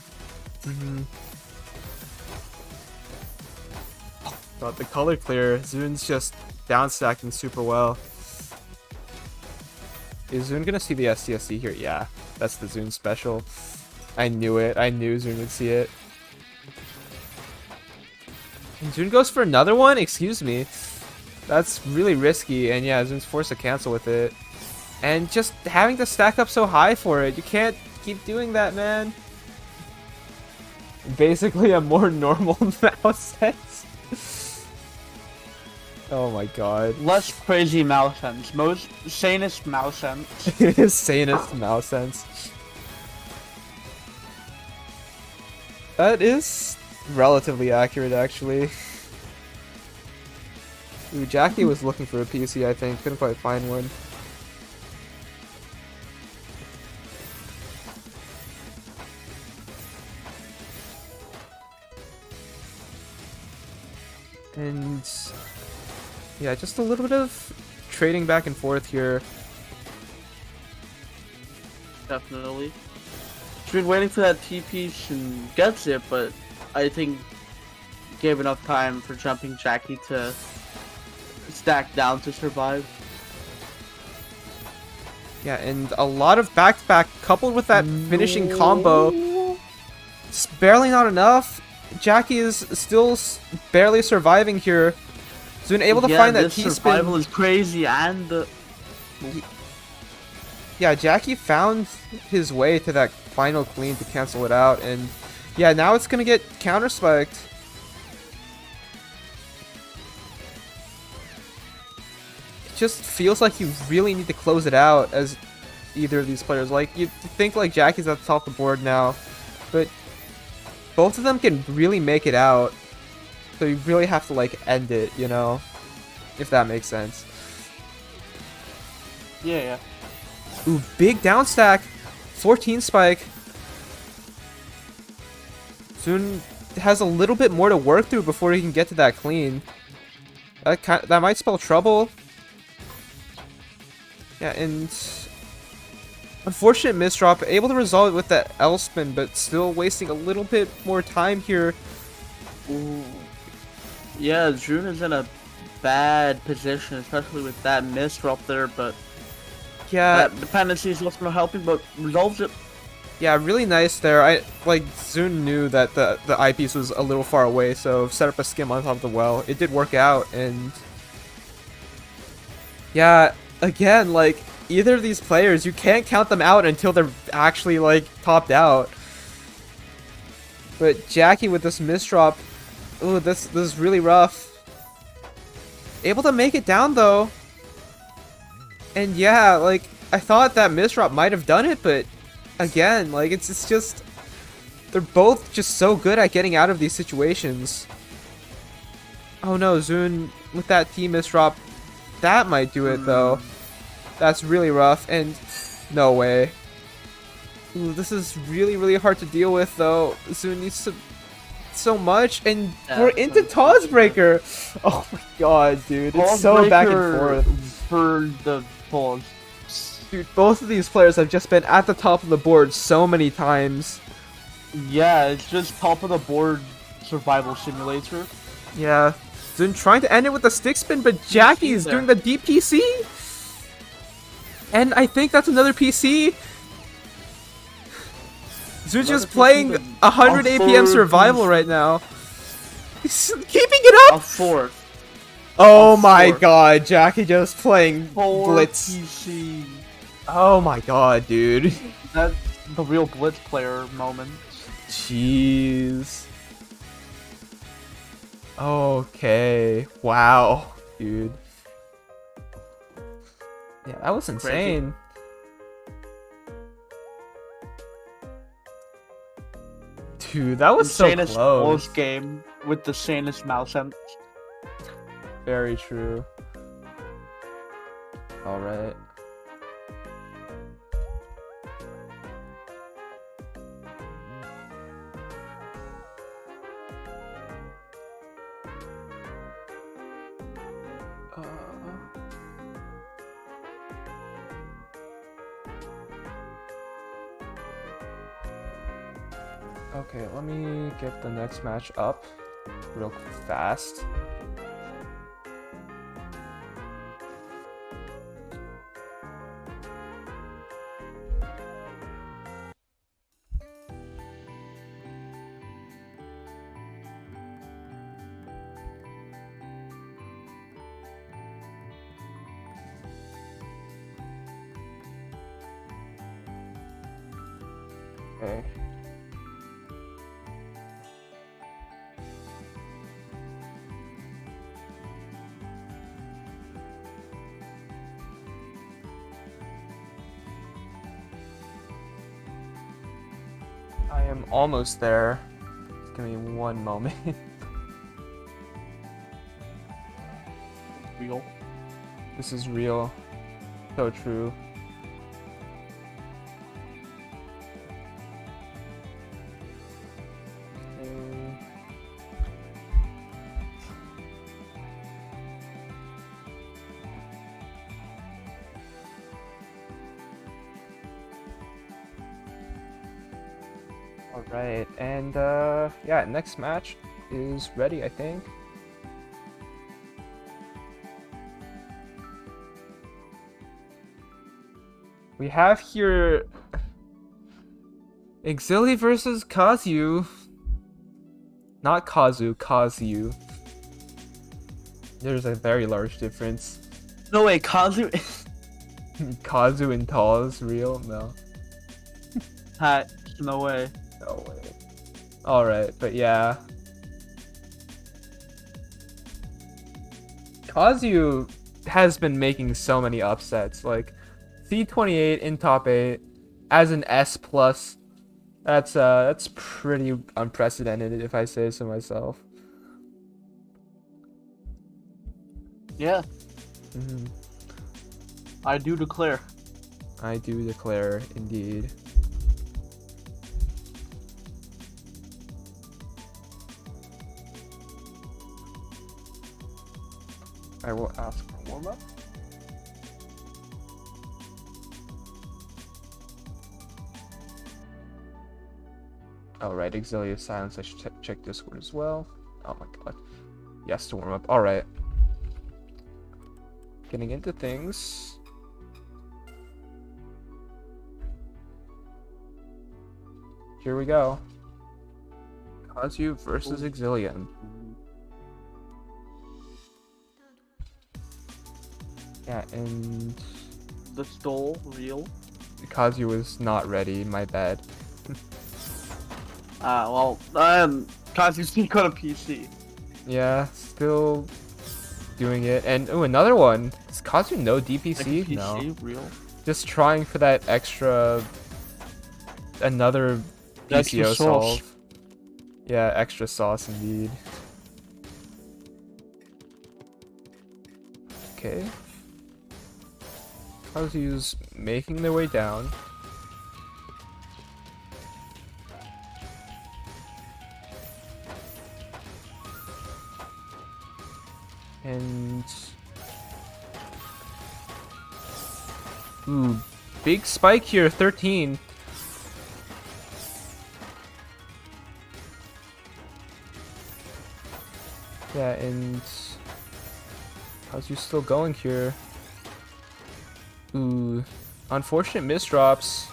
But the color clear, Zune's just down stacking super well. Is Zune gonna see the STSD here? Yeah, that's the Zune special. I knew it. I knew Zune would see it. And Zune goes for another one? Excuse me. That's really risky, and yeah, Zune's forced to cancel with it. And just having to stack up so high for it. You can't keep doing that, man. Basically a more normal mouse sense. Oh my god. Less crazy mouse sense. Most sanest mouse sense. Sanest mouse sense. That is relatively accurate, actually. Ooh, Jackie was looking for a PC, I think. Couldn't quite find one. And yeah, just a little bit of trading back and forth here. Definitely. She's been waiting for that T piece and gets it, but I think gave enough time for Jumping Jackie to stack down to survive. Yeah, and a lot of back-to-back coupled with that finishing combo. It's barely not enough. Jackie is still barely surviving here. Soon able to find that this T-spin. survival is crazy, and the Yeah, Jackie found his way to that final clean to cancel it out, and yeah, now it's gonna get counter-spiked. It just feels like you really need to close it out as either of these players. Like, you think like Jackie's at the top of the board now, but both of them can really make it out. So you really have to like end it, you know? If that makes sense. yeah. Ooh, big down stack. 14 spike. Soon has a little bit more to work through before he can get to that clean. That might spell trouble. Yeah, and unfortunate misdrop. Able to resolve it with that L spin, but still wasting a little bit more time here. Ooh. Yeah, June is in a bad position, especially with that misdrop there, but Yeah, that dependency is also not helping, but resolves it. yeah, really nice there. Zun knew that the eyepiece was a little far away, so set up a skim on top of the well. It did work out, and yeah, again, like either of these players, you can't count them out until they're actually like topped out. But Jackie with this misdrop, ooh, this is really rough. Able to make it down though. And yeah, like, I thought that misdrop might have done it, but again, like, it's just, they're both just so good at getting out of these situations. Oh no, Zun with that T misdrop, that might do it though. That's really rough, and no way. Ooh, this is really, really hard to deal with though. Zun needs to so much, and we're into TAWS breaker. Oh my god, dude, it's so back and forth. For the pause. Dude, both of these players have just been at the top of the board so many times. Yeah, it's just top of the board survival simulator. Yeah, Zun trying to end it with the stick spin, but Jackie is doing the deep PC. And I think that's another PC. Zun's just playing 100 APM survival right now. He's keeping it up. A fourth. Oh my god, Jackie just playing Blitz. PC. Oh my god, dude. That's the real Blitz player moment. Jeez. Okay. Wow, dude. Yeah, that was insane. Dude, that was so Insanest close. game with the sanest mouse sense. Very true. Alright. Okay, let me get the next match up real fast. Okay. I am almost there. Just give me one moment. Real. This is real. So true. Alright, and yeah, next match is ready, I think. We have here Exili versus Kazu. Not Kazu, Kazu. There's a very large difference. No way, Kazu. Kazu and TAWS, real? No. No way. No way. Alright, but yeah. Kazu has been making so many upsets. Like, C28 in top 8 as an S+. That's pretty unprecedented if I say so myself. Yeah, Mhm. I do declare. I do declare, indeed. I will ask for warm-up. Alright, Exilia silence. I should check Discord as well. Oh my god. Yes, to warm up. Alright. Getting into things. Here we go. Kazu versus Exilian. Yeah, and The stole real. Kazu was not ready, my bad. Kazu's sneak on a PC. Yeah, still doing it. And oh, another one. Does Kazu know DPC? Like No. PC, real. Just trying for that extra, another Extra PCO sauce. solve. Yeah, extra sauce indeed. Okay. Kazu's making their way down. And ooh, big spike here, 13. Yeah, and Kazu's still going here. Ooh, unfortunate misdrops.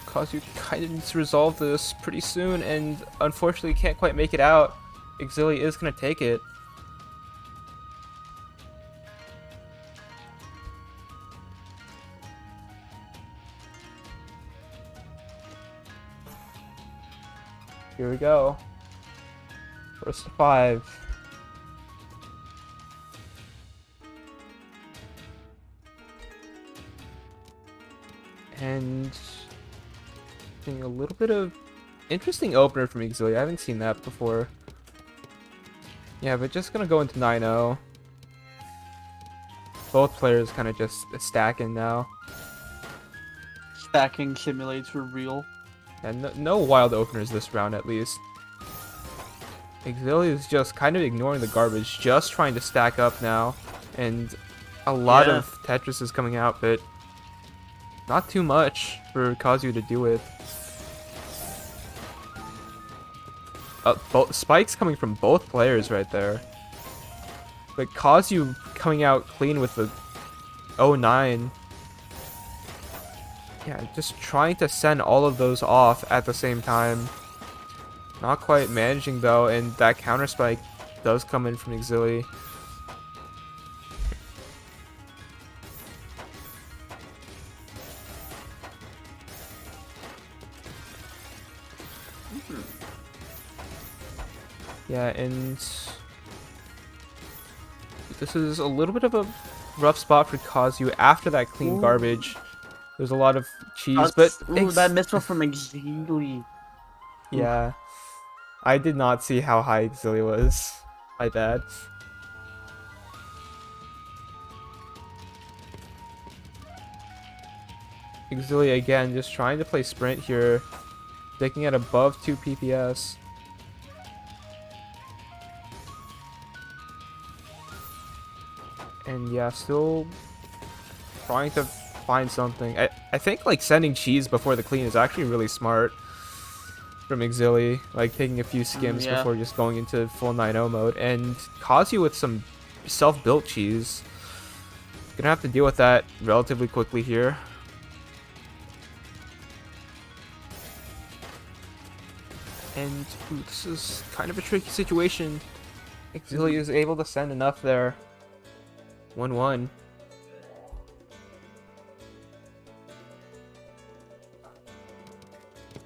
Kazu kind of needs to resolve this pretty soon, and unfortunately can't quite make it out. Exili is gonna take it. Here we go. First to 5. And seeing a little bit of interesting opener from Exili. I haven't seen that before. Yeah, but just gonna go into 9-0. Both players kind of just stacking now. Stacking simulator real. And no wild openers this round, at least. Exili is just kind of ignoring the garbage, just trying to stack up now. And a lot Yeah. of Tetris is coming out, but not too much for Kazu to do with. Spikes coming from both players right there. But Kazu coming out clean with the 0-9. Yeah, just trying to send all of those off at the same time. Not quite managing though, and that counter spike does come in from Exili. Yeah, and this is a little bit of a rough spot for Kazu after that clean Ooh. garbage. There's a lot of cheese, but Ooh, that missile from Exili. yeah, I did not see how high Exili was. My bad. Exili again, just trying to play sprint here, sticking at above 2 PPS. And yeah, still trying to find something. I think like sending cheese before the clean is actually really smart from Exili, like taking a few skims yeah. before just going into full 9-0 mode. And Kazu with some self-built cheese. Gonna have to deal with that relatively quickly here. And ooh, this is kind of a tricky situation. Exilia is able to send enough there. 1-1.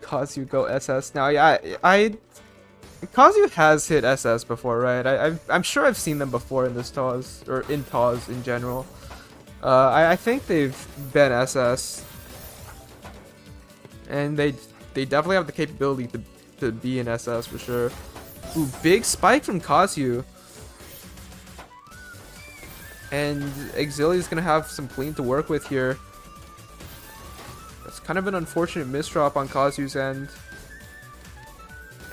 Kazu go SS now. Yeah, Kazu has hit SS before, right? I'm sure I've seen them before in this TAWS, or in TAWS in general. I think they've been SS, and they definitely have the capability to be in SS for sure. Ooh, big spike from Kazu. And Exilia is gonna have some clean to work with here. That's kind of an unfortunate misdrop on Kazu's end.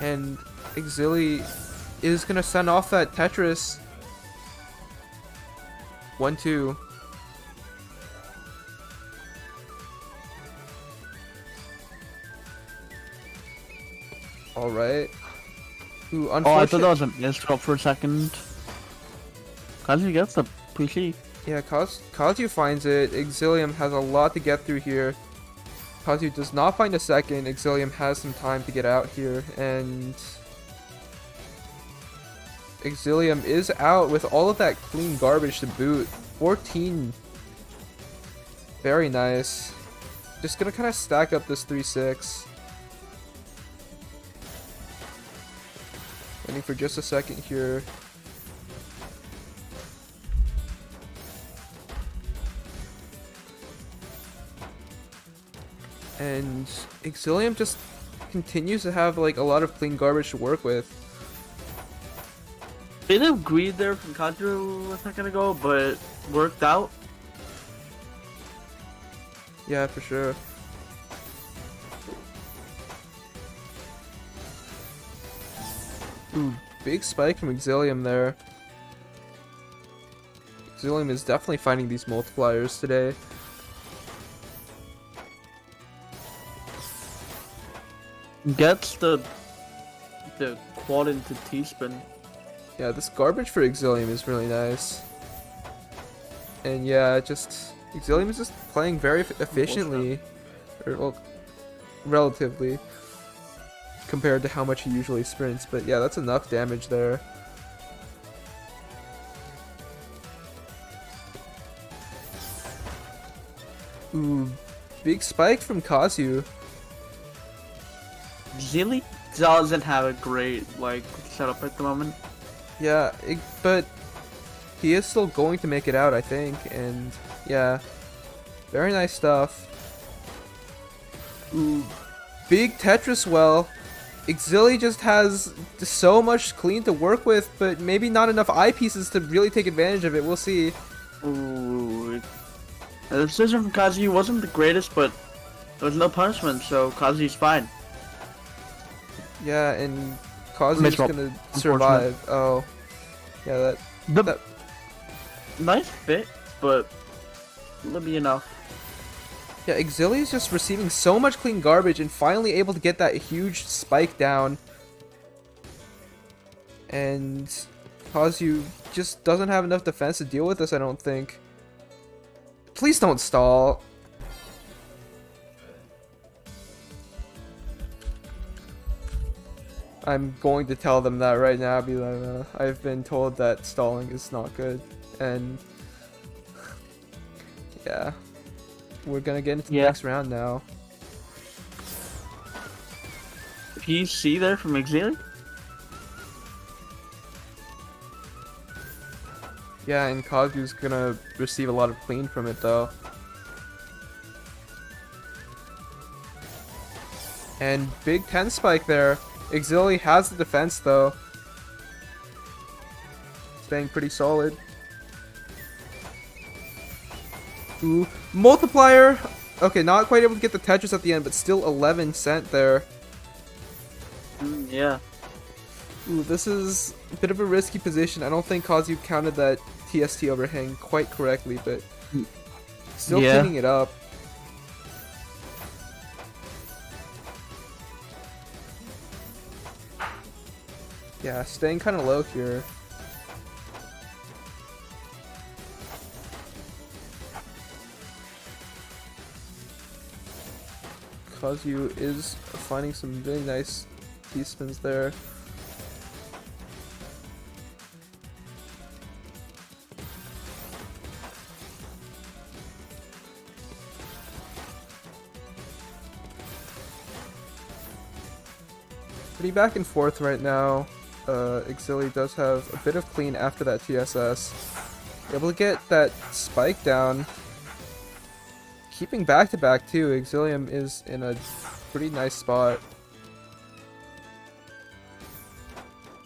And Exilia is gonna send off that Tetris. 1-2. Alright. Ooh, Oh, I thought unfortunate. that was a misdrop for a second. Kazu gets the PC. Yeah, Kazu finds it. Exilium has a lot to get through here. Kazu does not find a second. Exilium has some time to get out here, and Exilium is out with all of that clean garbage to boot. 14. Very nice. Just gonna kind of stack up this 3-6. Waiting for just a second here. And Exilium just continues to have like a lot of clean garbage to work with. Bit of greed there from Kazu a second ago, but worked out. Yeah, for sure. Ooh, big spike from Exilium there. Exilium is definitely finding these multipliers today. Gets the quad into T-spin. Yeah, this garbage for Exilium is really nice. And yeah, just Exilium is just playing very efficiently, or well, relatively, compared to how much he usually sprints. But yeah, that's enough damage there. Ooh, big spike from Kazu. Zilly doesn't have a great setup at the moment. Yeah, but he is still going to make it out, I think. And yeah, very nice stuff. Ooh, big Tetris well. Exili just has so much clean to work with, but maybe not enough eyepieces to really take advantage of it. We'll see. Ooh. The decision from Kazu wasn't the greatest, but there was no punishment, so Kazu's fine. Yeah, and Kazu's Misroll, gonna survive. Oh, yeah, that Nice bit, but let me enough. yeah, Exili is just receiving so much clean garbage and finally able to get that huge spike down. And Kazu just doesn't have enough defense to deal with this, I don't think. Please don't stall. I'm going to tell them that right now. Be like, I've been told that stalling is not good, and yeah, we're gonna get into the next round now. PC there from Exili? Yeah, and Kazu's gonna receive a lot of clean from it though. And big 10 spike there. Exili has the defense though. Staying pretty solid. Ooh, multiplier! Okay, not quite able to get the Tetris at the end, but still 11 cent there. Yeah. Ooh, this is a bit of a risky position. I don't think Kazu counted that TST overhang quite correctly, but still cleaning it up. Yeah, staying kind of low here. Kazu is finding some really nice T-spins there. Pretty back and forth right now. Exili does have a bit of clean after that TSS. Able to get that spike down. Keeping back to back too, Exilium is in a pretty nice spot.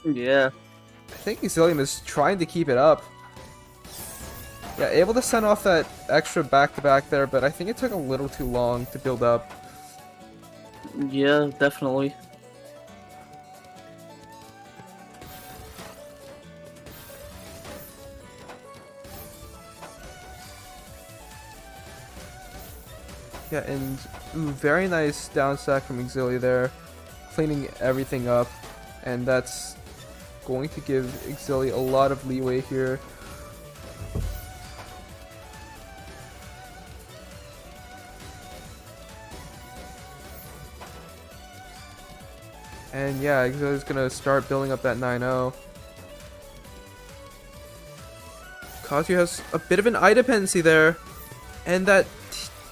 Yeah. I think Exilium is trying to keep it up. Yeah, able to send off that extra back to back there, but I think it took a little too long to build up. Yeah, definitely. Yeah, and very nice down stack from Exili there, cleaning everything up, and that's going to give Exili a lot of leeway here. And yeah, Exili's gonna start building up that 9-0. Kazu has a bit of an eye dependency there, and that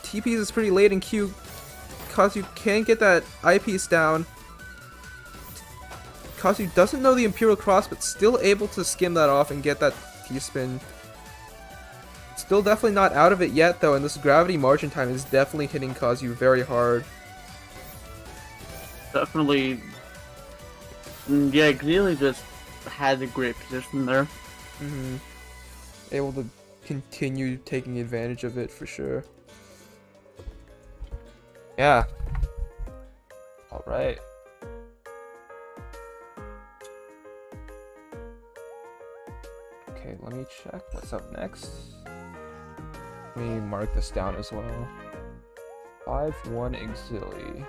TP is pretty late in queue. Kazu can't get that eyepiece down. Kazu doesn't know the Imperial Cross, but still able to skim that off and get that T-spin. Still definitely not out of it yet, though, and this gravity margin time is definitely hitting Kazu very hard. Definitely. Yeah, Exili just had a great position there. Able to continue taking advantage of it for sure. Yeah. Alright. Okay, let me check what's up next. Let me mark this down as well. 5-1 Exili.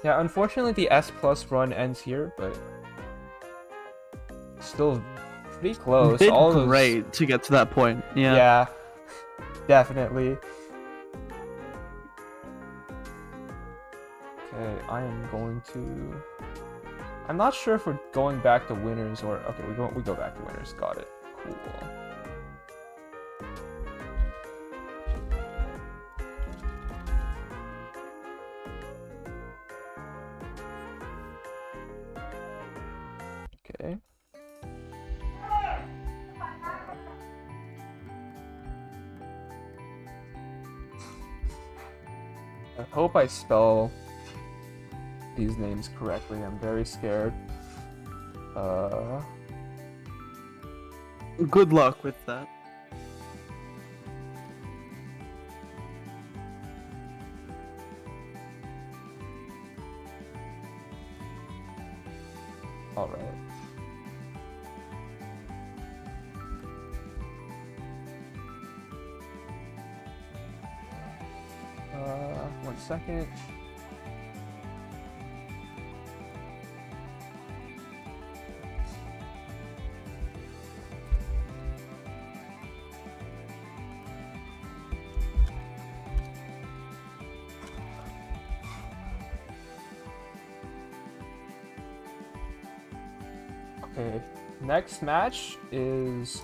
Yeah, unfortunately the S plus run ends here, but still pretty close. Did All those... great to get to that point. Yeah. Yeah, definitely. Okay, I am going to... I'm not sure if we're going back to winners or... Okay, we go back to winners. Got it. Cool. Okay. I hope I spell these names correctly. I'm very scared. Good luck with that. All right. One second. Okay, next match is...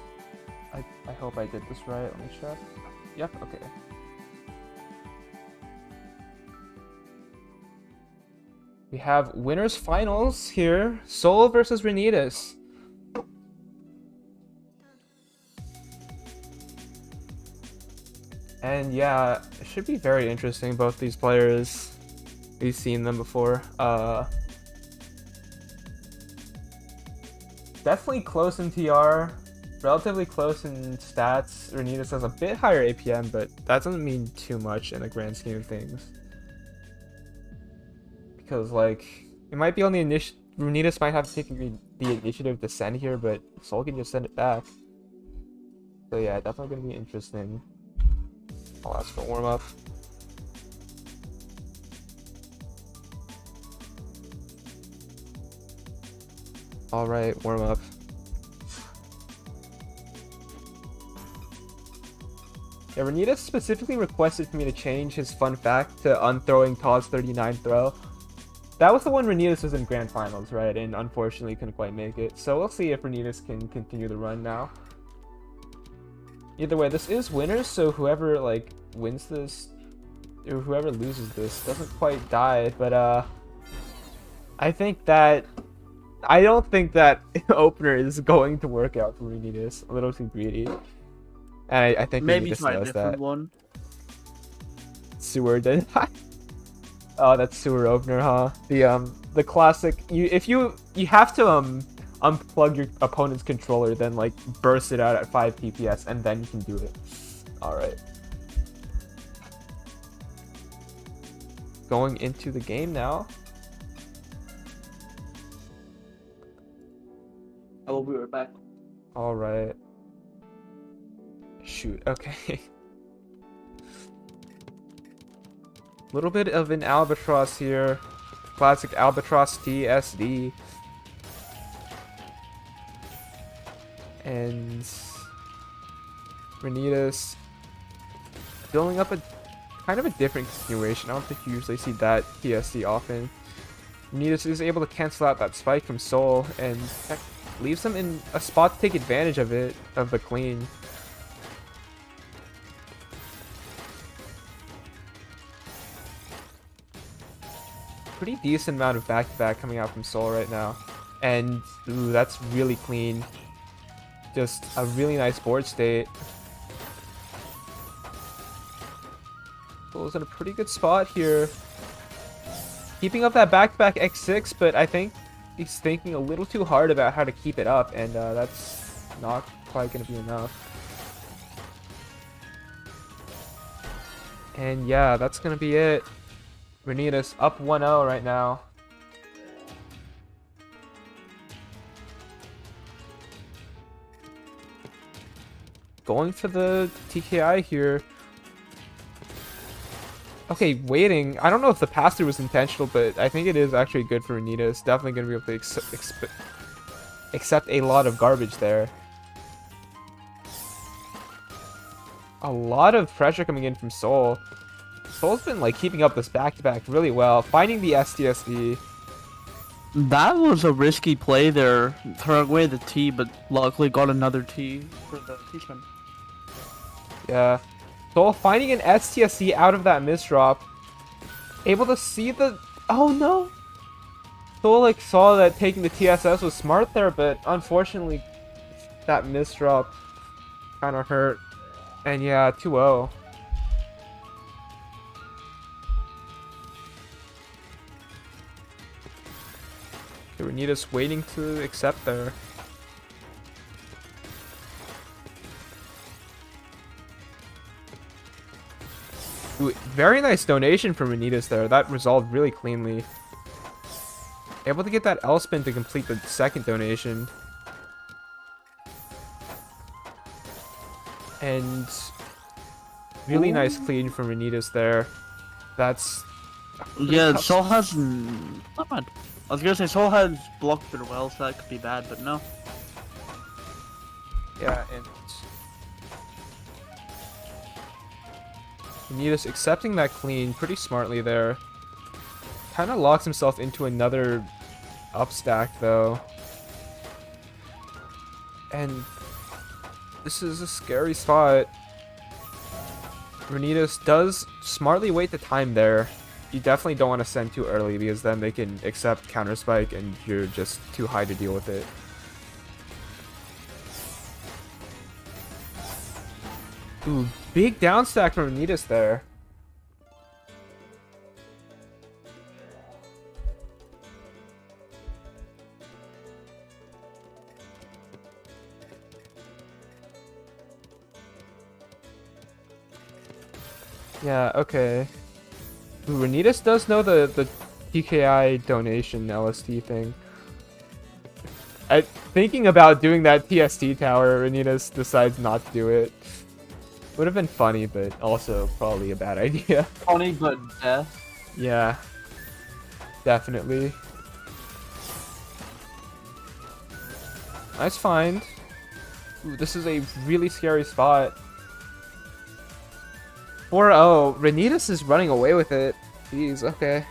I hope I did this right. Let me check. Yep, okay. We have winners finals here. Soul versus Renitas. And yeah, it should be very interesting, both these players. We've seen them before. Definitely close in TR, relatively close in stats. Renitas has a bit higher APM, but that doesn't mean too much in the grand scheme of things. Because, like, it might be on the initiative. Renitas might have to take the initiative to send here, but Soul can just send it back. So yeah, definitely gonna be interesting. I'll ask for warm up. Alright, warm up. Yeah, Renita specifically requested for me to change his fun fact to unthrowing TAWS 39 throw. That was the one Renitas was in Grand Finals, right? And unfortunately couldn't quite make it. So we'll see if Renitas can continue the run now. Either way, this is winners, so whoever like wins this or whoever loses this doesn't quite die, but I don't think that opener is going to work out for Renitas. A little too greedy. And I think Maybe Renitas try a knows different that. one. Sewer did. Oh, that's sewer opener, huh? The classic. You have to unplug your opponent's controller, then like burst it out at 5 PPS, and then you can do it. All right. Going into the game now. I will be right back. All right. Shoot. Okay. Little bit of an albatross here. Classic albatross TSD. And Renitas building up a kind of a different continuation. I don't think you usually see that TSD often. Renitas is able to cancel out that spike from Soul, and that leaves them in a spot to take advantage of it, of the clean. Pretty decent amount of back-to-back coming out from Soul right now. And, ooh, that's really clean. Just a really nice board state. Soul's in a pretty good spot here. Keeping up that back-to-back X6, but I think he's thinking a little too hard about how to keep it up, and that's not quite going to be enough. And yeah, that's going to be it. Renitas up 1-0 right now. Going for the TKI here. Okay, waiting. I don't know if the pass-through was intentional, but I think it is actually good for Renitas. Definitely going to be able to accept a lot of garbage there. A lot of pressure coming in from Soul. Soul's been like keeping up this back-to-back really well, finding the STSD. That was a risky play there, throwing away the T, but luckily got another T for the T-spin. Yeah. Soul finding an STSD out of that misdrop. Able to see the... Oh no! Soul like saw that taking the TSS was smart there, but unfortunately that misdrop kind of hurt. And yeah, 2-0. Renitas waiting to accept there. Ooh, very nice donation from Renitas there. That resolved really cleanly. Able to get that L spin to complete the second donation. And really nice clean from Renitas there. That's... Yeah, Soul has... Not bad. I was gonna say Soul has blocked it well, so that could be bad, but no. Yeah, and Renitas accepting that clean pretty smartly there. Kind of locks himself into another up stack though. And this is a scary spot. Renitas does smartly wait the time there. You definitely don't want to send too early because then they can accept counter spike and you're just too high to deal with it. Ooh, big down stack from Renitas there. Yeah, okay. Ooh, Renitas does know the TKI donation LST thing. Thinking about doing that TST tower, Renitas decides not to do it. Would have been funny, but also probably a bad idea. Funny, but death. Yeah. Definitely. Nice find. Ooh, this is a really scary spot. 4-0. Renitas is running away with it. Jeez, okay.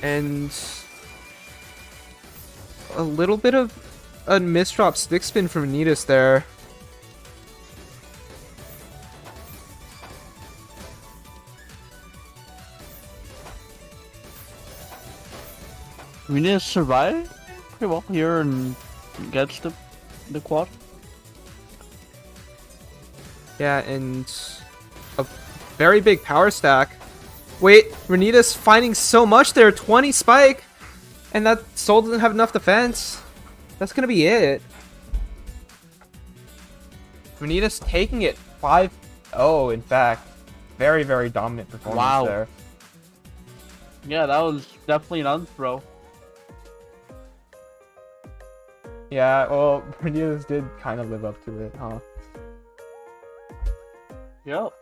And a little bit of a misdrop stick spin from Renitas there. We need to survive pretty well here and gets the quad. Yeah, and a very big power stack. Wait, Renitas finding so much there, 20 spike, and that Soul doesn't have enough defense. That's gonna be it. Renitas taking it 5-0, in fact. Very, very dominant performance there. Yeah, that was definitely an unthrow. Yeah, well, Renitas did kind of live up to it, huh? Yep.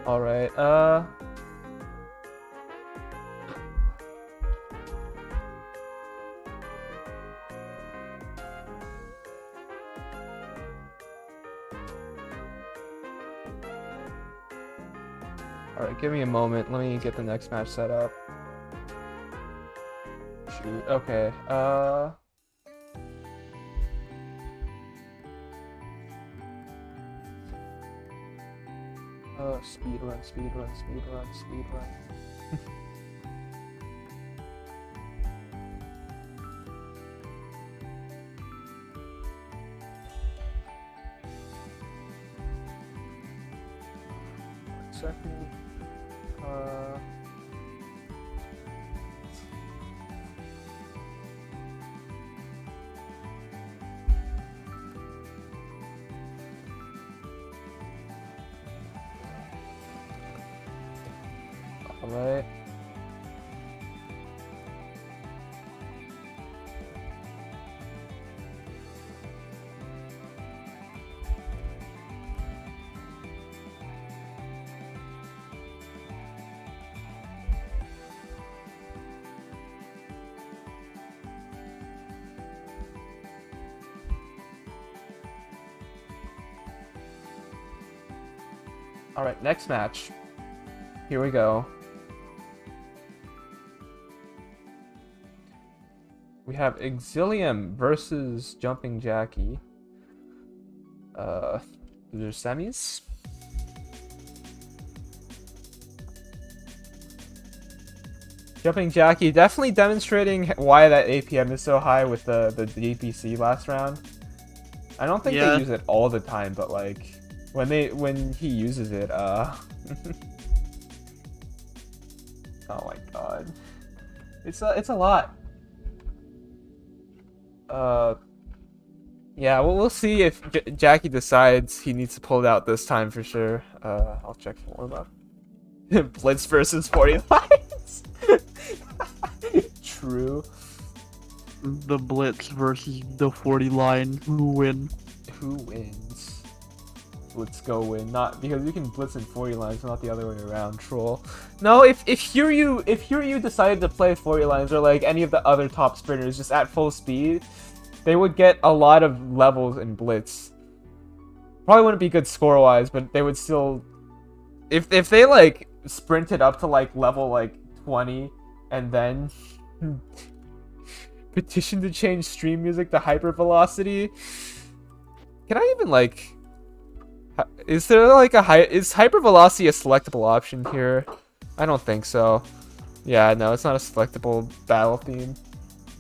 Alright, Alright, give me a moment. Let me get the next match set up. Shoot, okay, speed run, speed run, speed run, speed run. Second, alright. Alright, next match. Here we go. We have Exilium versus Jumping Jackie. These are semis. Jumping Jackie definitely demonstrating why that APM is so high with the DPC last round. I don't think they use it all the time, but like when he uses it, oh my god, it's a lot. Yeah, well, we'll see if Jackie decides he needs to pull it out this time for sure. I'll check for him up. Blitz versus 40 lines. True. The Blitz versus the 40 line. Who win? Who wins? Let's go win. Not because you can blitz in 40 lines, not the other way around, troll. No, if Hiryu decided to play 40 lines or like any of the other top sprinters just at full speed, they would get a lot of levels in blitz. Probably wouldn't be good score wise, but they would still, if they like sprinted up to like level like 20 and then petition to change stream music to hyper velocity. Can I even like? Is there like is hyper velocity a selectable option here? I don't think so. Yeah, no, it's not a selectable battle theme.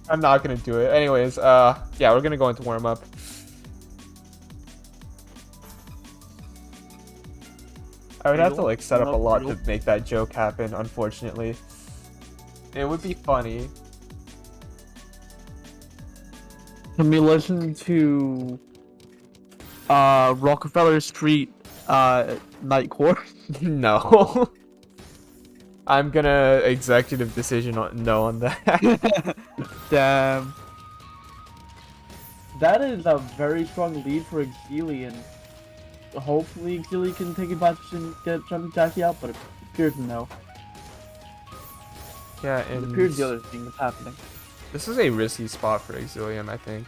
I'm not gonna do it. Anyways, yeah, we're gonna go into warm up. I would have to like set up a lot to make that joke happen, unfortunately. It would be funny. Can we listen to Rockefeller Street Night Core. No. I'm gonna executive decision on no on that. Damn. That is a very strong lead for Exilian. Hopefully Exilian can take advantage and get Jumping Jackie out, but it appears no. Yeah, It and appears the other thing is happening. this is a risky spot for Exilium, I think.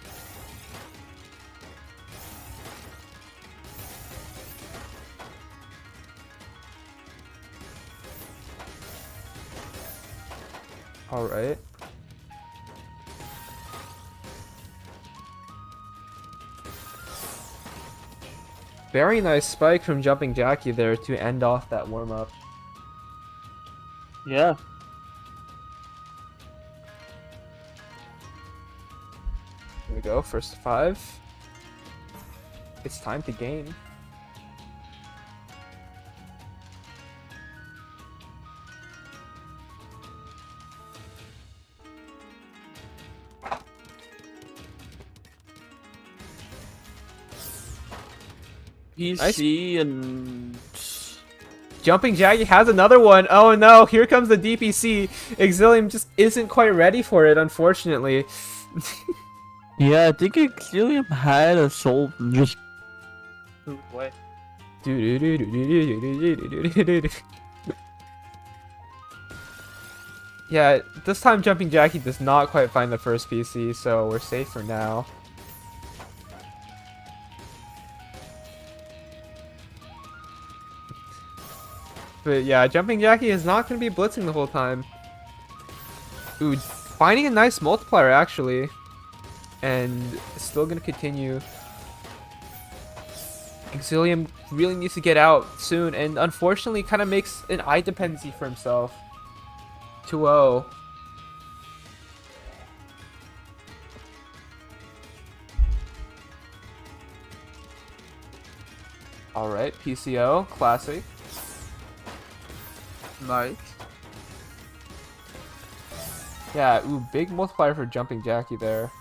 Alright. Very nice spike from Jumping Jackie there to end off that warm-up. Yeah. Here we go, first to 5. It's time to game. PC and Jumping Jackie has another one. Oh no, here comes the DPC. Exilium just isn't quite ready for it, unfortunately. yeah, I think Exilium had a soul just moved away. Yeah, this time Jumping Jackie does not quite find the first PC, so we're safe for now. But yeah, Jumping Jackie is not going to be blitzing the whole time. Ooh, finding a nice multiplier actually. And still going to continue. Exilium really needs to get out soon, and unfortunately kind of makes an eye dependency for himself. 2-0. Alright, PCO, classic. Nice. Yeah, ooh, big multiplier for Jumping Jackie there.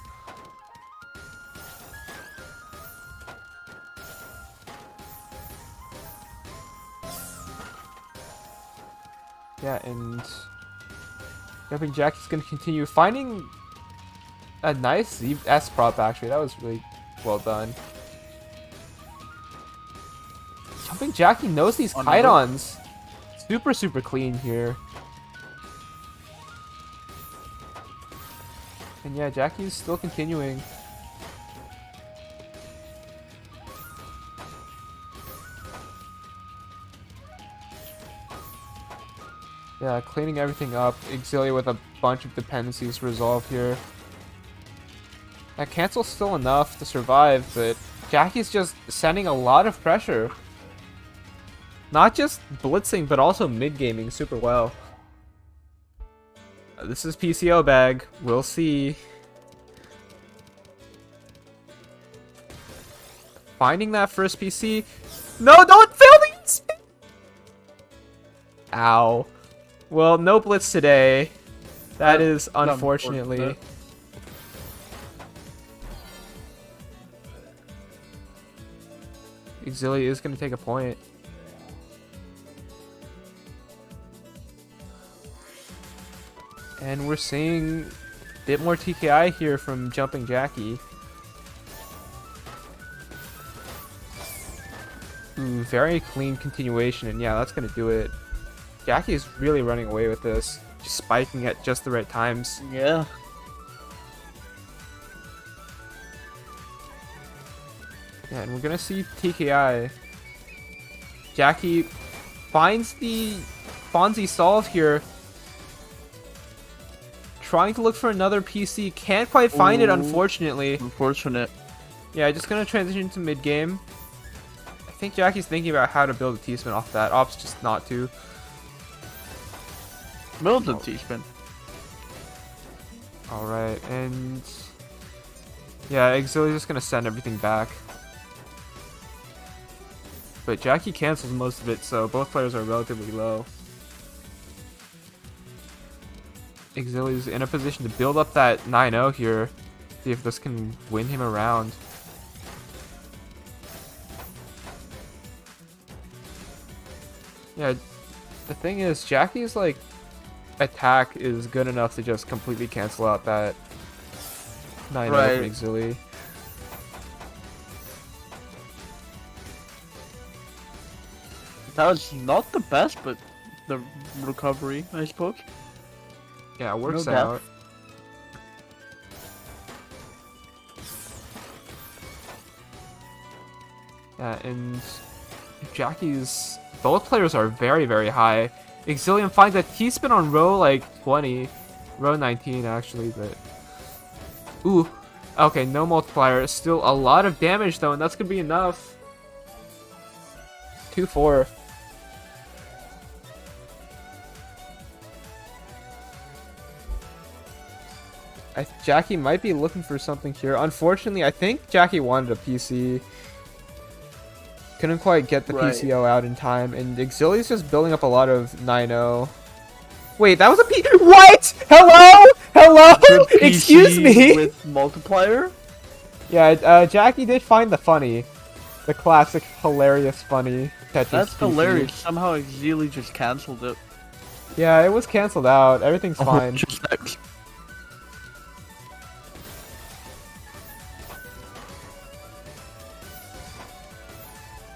Yeah, and Jumping Jackie's gonna continue finding a nice S prop actually. That was really well done. Jumping Jackie knows these Kydons. Super clean here. And yeah, Jackie's still continuing. Yeah, cleaning everything up. Exilia with a bunch of dependencies resolved here. That cancel's still enough to survive, but Jackie's just sending a lot of pressure. Not just blitzing, but also mid-gaming super well. This is PCO bag. We'll see. Finding that first PC. No, don't fail these! Ow. Well, no blitz today. That is unfortunately. Exilia is going to take a point. And we're seeing a bit more TKI here from Jumping Jackie. Ooh, very clean continuation, and yeah, that's going to do it. Jackie is really running away with this, just spiking at just the right times. Yeah. Yeah, and we're gonna see TKI. Jackie finds the Fonzie solve here. Trying to look for another PC. Can't quite find it, unfortunately. Unfortunate. Yeah, just gonna transition to mid-game. I think Jackie's thinking about how to build a T-spin off that. Opts just not to. Milton T-spin. Alright, and yeah, Exilia's just gonna send everything back. But Jackie cancels most of it, so both players are relatively low. Exilia's in a position to build up that 9-0 here. See if this can win him around. Yeah, the thing is, Jackie's like attack is good enough to just completely cancel out that 9-0 Right. from Exili. That was not the best, but the recovery, I suppose. Yeah, it works No doubt. out. Yeah, and Jackie's both players are very, very high. Exilium finds a T-spin on row like 20, row 19 actually, but ooh, okay, no multiplier. Still a lot of damage though, and that's gonna be enough. 2-4. Jackie might be looking for something here. Unfortunately, I think Jackie wanted a PC. Couldn't quite get the Right. PCO out in time, and Exili's just building up a lot of 9-0. Wait, that was a P. What? Hello? Hello? Good Excuse PC me? With multiplier? Yeah, Jackie did find the funny. The classic, hilarious funny Tetris That's PC. hilarious. Somehow Exili just cancelled it. Yeah, it was cancelled out. Everything's fine. Just like-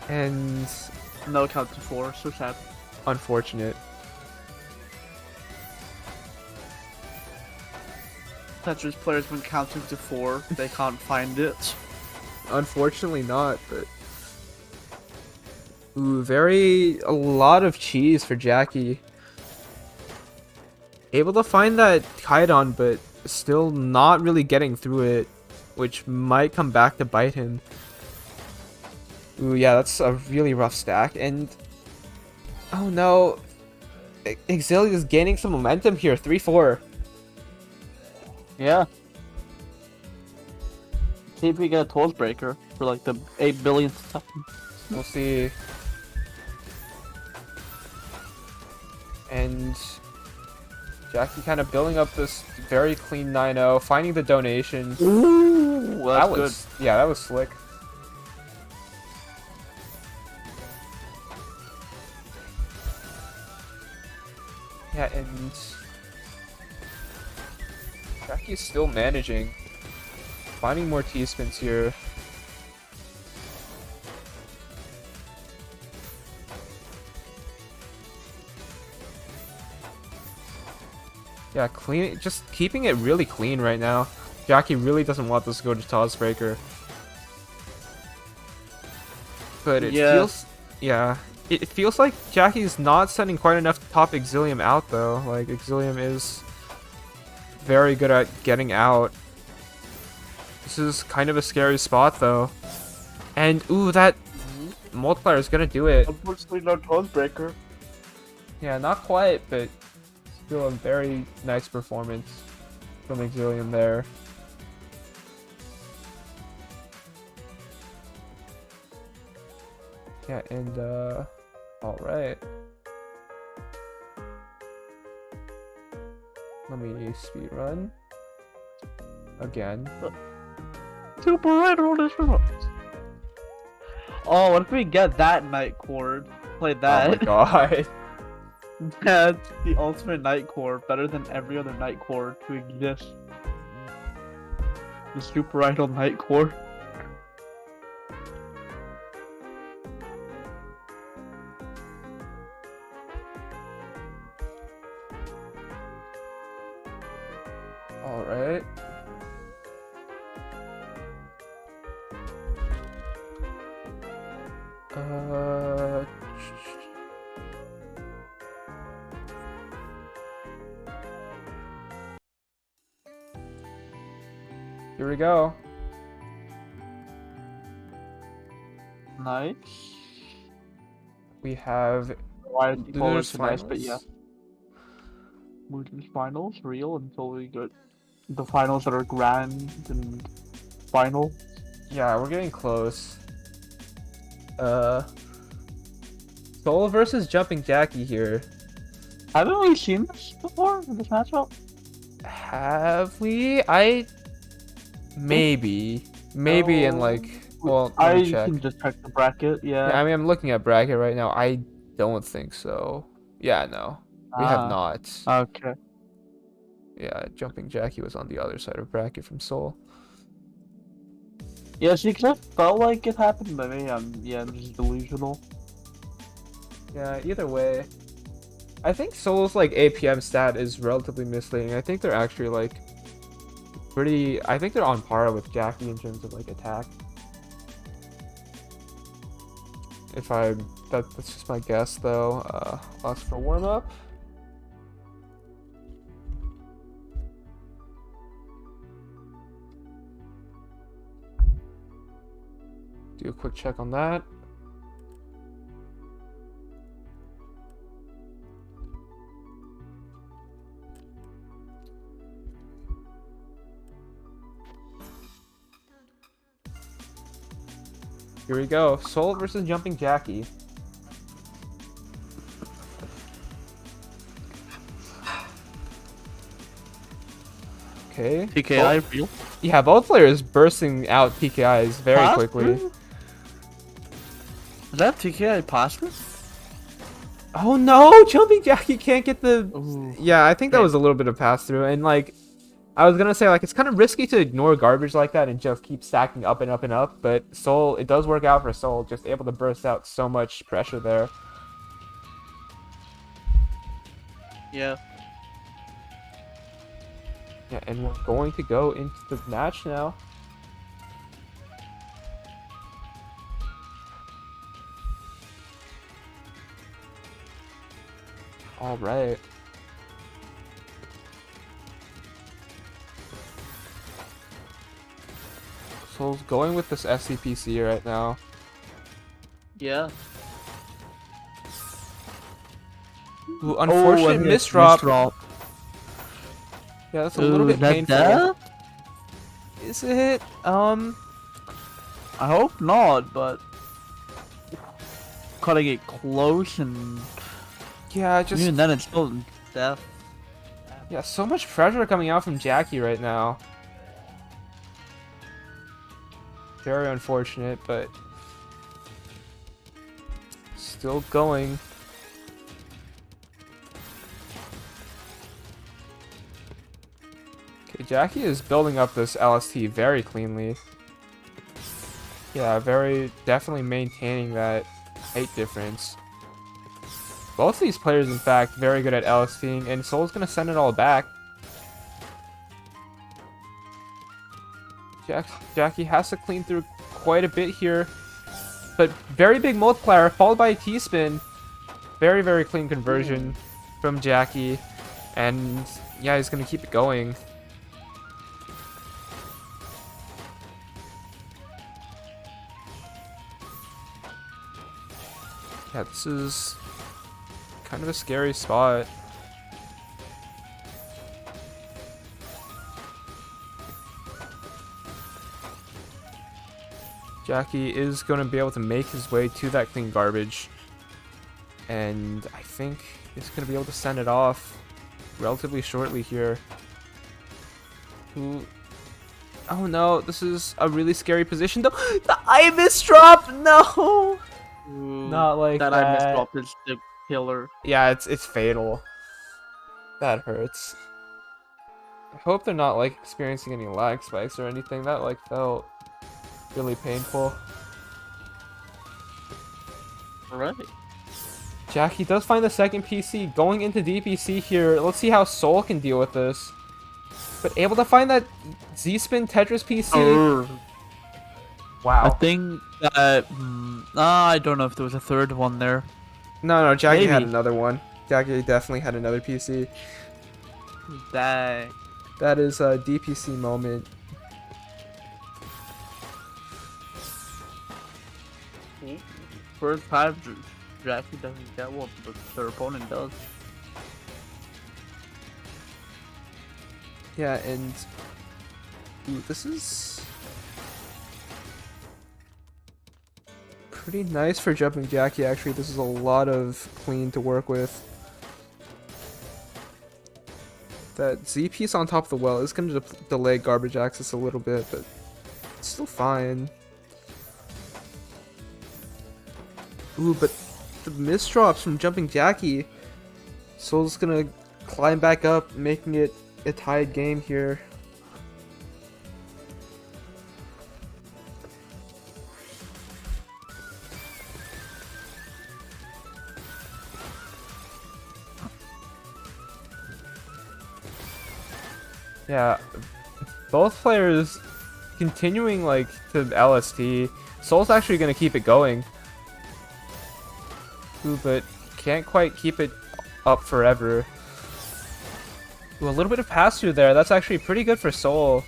And No count to 4. So sad. unfortunate. Tetris players been counting to 4. They can't find it. Unfortunately not, but ooh, a lot of cheese for Jackie. Able to find that Kaidon, but still not really getting through it, which might come back to bite him. Ooh, yeah, that's a really rough stack, and oh no, Exili is gaining some momentum here, 3-4. Yeah. See if we get a TAWS breaker for like the 8 billionth time. We'll see. And Jackie kind of building up this very clean 9-0, finding the donations. Ooh, well, that's That was, yeah, that was slick. Yeah, and Jackie's still managing. Finding more T-spins here. Yeah, clean, just keeping it really clean right now. Jackie really doesn't want this to go to TAWS Breaker. But it Yeah. feels, yeah, it feels like Jackie's not sending quite enough to top Exilium out though. Like, Exilium is very good at getting out. This is kind of a scary spot though. And ooh, that multiplier is gonna do it. Unfortunately, no TAWS breaker. Yeah, not quite, but still a very nice performance from Exilium there. Yeah, and alright. Let me speed run again. Super red on this remote. Oh, what if we get that night chord? Play Oh my that. god. That's the ultimate night chord, better than every other night chord to exist. The super idol night chord. Alright. Uh, here we go. Nice. We have Why did you call losers it nice, but finals. yeah. Losers finals, real until we get the finals that are grand and final. Yeah, we're getting close. Soul versus Jumping Jackie here. Haven't we seen this before in this matchup? Have we? Maybe in like, well, let I me check. can just check the bracket, yeah. Yeah, I mean, I'm looking at bracket right now. I don't think so. Yeah, no. We have Ah, not. Okay. Yeah, Jumping Jackie was on the other side of bracket from Seoul. Yeah, see, 'cause I felt like it happened, but maybe I'm just delusional. Yeah, either way. I think Seoul's like APM stat is relatively misleading. I think they're actually like pretty. I think they're on par with Jackie in terms of like attack. If I that's just my guess though. Lots for warm up. Do a quick check on that. Here we go. Seoul versus Jumping Jackie. Okay. PKI real? Yeah, both players bursting out PKIs very quickly. Is that PKI possible? Oh no! Jumping Jackie can't get the. Ooh. Yeah, I think that was a little bit of pass through, and like, I was gonna say like it's kind of risky to ignore garbage like that and just keep stacking up and up and up. But Seoul, it does work out for Seoul, just able to burst out so much pressure there. Yeah. Yeah, and we're going to go into the match now. All right. Soul's going with this SCPC right now. Yeah. Ooh, unfortunate misdrop. Yeah, that's a little bit painful. That? Is it? I hope not, but cutting it close and Yeah, just even then it's still death. yeah, so much pressure coming out from Jackie right now. Very unfortunate, but still going. Okay, Jackie is building up this LST very cleanly. Yeah, definitely maintaining that height difference. Both of these players, in fact, very good at LSTing, and Soul's gonna send it all back. Jackie has to clean through quite a bit here, but very big multiplier followed by a T-spin. Very, very clean conversion from Jackie, and yeah, he's gonna keep it going. Yeah, this is kind of a scary spot. Jackie is going to be able to make his way to that clean garbage, and I think he's going to be able to send it off relatively shortly here. Ooh. Oh no, this is a really scary position though. The I misdrop! No! Ooh, Not like that. I misdropped is the killer. Yeah, it's fatal. That hurts. I hope they're not like experiencing any lag spikes or anything. That like felt really painful. Alright. Jackie does find the second PC going into DPC here. Let's see how Soul can deal with this. But able to find that Z-spin Tetris PC. Wow. I think that I don't know if there was a third one there. No, Jackie had Maybe. another one. Jackie definitely had another PC. Dang. That is a DPC moment. First time Jackie doesn't get one, but their opponent does. Yeah, and ooh, this is pretty nice for Jumping Jackie, actually. This is a lot of clean to work with. That Z piece on top of the well is going to delay garbage access a little bit, but it's still fine. Ooh, but the misdrops from jumping Jackie. Soul's gonna climb back up, making it a tied game here. Yeah, both players continuing like to LST. Soul's actually gonna keep it going. Ooh, but can't quite keep it up forever. Ooh, a little bit of pass through there. That's actually pretty good for Soul,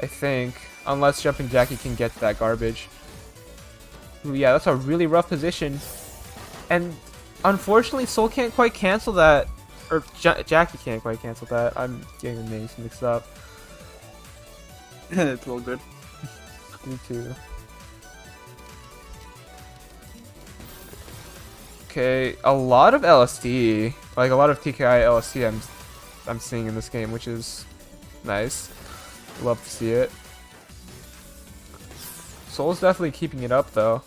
I think. Unless Jumping Jackie can get to that garbage. Ooh, yeah, that's a really rough position. And unfortunately, Soul can't quite cancel that. Or Jackie can't quite cancel that. I'm getting the names mixed up. It's all good. Me too. Okay, a lot of LSD, like a lot of TKI LSD I'm seeing in this game, which is nice. Love to see it. Soul's definitely keeping it up though.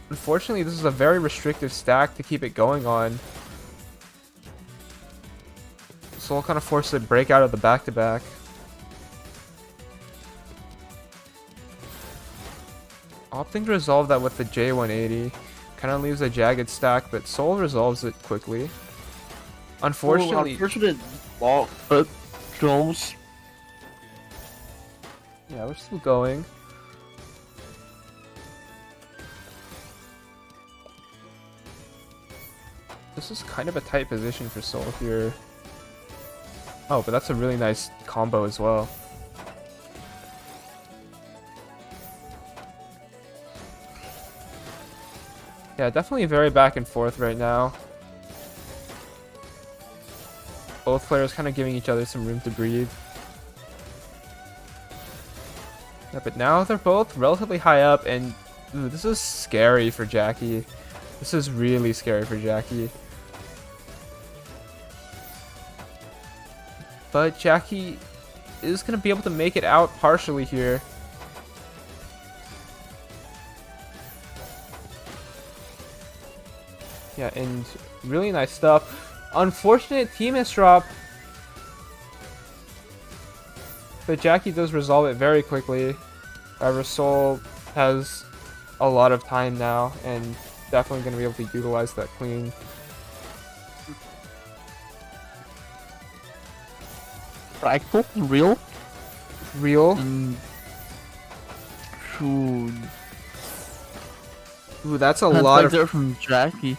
Unfortunately, this is a very restrictive stack to keep it going on. Soul kind of forced to break out of the back-to-back. Opting to resolve that with the J180. Kind of leaves a jagged stack, but Soul resolves it quickly. Unfortunately... Unfortunate ball, but Jones. Yeah, we're still going. This is kind of a tight position for Soul here. Oh, but that's a really nice combo as well. Yeah, definitely very back and forth right now. Both players kind of giving each other some room to breathe. Yeah, but now they're both relatively high up, and ooh, this is scary for Jackie. This is really scary for Jackie. But Jackie is going to be able to make it out partially here. Yeah, and really nice stuff. Unfortunate team misdrop. But Jackie does resolve it very quickly. However, Soul has a lot of time now and definitely going to be able to utilize that clean. Practical? Real? Real. Ooh, Ooh, that's a lot of... there from Jackie.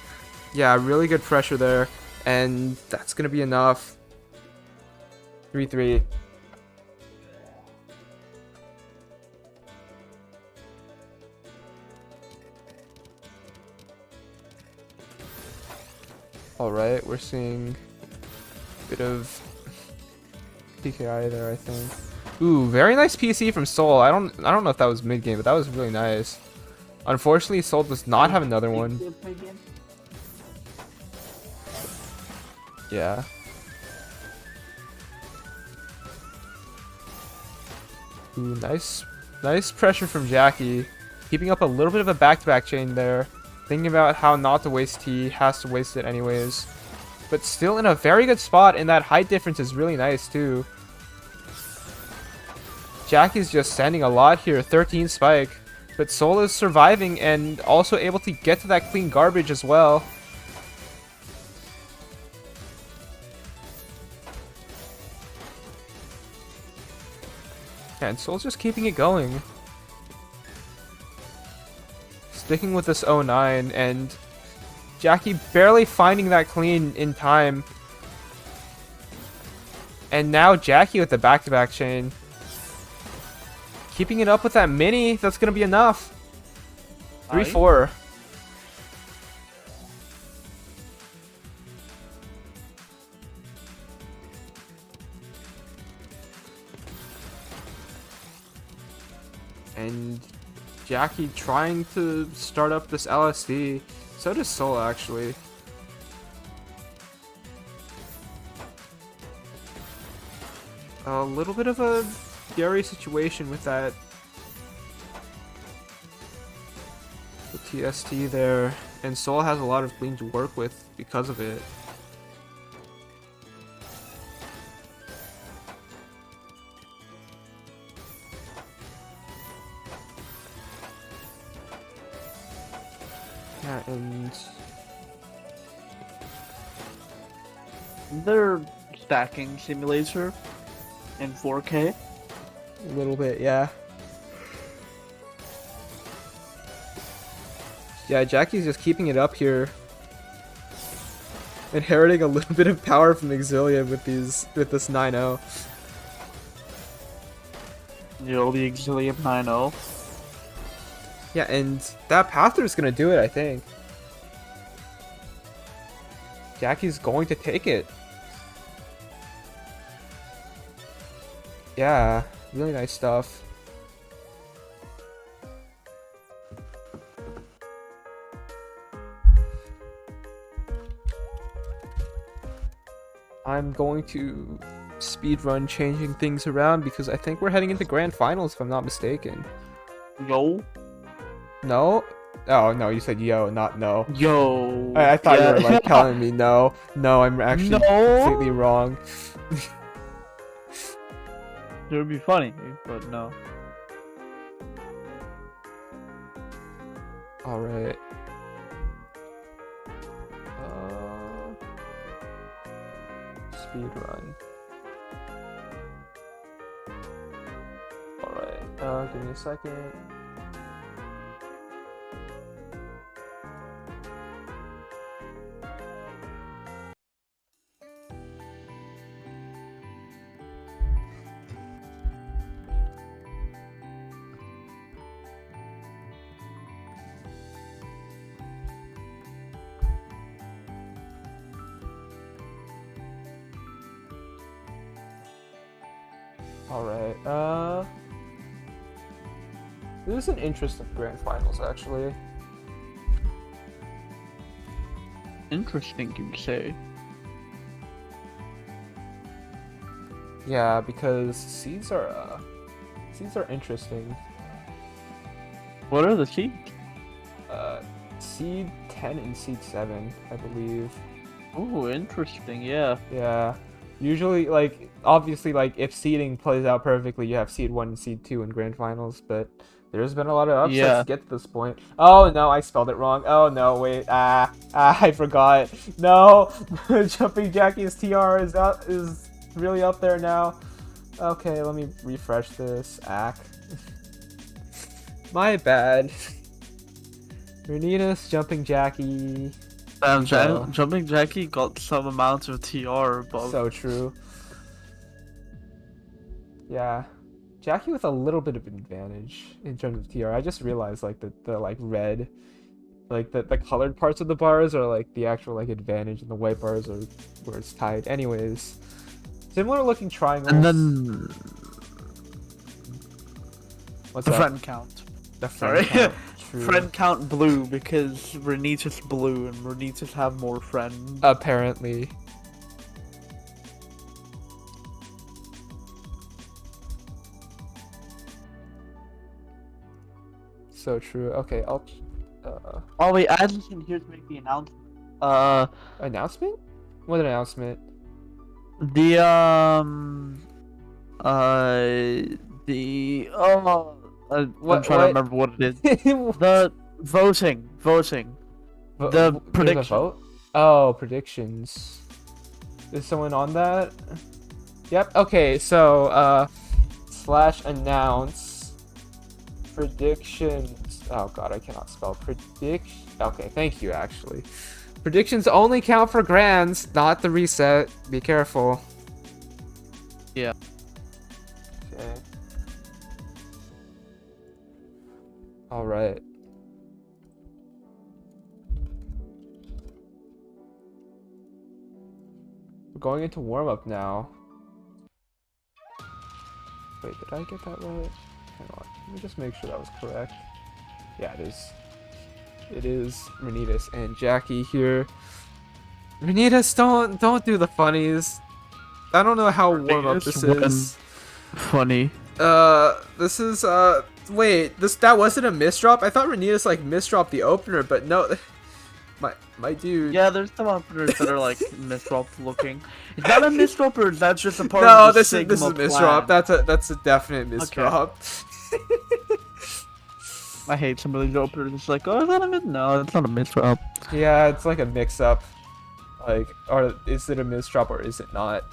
Yeah, really good pressure there. And that's going to be enough. 3-3. Alright, we're seeing a bit of TKI there, I think. Ooh, very nice PC from Soul. I don't know if that was mid game, but that was really nice. Unfortunately, Soul does not have another one. Yeah. Ooh, nice pressure from Jackie. Keeping up a little bit of a back-to-back chain there. Thinking about how not to waste T, has to waste it anyways. But still in a very good spot, and that height difference is really nice too. Jackie's just sending a lot here, 13 spike. But Soul is surviving and also able to get to that clean garbage as well. And Soul's just keeping it going. Sticking with this 09, and Jackie barely finding that clean in time. And now Jackie with the back-to-back chain. Keeping it up with that mini, that's going to be enough. 3-4. And Jackie trying to start up this LSD. So does Soul, actually. A little bit of a scary situation with that. the TST there, and Soul has a lot of green to work with because of it. Yeah, and Their stacking simulator in 4K. a little bit, yeah. Yeah, Jackie's just keeping it up here. Inheriting a little bit of power from Exilia with this 9-0. The Exilium 9-0. Yeah, and that Pather's gonna do it, I think. Jackie's going to take it. Yeah, really nice stuff. I'm going to speedrun changing things around because I think we're heading into grand finals if I'm not mistaken. Yo. No? Oh, no, you said yo, not no. Yo. I thought you were like telling me no. No, I'm actually completely wrong. It would be funny, but no. Alright. Speed run. Alright, give me a second. Alright, this is an interesting grand finals, actually. Interesting, you say. Yeah, because seeds are interesting. What are the seeds? Seed 10 and seed 7, I believe. Oh, interesting, yeah. Yeah. Usually, like, obviously, like, if seeding plays out perfectly, you have seed 1 and seed 2 in grand finals, but there's been a lot of upsets to get to this point. Oh, no, I spelled it wrong. Oh, no, wait. I forgot. No! Jumping Jackie's TR is really up there now. Okay, let me refresh this. My bad. Renitas, Jumping Jackie. Jumping Jackie got some amount of TR above. So true. Yeah. Jackie with a little bit of advantage in terms of TR. I just realized like the like red, like the colored parts of the bars are like the actual like advantage, and the white bars are where it's tied. Anyways, similar looking triangles. And then What's the that? friend count. The friend count. True. Friend count blue because Renitas blue and Renitas have more friends. Apparently. So true. Okay, I'll. Oh wait, Adlison here to make the announcement. Announcement? What announcement? The I'm trying to remember what it is. The voting. The There's a prediction. vote? Oh, predictions. Is someone on that? Yep. Okay. So / announce predictions. Oh god, I cannot spell prediction. Okay, thank you. Actually, predictions only count for grands, not the reset. Be careful. Yeah. Okay. All right. We're going into warm-up now. Wait, did I get that right? Hang on. Let me just make sure that was correct. Yeah, it is. It is Renitas and Jackie here. Renitas, don't do the funnies. I don't know how warm-up this is. Funny. This is Wait, that wasn't a misdrop? I thought Renitas like misdropped the opener, but no. My dude. Yeah, there's some openers that are like misdrop looking. Is that a misdrop or is that just a part No, of the this Sigma is a misdrop. plan? That's a definite misdrop. I hate some of these openers. It's like, oh, is that a mid? No, it's not a misdrop. Yeah, it's like a mix-up. Like, or is it a misdrop or is it not?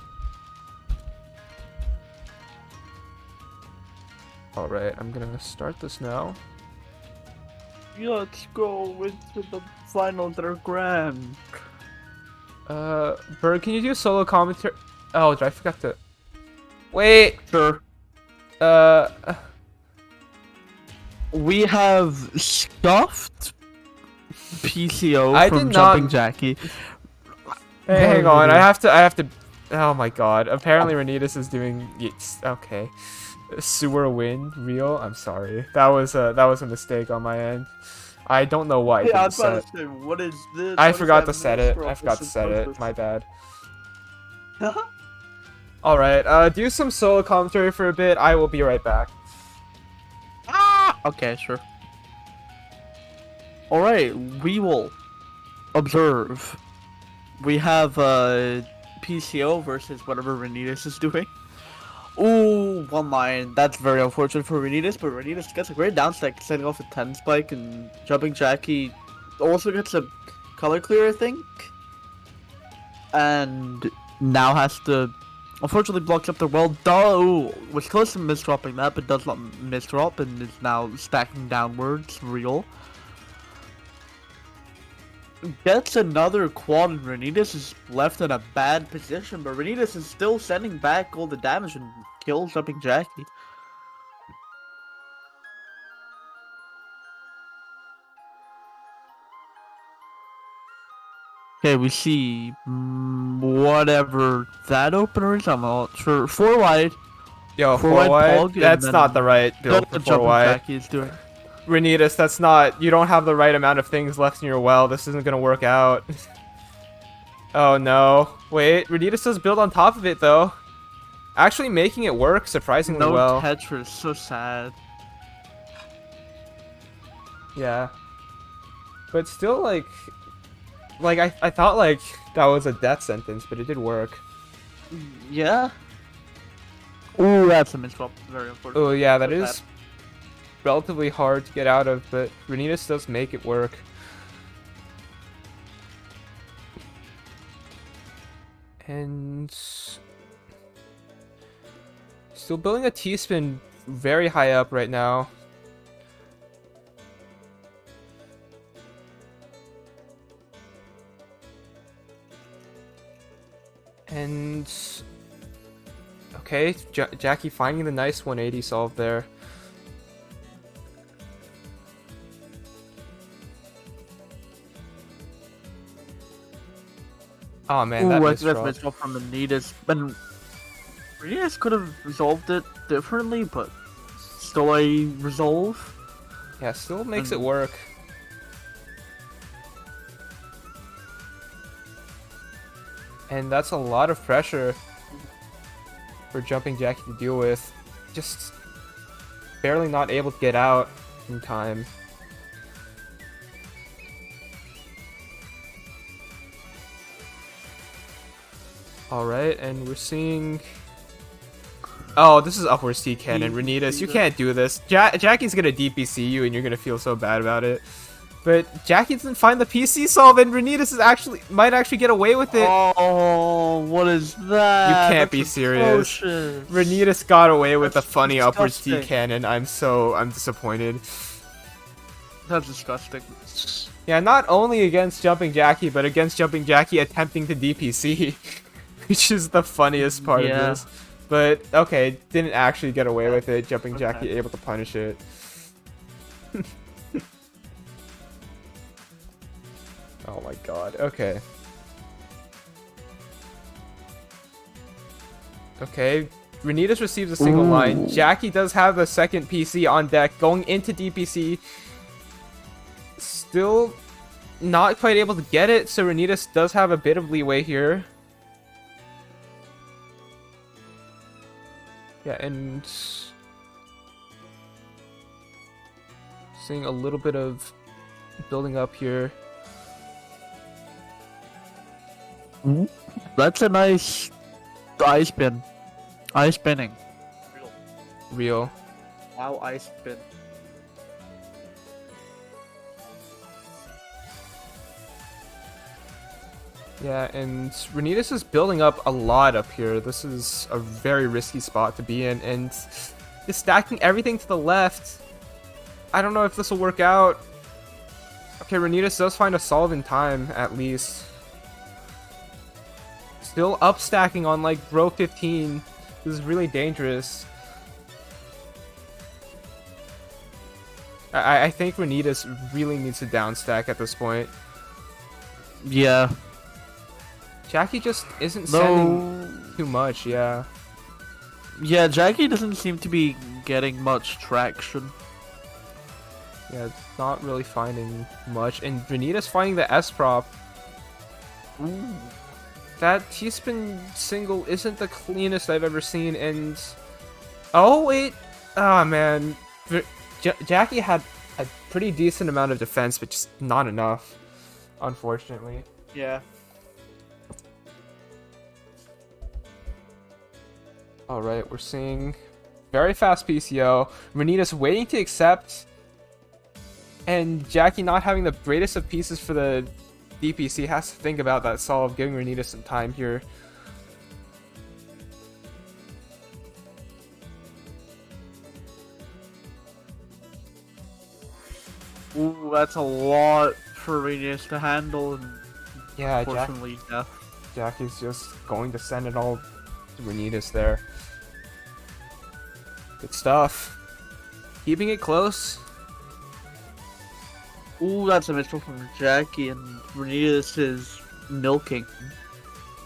All right, I'm gonna start this now. Yeah, let's go into the finals that are grand. Bird, can you do solo commentary? Oh, I forgot to. Wait. Sure. We have stuffed PCO I from did Jumping not- Jackie. Hey, hang on. I have to. Oh my god. Apparently, Renitas is doing. Okay. Sewer win real. I'm sorry. That was a mistake on my end. I don't know why. Yeah, I I was about to say, what is this? I What is forgot that to set it. misdrop I forgot to that's set it. supposed My bad. All right. Do some solo commentary for a bit. I will be right back. Okay, sure. Alright, we will observe. We have PCO versus whatever Renitas is doing. Ooh, one line. That's very unfortunate for Renitas, but Renitas gets a great down stack, setting off a 10 spike, and Jumping Jackie also gets a color clear, I think. And now has to, unfortunately, blocks up the well. Ooh, was close to misdropping that, but does not misdrop, and is now stacking downwards. Real. Gets another quad, and Renitas is left in a bad position, but Renitas is still sending back all the damage and kills Jumping Jackie. Okay, we see whatever that opener is. I'm not sure. 4 wide. Yo, 4 4 wide wide. Pog, and That's then not the right build That's for what 4 Jumping wide. Jackie is doing. Renitas, that's not. You don't have the right amount of things left in your well. This isn't gonna work out. Oh no. Wait, Renitas does build on top of it though. Actually making it work surprisingly No well. Tetris, so sad. Yeah. But still like I thought like that was a death sentence, but it did work. Yeah. Ooh, that's a misdrop. Very unfortunate. Oh yeah, that So is relatively hard to get out of, but Renitas does make it work. And still building a T-spin very high up right now. And okay, Jackie finding the nice 180 solve there. Oh man, that Ooh, I think that's misdrop. misdrop from the Renitas. And Renitas could have resolved it differently, but still a resolve. Yeah, still makes it work. And that's a lot of pressure for Jumping Jackie to deal with. Just barely not able to get out in time. Alright, and we're seeing... Oh, this is upwards T cannon. Renitas, you can't do this. Jackie's gonna DPC you and you're gonna feel so bad about it. But Jackie doesn't find the PC solve and Renitas might actually get away with it. Oh, what is that? You can't be That's serious. atrocious. Renitas got away with a That's funny upwards T disgusting. cannon. I'm disappointed. That's disgusting. Yeah, not only against Jumping Jackie, but against Jumping Jackie attempting to DPC. Which is the funniest part of Yeah. this. But, okay, didn't actually get away with it. Jumping Jackie able to punish it. Oh my god, okay. Okay, Renitas receives a single line. Jackie does have the second PC on deck, going into DPC. Still not quite able to get it, so Renitas does have a bit of leeway here. Yeah, and Seeing a little bit of building up here. That's a nice ice spin. Ice spinning. Real. Wow, ice spin. Yeah, and Renitas is building up a lot up here. This is a very risky spot to be in, and is stacking everything to the left. I don't know if this will work out. Okay, Renitas does find a solve in time, at least. Still up stacking on like row 15. This is really dangerous. I think Renitas really needs to down stack at this point. Yeah. Jackie just isn't sending too much, yeah. Yeah, Jackie doesn't seem to be getting much traction. Yeah, not really finding much. And Renita's finding the S prop. Ooh. That T-spin single isn't the cleanest I've ever seen, and... Oh, wait! Oh, man. Jackie had a pretty decent amount of defense, but just not enough, unfortunately. Yeah. Alright, we're seeing very fast PCO. Renita's waiting to accept, and Jackie not having the greatest of pieces for the DPC has to think about that solve, giving Renita some time here. Ooh, that's a lot for Radius to handle, and Yeah, unfortunately, death. Jackie's just going to send it all to Renitas there. Good stuff. Keeping it close. Ooh, that's a misfire from Jackie, and Renitas is milking.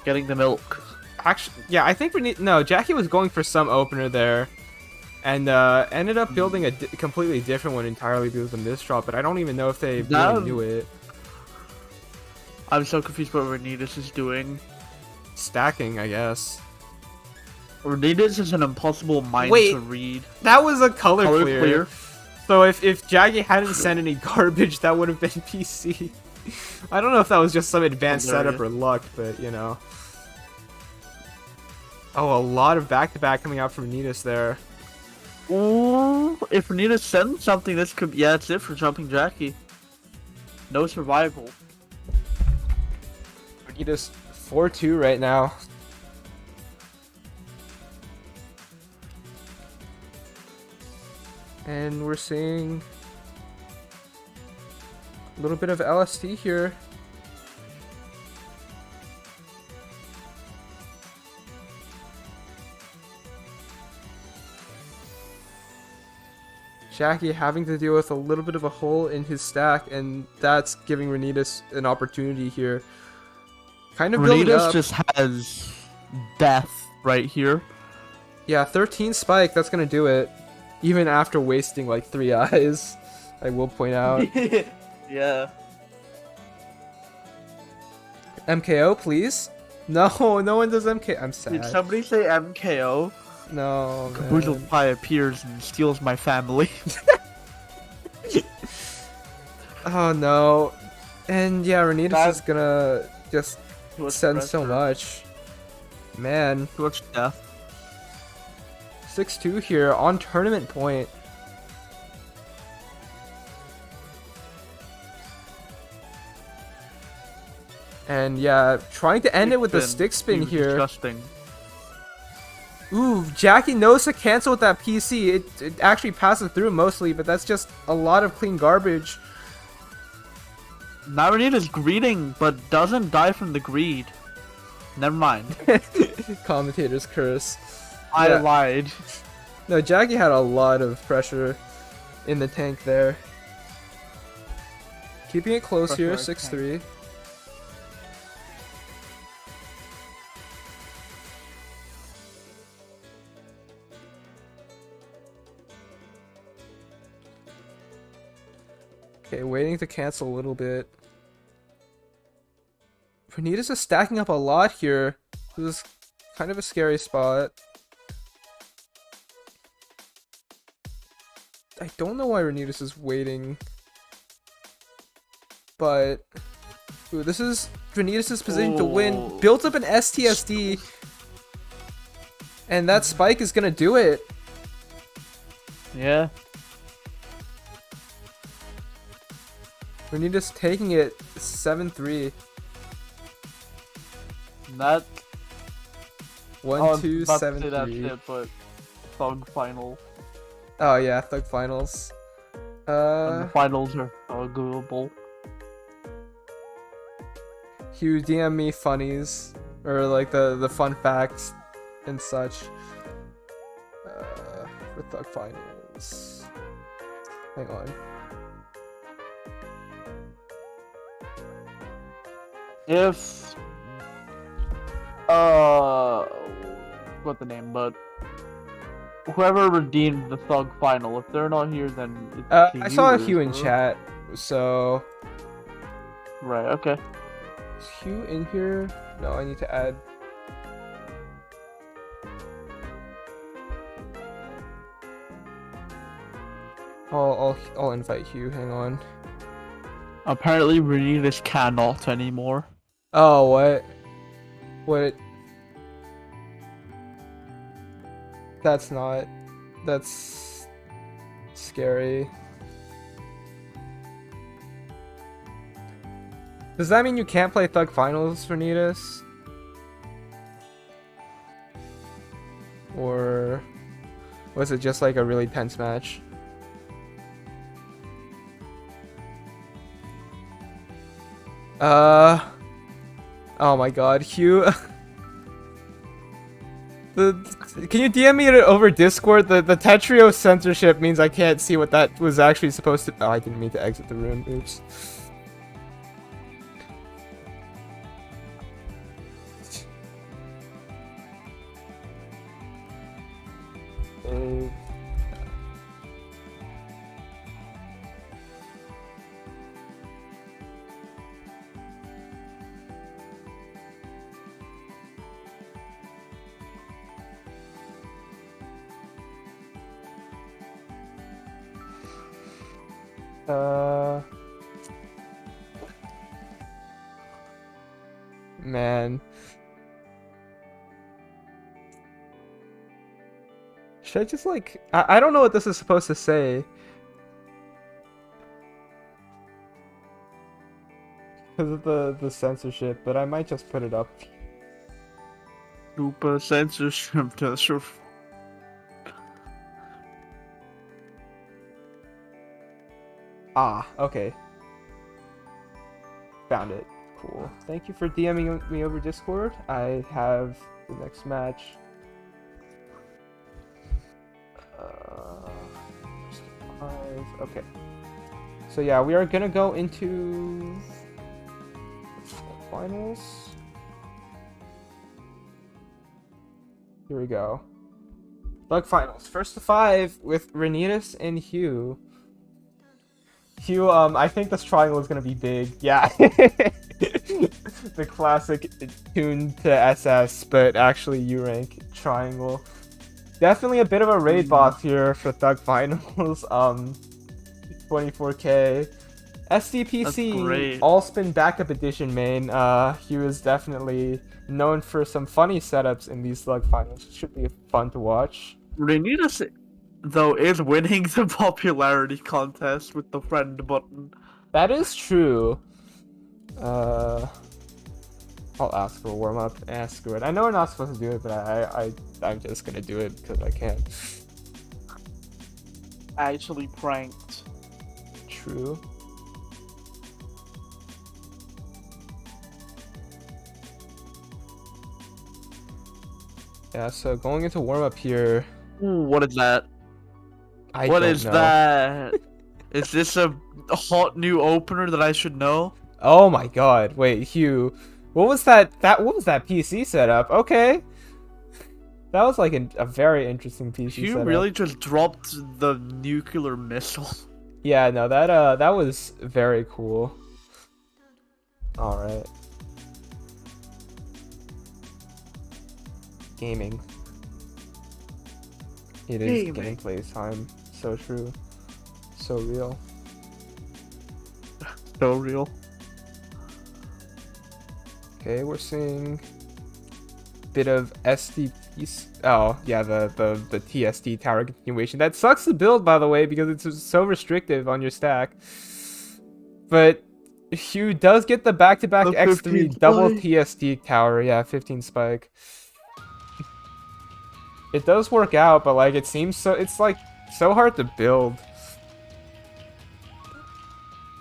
Getting the milk. Actually, yeah, I think Jackie was going for some opener there, and ended up building a completely different one entirely due to the misdrop, but I don't even know if they really knew it. I'm so confused what Renitas is doing. Stacking, I guess. Renitas is an impossible mind Wait. to read. That was a color clear. Clear. So if Jackie hadn't sent any garbage, that would have been PC. I don't know if that was just some advanced setup or luck, but you know. Oh, a lot of back-to-back coming out from Renitas there. Ooh, if Renitas sends something, this could... Yeah, that's it for jumping Jackie. No survival. Renitas 4-2 right now. And we're seeing a little bit of LST here. Jackie having to deal with a little bit of a hole in his stack, and that's giving Renitas an opportunity here. Kind of building Renitas up. just has death right here. Yeah, 13 spike, that's gonna do it. Even after wasting like 3 eyes, I will point out. Yeah. MKO, please? No, no one does MKO. I'm sad. Did somebody say MKO? No, Kaboozle man. Pie appears and steals my family. Oh no. And yeah, Renitas is gonna just Too much send so pressure. much. Man, Too much death. 6-2 here on tournament point. And yeah, trying to end it with the stick spin here. Disgusting. Ooh, Jackie knows to cancel with that PC. It actually passes through mostly, but that's just a lot of clean garbage. Now Renitas greeting, but doesn't die from the greed. Never mind. Commentator's curse. I Yeah. lied. No, Jackie had a lot of pressure in the tank there. Keeping it close here, Pressure 6-3. Okay, waiting to cancel a little bit. Renitas is stacking up a lot here. This is kind of a scary spot. I don't know why Renitas is waiting. But ooh, this is Renitas' position to win. Oh. Built up an STSD. And that spike is gonna do it. Yeah. Renitas taking it 7-3. That. 1-2, about to say that 7-3. shit, but Thug final. Oh yeah, Thug Finals. And the finals are Googleable. Hugh, DM me funnies or like the fun facts and such. For Thug Finals. Hang on. If what the name, but whoever redeemed the Thug final, if they're not here, then it's I saw viewers, Hugh in bro. chat, so Right. Okay. is Hugh in here? No, I need to add. I'll invite Hugh. Hang on. Apparently, Renitas cannot anymore. Oh, what? What? That's not. That's scary. Does that mean you can't play Thug Finals, Renitas? Or was it just like a really tense match? Oh my god, Hugh. Can you DM me over Discord? The Tetrio censorship means I can't see what that was actually supposed to. Oh, I didn't mean to exit the room. Oops. Man. Should I just like... I don't know what this is supposed to say. Because of the censorship, but I might just put it up. Super censorship. Ah, okay. Found it. Cool. Thank you for DMing me over Discord. I have the next match. Okay. So yeah, we are gonna go into finals. Here we go. Bug finals. First to 5 with Renitas and Hugh. Hugh, I think this triangle is gonna be big. Yeah. The classic tune to SS, but actually U-rank triangle. Definitely a bit of a raid boss here for Thug Finals. 24k. SDPC All-Spin Backup Edition main. Hugh is definitely known for some funny setups in these Thug Finals. Should be fun to watch. Renitas, though, is winning the popularity contest with the friend button. That is true. I'll ask for a warm up. Screw it. I know we're not supposed to do it, but I'm just gonna do it because I can. Actually pranked. True. Yeah. So going into warm up here. Ooh, what is that? I What don't is know. that? Is this a hot new opener that I should know? Oh my god. Wait, Hugh. What was that? What was that PC setup? Okay. That was like a very interesting PC You setup. really just dropped the nuclear missile. Yeah, no, that was very cool. All right. Gaming. It is Gaming. gameplay time. So true. so real. So real. Okay, we're seeing bit of SDP. Oh yeah, the TSD tower continuation. That sucks to build, by the way, because it's so restrictive on your stack. But Hugh does get the back-to-back The 15 X3 double spike. TSD tower. Yeah, 15 spike. It does work out, but like it seems so. It's like so hard to build.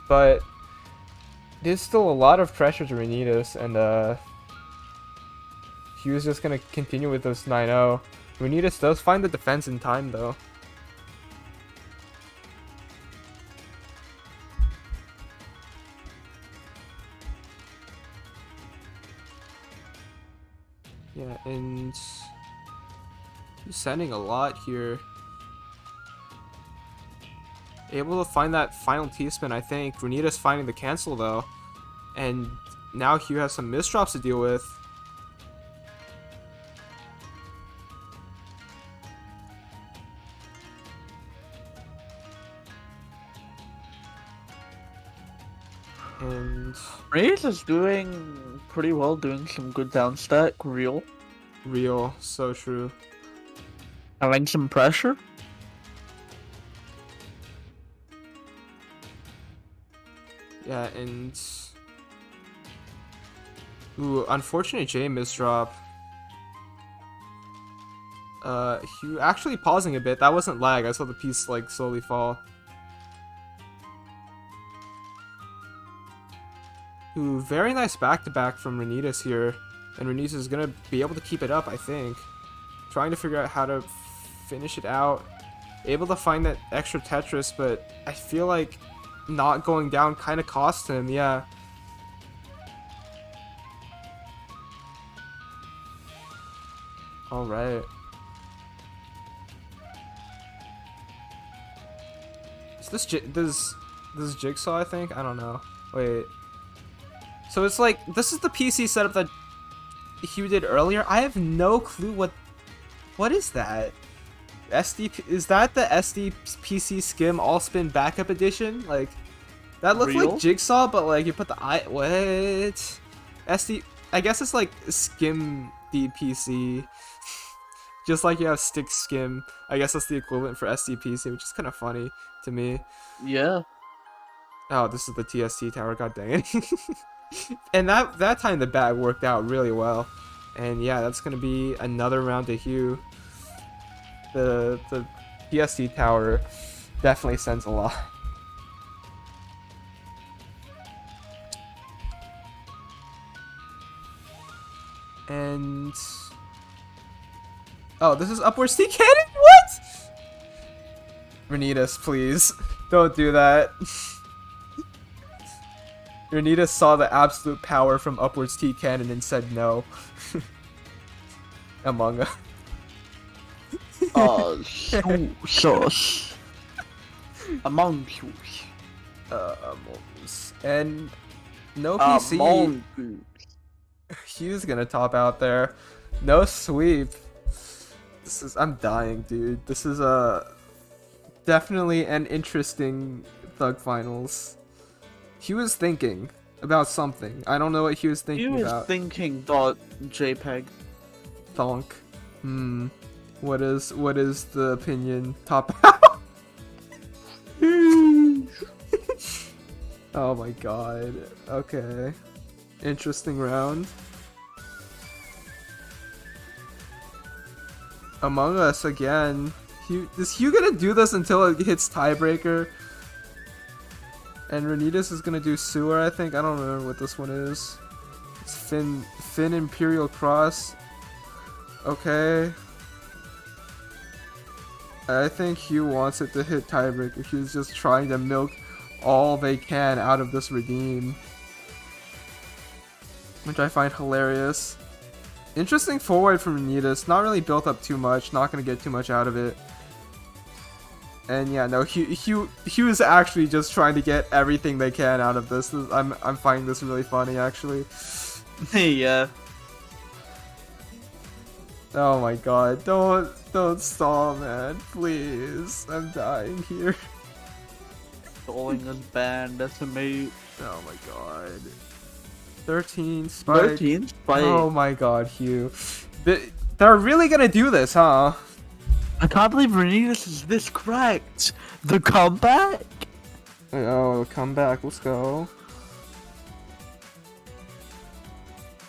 But there's still a lot of pressure to Renitas, and Hugh's just gonna continue with this 9-0. Renitas does find the defense in time, though. Yeah, and he's sending a lot here. Able to find that final T-spin, I think. Renitas finding the cancel, though. And now Hugh has some misdrops to deal with. And Reyes is doing pretty well, doing some good down stack, real. real, so true. Having some pressure. Yeah, and ooh, unfortunate J misdrop. Hugh actually pausing a bit. That wasn't lag. I saw the piece like slowly fall. Ooh, very nice back-to-back from Renitas here. And Renitas is gonna be able to keep it up, I think. Trying to figure out how to finish it out. Able to find that extra Tetris, but I feel like not going down kind of cost him, yeah. Alright. Is this this is Jigsaw, I think? I don't know. Wait. So it's like, this is the PC setup that Hugh did earlier. I have no clue what is that? Is that the SD PC Skim All Spin Backup Edition? Like, that looks Real? like Jigsaw, but like you put the what? SD, I guess it's like Skim DPC. Just like you have Stick Skim. I guess that's the equivalent for SDPC, which is kind of funny to me. Yeah. Oh, this is the TST tower, god dang it. And that time the bag worked out really well. And yeah, that's gonna be another round to Hugh. The TST tower definitely sends a lot. And oh, this is upwards T cannon? What? Renitas, please. Don't do that. Renitas saw the absolute power from upwards T cannon and said no. Among Us. Sus. Among Us. Among Us. And no PC. Among Us. Hugh's gonna top out there. No sweep. This is, I'm dying, dude. This is definitely an interesting Thug Finals. He was thinking about something. I don't know what he was He thinking was about. thinking dot JPEG. Thonk. What is the opinion? Top out. Oh my god. Okay. Interesting round. Among Us again. Is Hugh gonna do this until it hits tiebreaker? And Renitas is gonna do Sewer, I think. I don't remember what this one is. It's Finn Imperial Cross. Okay. I think Hugh wants it to hit tiebreaker. Hugh's just trying to milk all they can out of this redeem. Which I find hilarious. Interesting forward from Renitas. Not really built up too much. Not gonna get too much out of it. And yeah, no, Hugh is actually just trying to get everything they can out of this. I'm finding this really funny, actually. Yeah. Oh my god, don't stall, man, please. I'm dying here. Trolling is banned. Decimate. Oh my god. 13 spike. 13 spike. Oh my god, Hugh. They're really gonna do this, huh? I can't believe Renitas is this cracked. The comeback? Oh, come back. Let's go.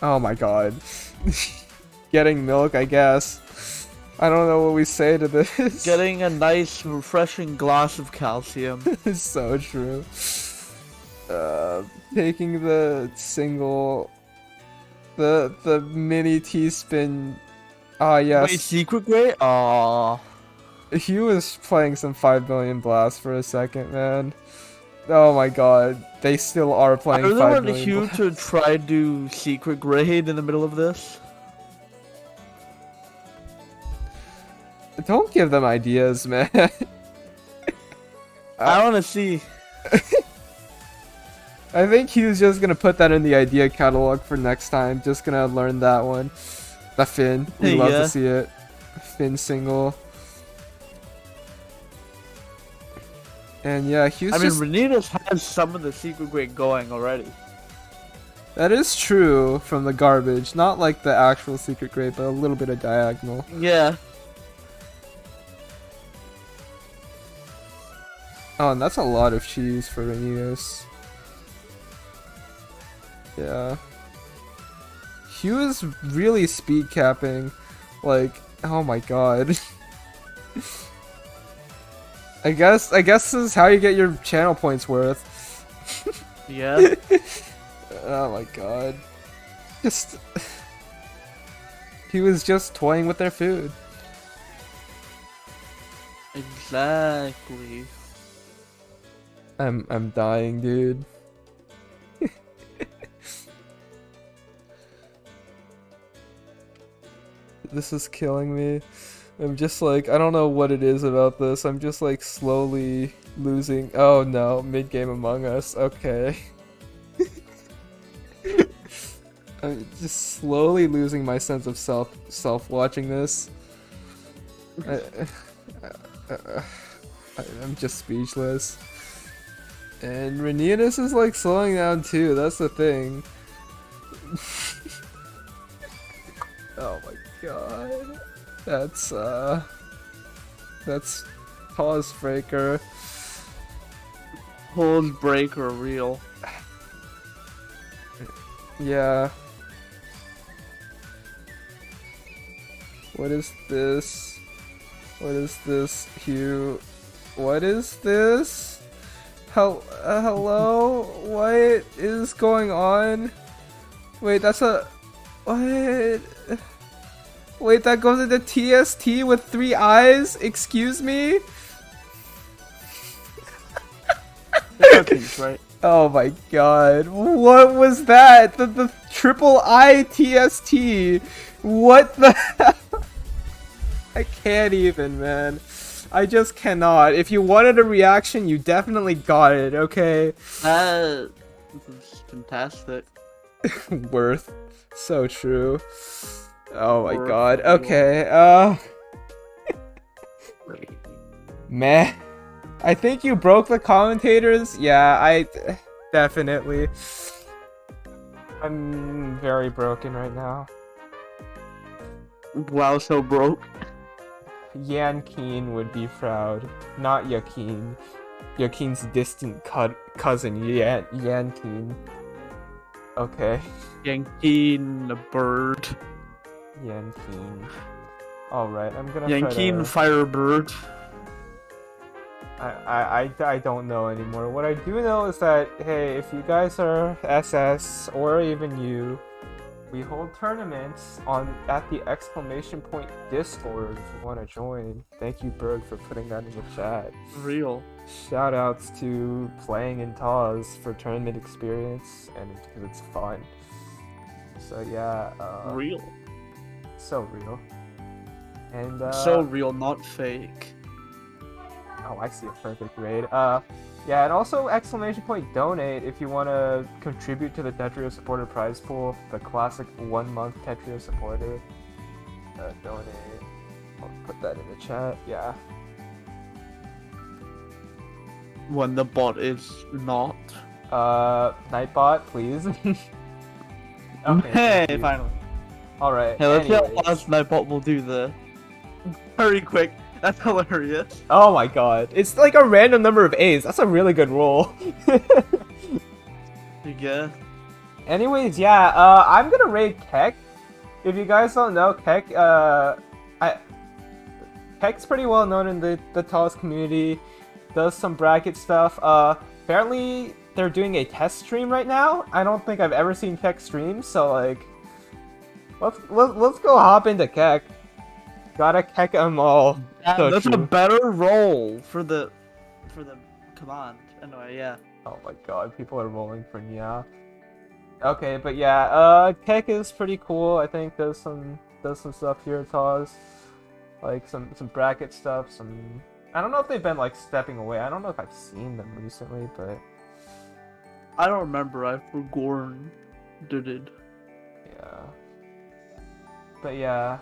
Oh my god. Getting milk, I guess. I don't know what we say to this. Getting a nice, refreshing glass of calcium. It's so true. Taking the single, the mini teaspoon. Ah, yes. Wait, secret grade? Aww. Hugh was playing some 5 million blast for a second, man. Oh my god, they still are I playing really 5 wanted million Hugh blast. to try to do secret grade in the middle of this. Don't give them ideas, man. I want to see. I think Hugh's just gonna put that in the idea catalog for next time. Just gonna learn that one. The Finn. We'd love to see it. Finn single. And yeah, Hugh's I mean, just... Renitas has some of the secret grade going already. That is true from the garbage. Not like the actual secret grade, but a little bit of diagonal. Yeah. Oh, and that's a lot of cheese for Renitas. Yeah. Hugh is really speed capping. Like, oh my god. I guess this is how you get your channel points worth. Yeah. Oh my god. Just he was just toying with their food. Exactly. I'm dying, dude. This is killing me. I'm just like, I don't know what it is about this. I'm just like slowly losing. Oh no, mid-game Among Us. Okay. I'm just slowly losing my sense of self watching this. I'm just speechless. And Renitas is like slowing down too. That's the thing. Oh my god. That's pause breaker. Hold breaker real. Yeah. What is this? What is this, Hugh? What is this? Hello? What is going on? Wait, that's a... What? Wait, that goes into TST with 3 eyes? Excuse me? Cookies, right? Oh my god. What was that? The triple I TST. What the hell? I can't even, man. I just cannot. If you wanted a reaction, you definitely got it, okay? That is fantastic. Worth. So true. Oh my Worth god. everyone. Okay, meh. I think you broke the commentators. Yeah, I definitely. I'm very broken right now. Wow, so broke. Yan Keen would be proud. Not Yakeen. Yakeen's distant cousin, Yan Keen. Okay. Yankeen the bird. Yan Keen. Alright, I'm gonna Yankeen try Firebird. I don't know anymore. What I do know is that, hey, if you guys are SS, or even you, we hold tournaments at the exclamation point Discord if you want to join. Thank you, Berg, for putting that in the chat. Real. Shoutouts to playing in TAWS for tournament experience and because it's fun. So yeah, Real. so real. And So real, not fake. oh, I see a perfect grade. Yeah, and also exclamation point donate if you want to contribute to the Tetrio supporter prize pool, the classic 1 month Tetrio supporter. Donate. I'll put that in the chat. Yeah. when the bot is not. Nightbot, please. Hey, thank you. finally. Alright, Hey, let's see how anyways. fast Nightbot will do the. Very quick. That's hilarious. Oh my god. It's like a random number of A's. That's a really good roll. Yeah. Anyways, yeah, I'm gonna raid Keck. If you guys don't know, Keck's pretty well known in the TAWS community. Does some bracket stuff. Apparently they're doing a test stream right now. I don't think I've ever seen Keck stream, so like, let's go hop into Keck. Gotta Keck 'em all. So That's a true. better role for the command. Anyway, yeah. Oh my god, people are rolling for Nya. Okay, but yeah, Keck is pretty cool. I think does some stuff here at TAWS. Like some bracket stuff, I don't know if they've been like stepping away. I don't know if I've seen them recently, but I don't remember. I forgot did it. yeah. But yeah,